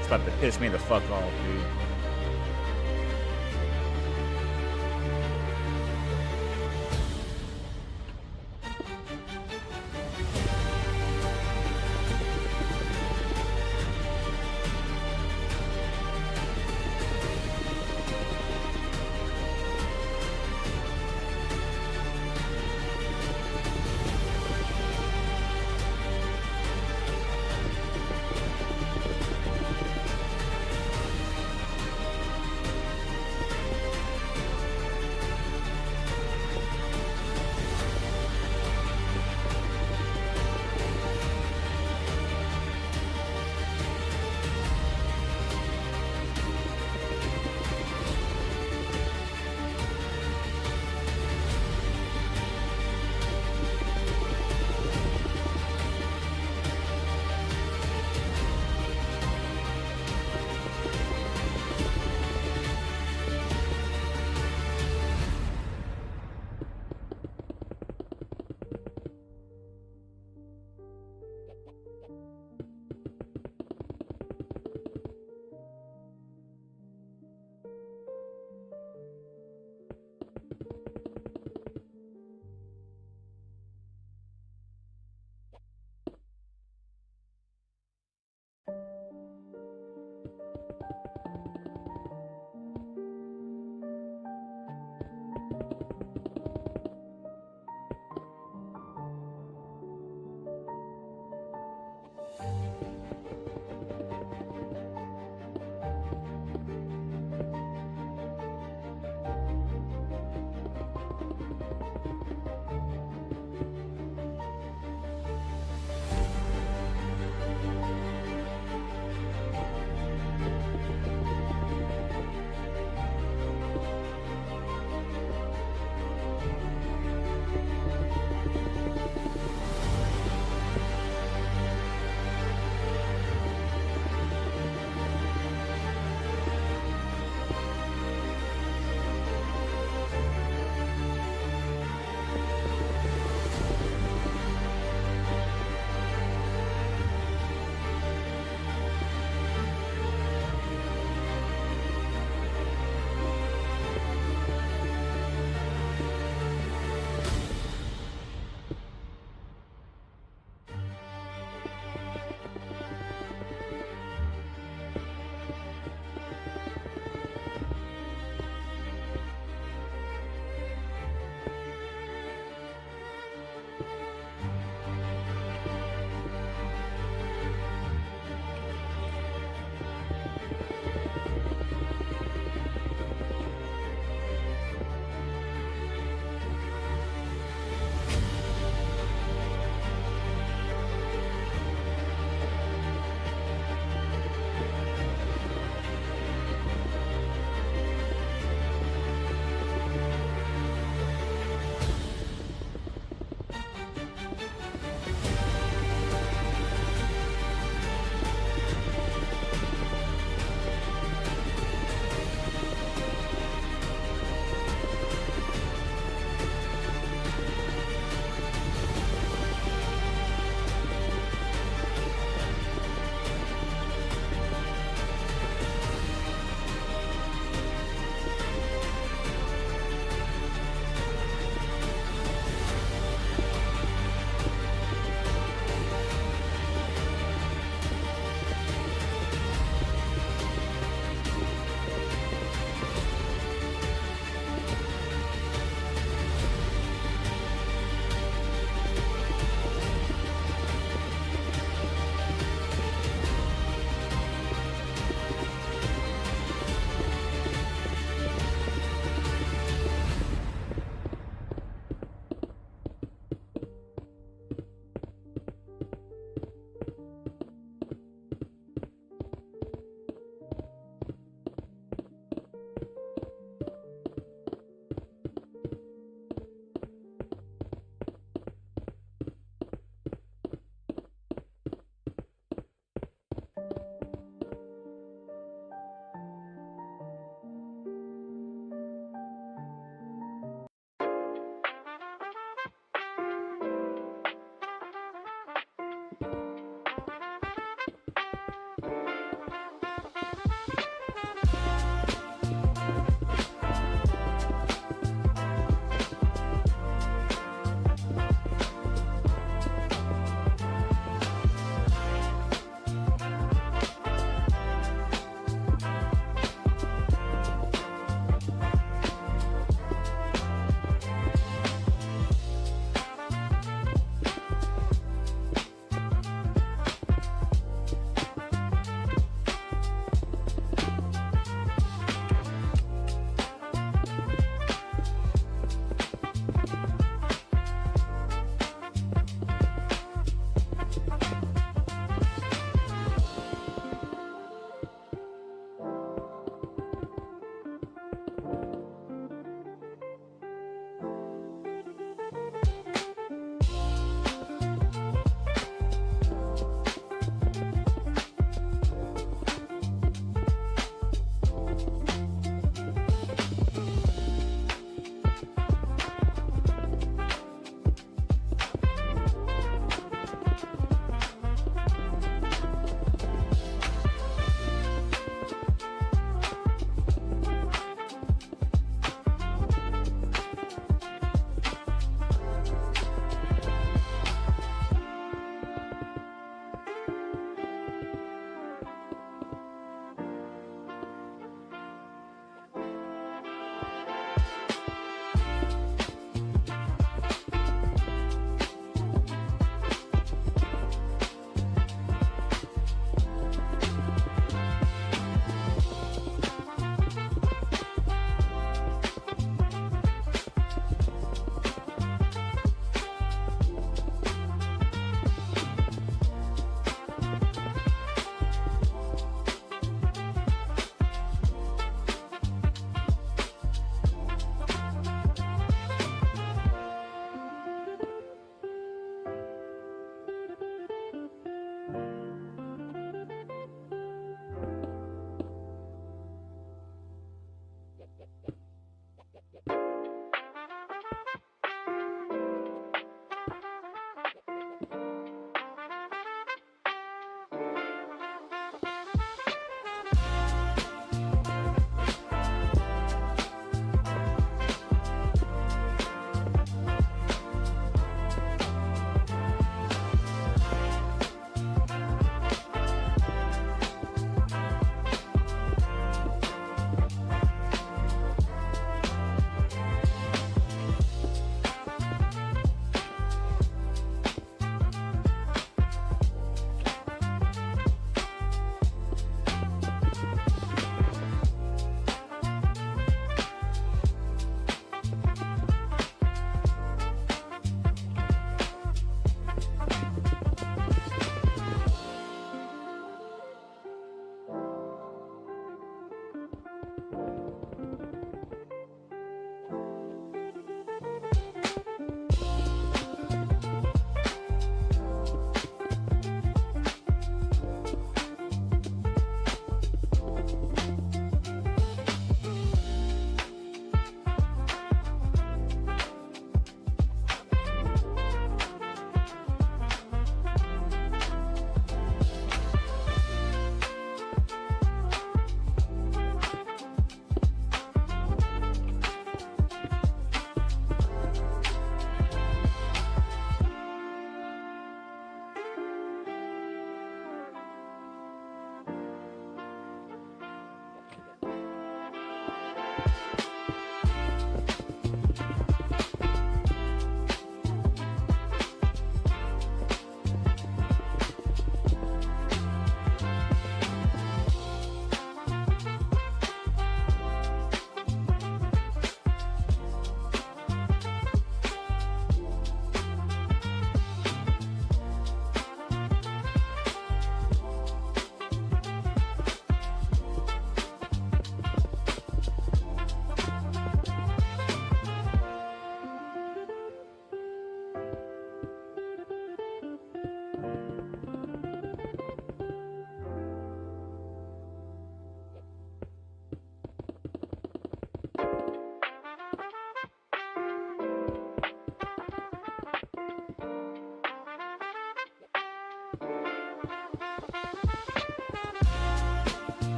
[SPEAKER 1] It's about to piss me the fuck off, dude.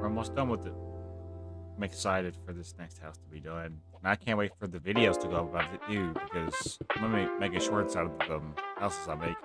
[SPEAKER 1] almost done with it. I'm excited for this next house to be done. And I can't wait for the videos to go up about it too, because I'm gonna be making shorts out of the houses I make.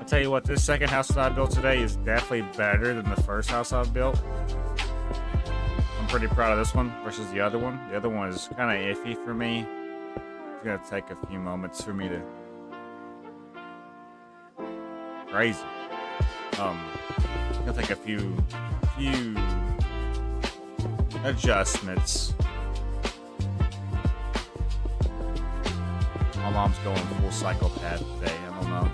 [SPEAKER 1] Tell you what, this second house that I built today is definitely better than the first house I've built. I'm pretty proud of this one versus the other one. The other one is kind of iffy for me. It's gonna take a few moments for me to... Crazy. It'll take a few adjustments. My mom's going full psychopath today. I don't know.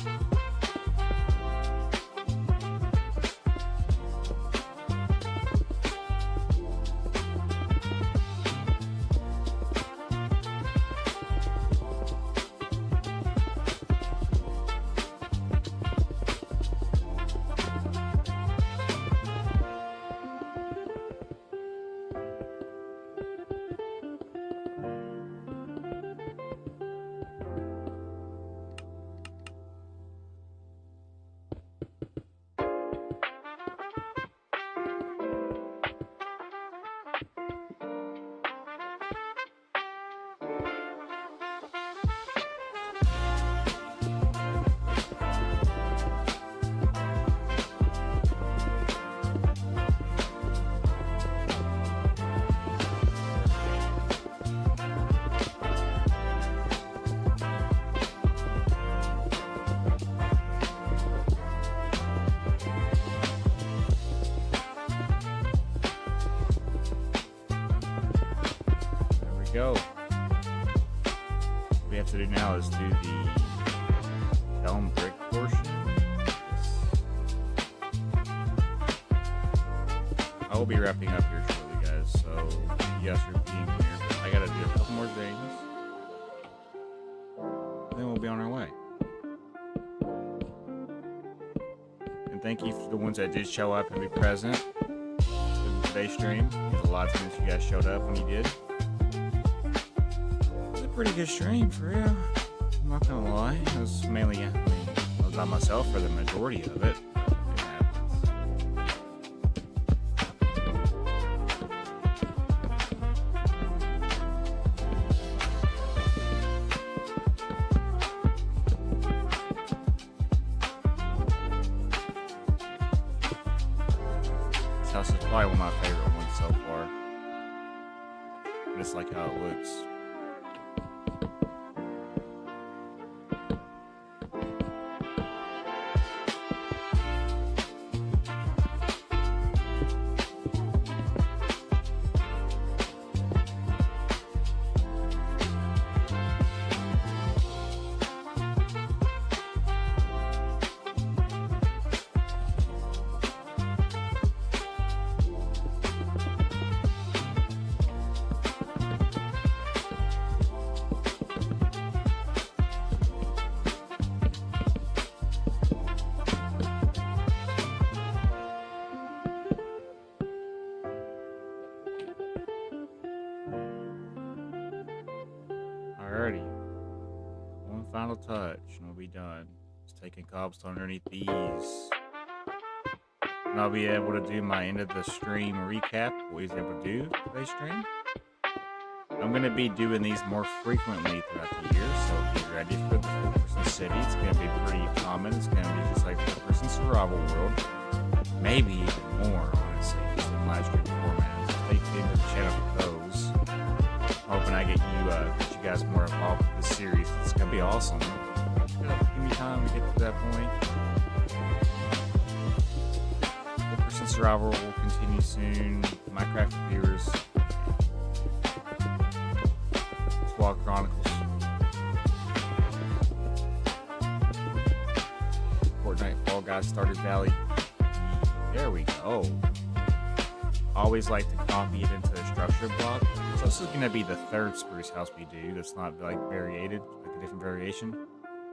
[SPEAKER 1] Go. What we have to do now is do the dome brick portion. I will be wrapping up here shortly, guys, so you guys are being here. I gotta do a couple more things, then we'll be on our way. And thank you for the ones that did show up and be present in today's stream. There's a lot of times you guys showed up when you did. Pretty good stream, for real. I'm not gonna lie. It was mainly, I was by myself for the majority of it. This house is probably one of my favorite ones so far. I just like how it looks. final touch, and we'll be done. Just taking cobblestone underneath these. And I'll be able to do my end of the stream recap, what we was able to do today's stream. I'm going to be doing these more frequently throughout the year, so be ready for the Fulkerson City. It's going to be pretty common. It's going to be just like Fulkerson Survival World. Maybe even more, honestly, just in live stream format. So stay tuned to the channel for those. Hoping I get you guys more involved with this series. It's going to be awesome. Give me time to get to that point. Fulkerson Survival will continue soon. Minecraft viewers. Squad Chronicles. Fortnite Fall Guys Started Valley. There we go. Always like to copy it into a structure block. So this is going to be the third spruce house we do. That's not like variated, like a different variation.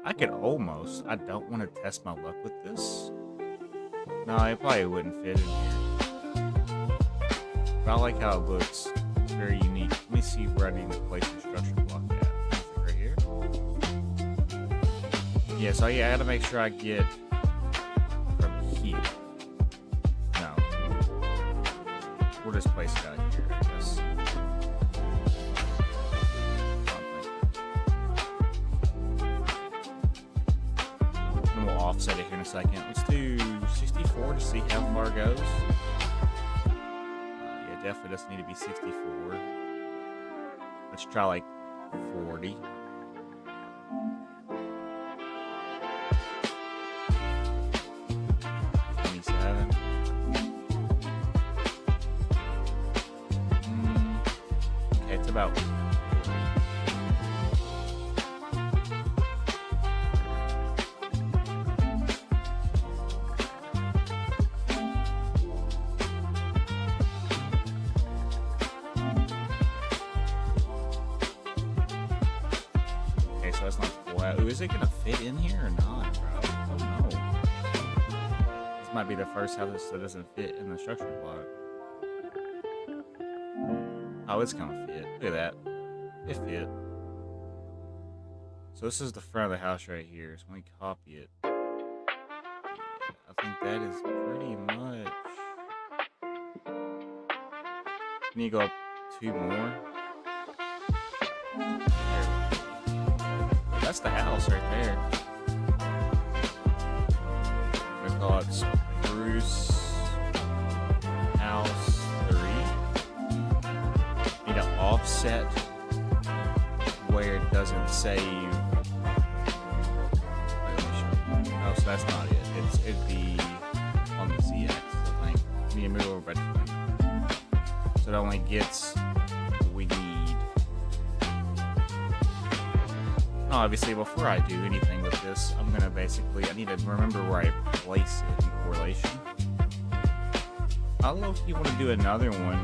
[SPEAKER 1] I could almost. I don't want to test my luck with this. No, it probably wouldn't fit in here. But I like how it looks. It's very unique. Let me see where I need to place the structure block at. Right here. Yeah, so yeah, I gotta make sure I get from here. No. We'll just place it out here, I guess. And we'll offset it here in a second. Let's do 64 to see how far it goes. Yeah, definitely doesn't need to be 64. Let's try like 40. Okay, it's about. Okay, so that's not flat. Ooh, is it gonna fit in here or not, bro? I don't know. This might be the first house that doesn't fit in the structure block. Oh, it's gonna fit. Look at that. It fit. So this is the front of the house right here. So when we copy it, yeah, I think that is pretty much. Can you go up 2 more? There. That's the house right there. We call it Spruce House 3. Need to offset where it doesn't save. Oh, so that's not it. It'd be on the ZX, I think. We need to move over by 20. So it only gets what we need. Obviously, before I do anything with this, I'm gonna I need to remember where I place it in correlation. I low-key want to do another one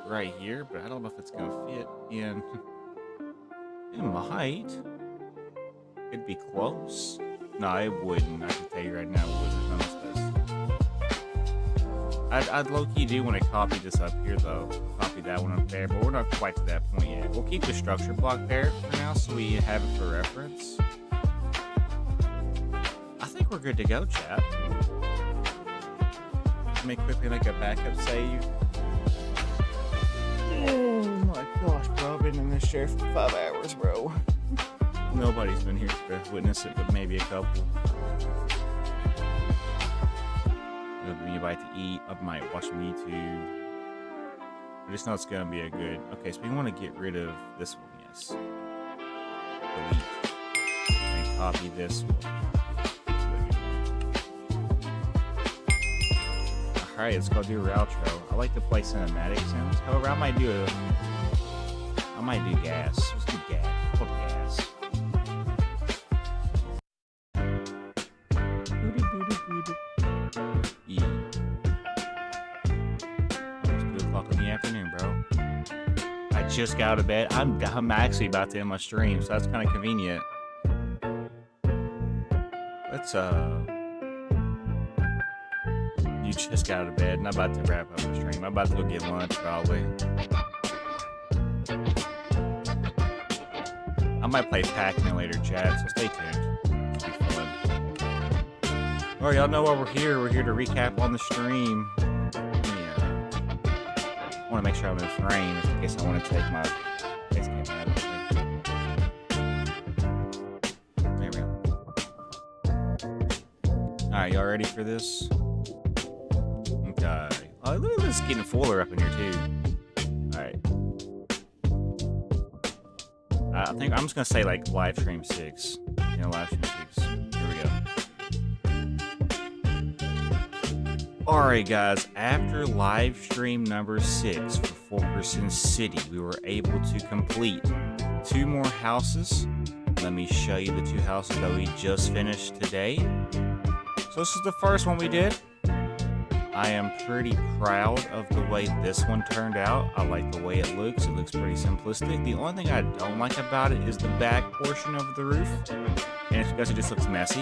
[SPEAKER 1] right here, but I don't know if it's gonna fit in. It might. It'd be close. No, it wouldn't. I can tell you right now, it wouldn't. None of space. I'd low-key do want to copy this up here, though. Copy that one up there, but we're not quite to that point yet. We'll keep the structure block there for now, so we have it for reference. I think we're good to go, chat. Let me quickly make a backup save. Oh my gosh, bro. I've been in this chair for 5 hours, bro. Nobody's been here to witness it, but maybe a couple. It'll give me a bite to eat. I might watch some YouTube. I just know it's gonna be a good. Okay, so we want to get rid of this one, yes. Delete. And copy this one. Alright, let's go do our outro. I like to play cinematic sounds. However, I might do gas. Let's do gas. Hold gas. It's 2 o'clock in the afternoon, bro. I just got out of bed. I'm actually about to end my stream, so that's kind of convenient. Let's You just got out of bed, and I'm about to wrap up the stream. I'm about to go get lunch, probably. I'm might play Pac-Man later, chat, so stay tuned. It'll be fun. Alright, y'all know why we're here. We're here to recap on the stream. Yeah. I want to make sure I'm in frame in case I want to take my face cam out of the thing. There we go. Alright, y'all ready for this? Okay. Oh, look at this getting fuller up in here, too. Alright. I think I'm just gonna say like live stream 6. You know, live stream 6. Here we go. Alright guys, after live stream number 6 for Fulkerson City, we were able to complete 2 more houses. Let me show you the 2 houses that we just finished today. So this is the first one we did. I am pretty proud of the way this one turned out. I like the way it looks. It looks pretty simplistic. The only thing I don't like about it is the back portion of the roof. And it's because it just looks messy.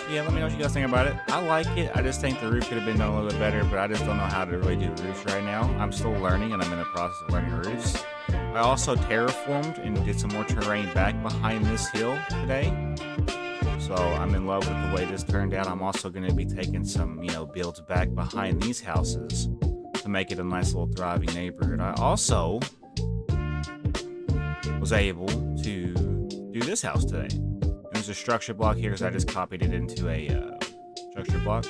[SPEAKER 1] Yeah, let me know what you guys think about it. I like it. I just think the roof could have been done a little bit better, but I just don't know how to really do roofs right now. I'm still learning, and I'm in the process of learning roofs. I also terraformed and did some more terrain back behind this hill today. So I'm in love with the way this turned out. I'm also going to be taking some, builds back behind these houses to make it a nice little thriving neighborhood. I also was able to do this house today. There's a structure block here because I just copied it into a structure block.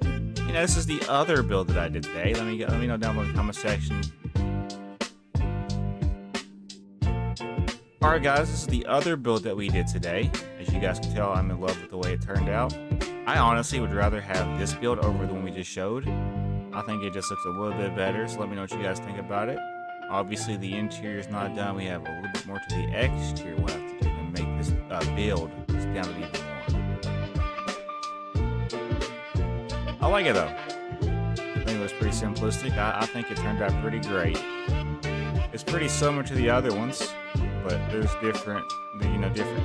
[SPEAKER 1] This is the other build that I did today. Let me know down below in the comment section. Alright guys, this is the other build that we did today. As you guys can tell, I'm in love with the way it turned out. I honestly would rather have this build over the one we just showed. I think it just looks a little bit better, so let me know what you guys think about it. Obviously the interior is not done. We have a little bit more to the exterior we'll have to do to make this build stand out even more. I like it though. I think it was pretty simplistic. I think it turned out pretty great. It's pretty similar to the other ones, but there's different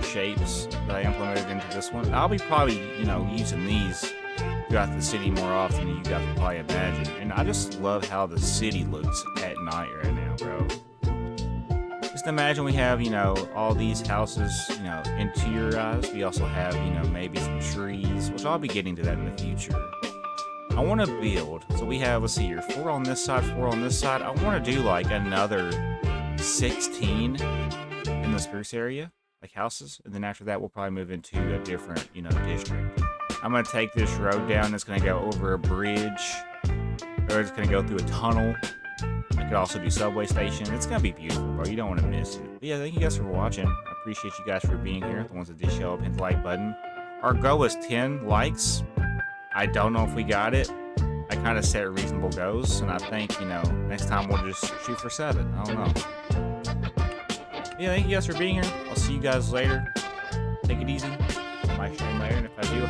[SPEAKER 1] shapes that I implemented into this one. I'll be probably, using these throughout the city more often than you guys can probably imagine. And I just love how the city looks at night right now, bro. Just imagine we have, all these houses, interiorized. We also have, maybe some trees, which I'll be getting to that in the future. I want to build, so we have, let's see here, 4 on this side, 4 on this side. I want to do like another 16 in the spruce area, like houses, and then after that we'll probably move into a different, district. I'm gonna take this road down. It's gonna go over a bridge, or it's gonna go through a tunnel. I could also do subway station. It's gonna be beautiful, bro. You don't want to miss it. But yeah, thank you guys for watching. I appreciate you guys for being here. The ones that did show up, hit the like button. Our goal was 10 likes. I don't know if we got it. I kind of set reasonable goals, and I think, next time we'll just shoot for 7. I don't know. Yeah, thank you guys for being here. I'll see you guys later. Take it easy. I might stream later, and if I do,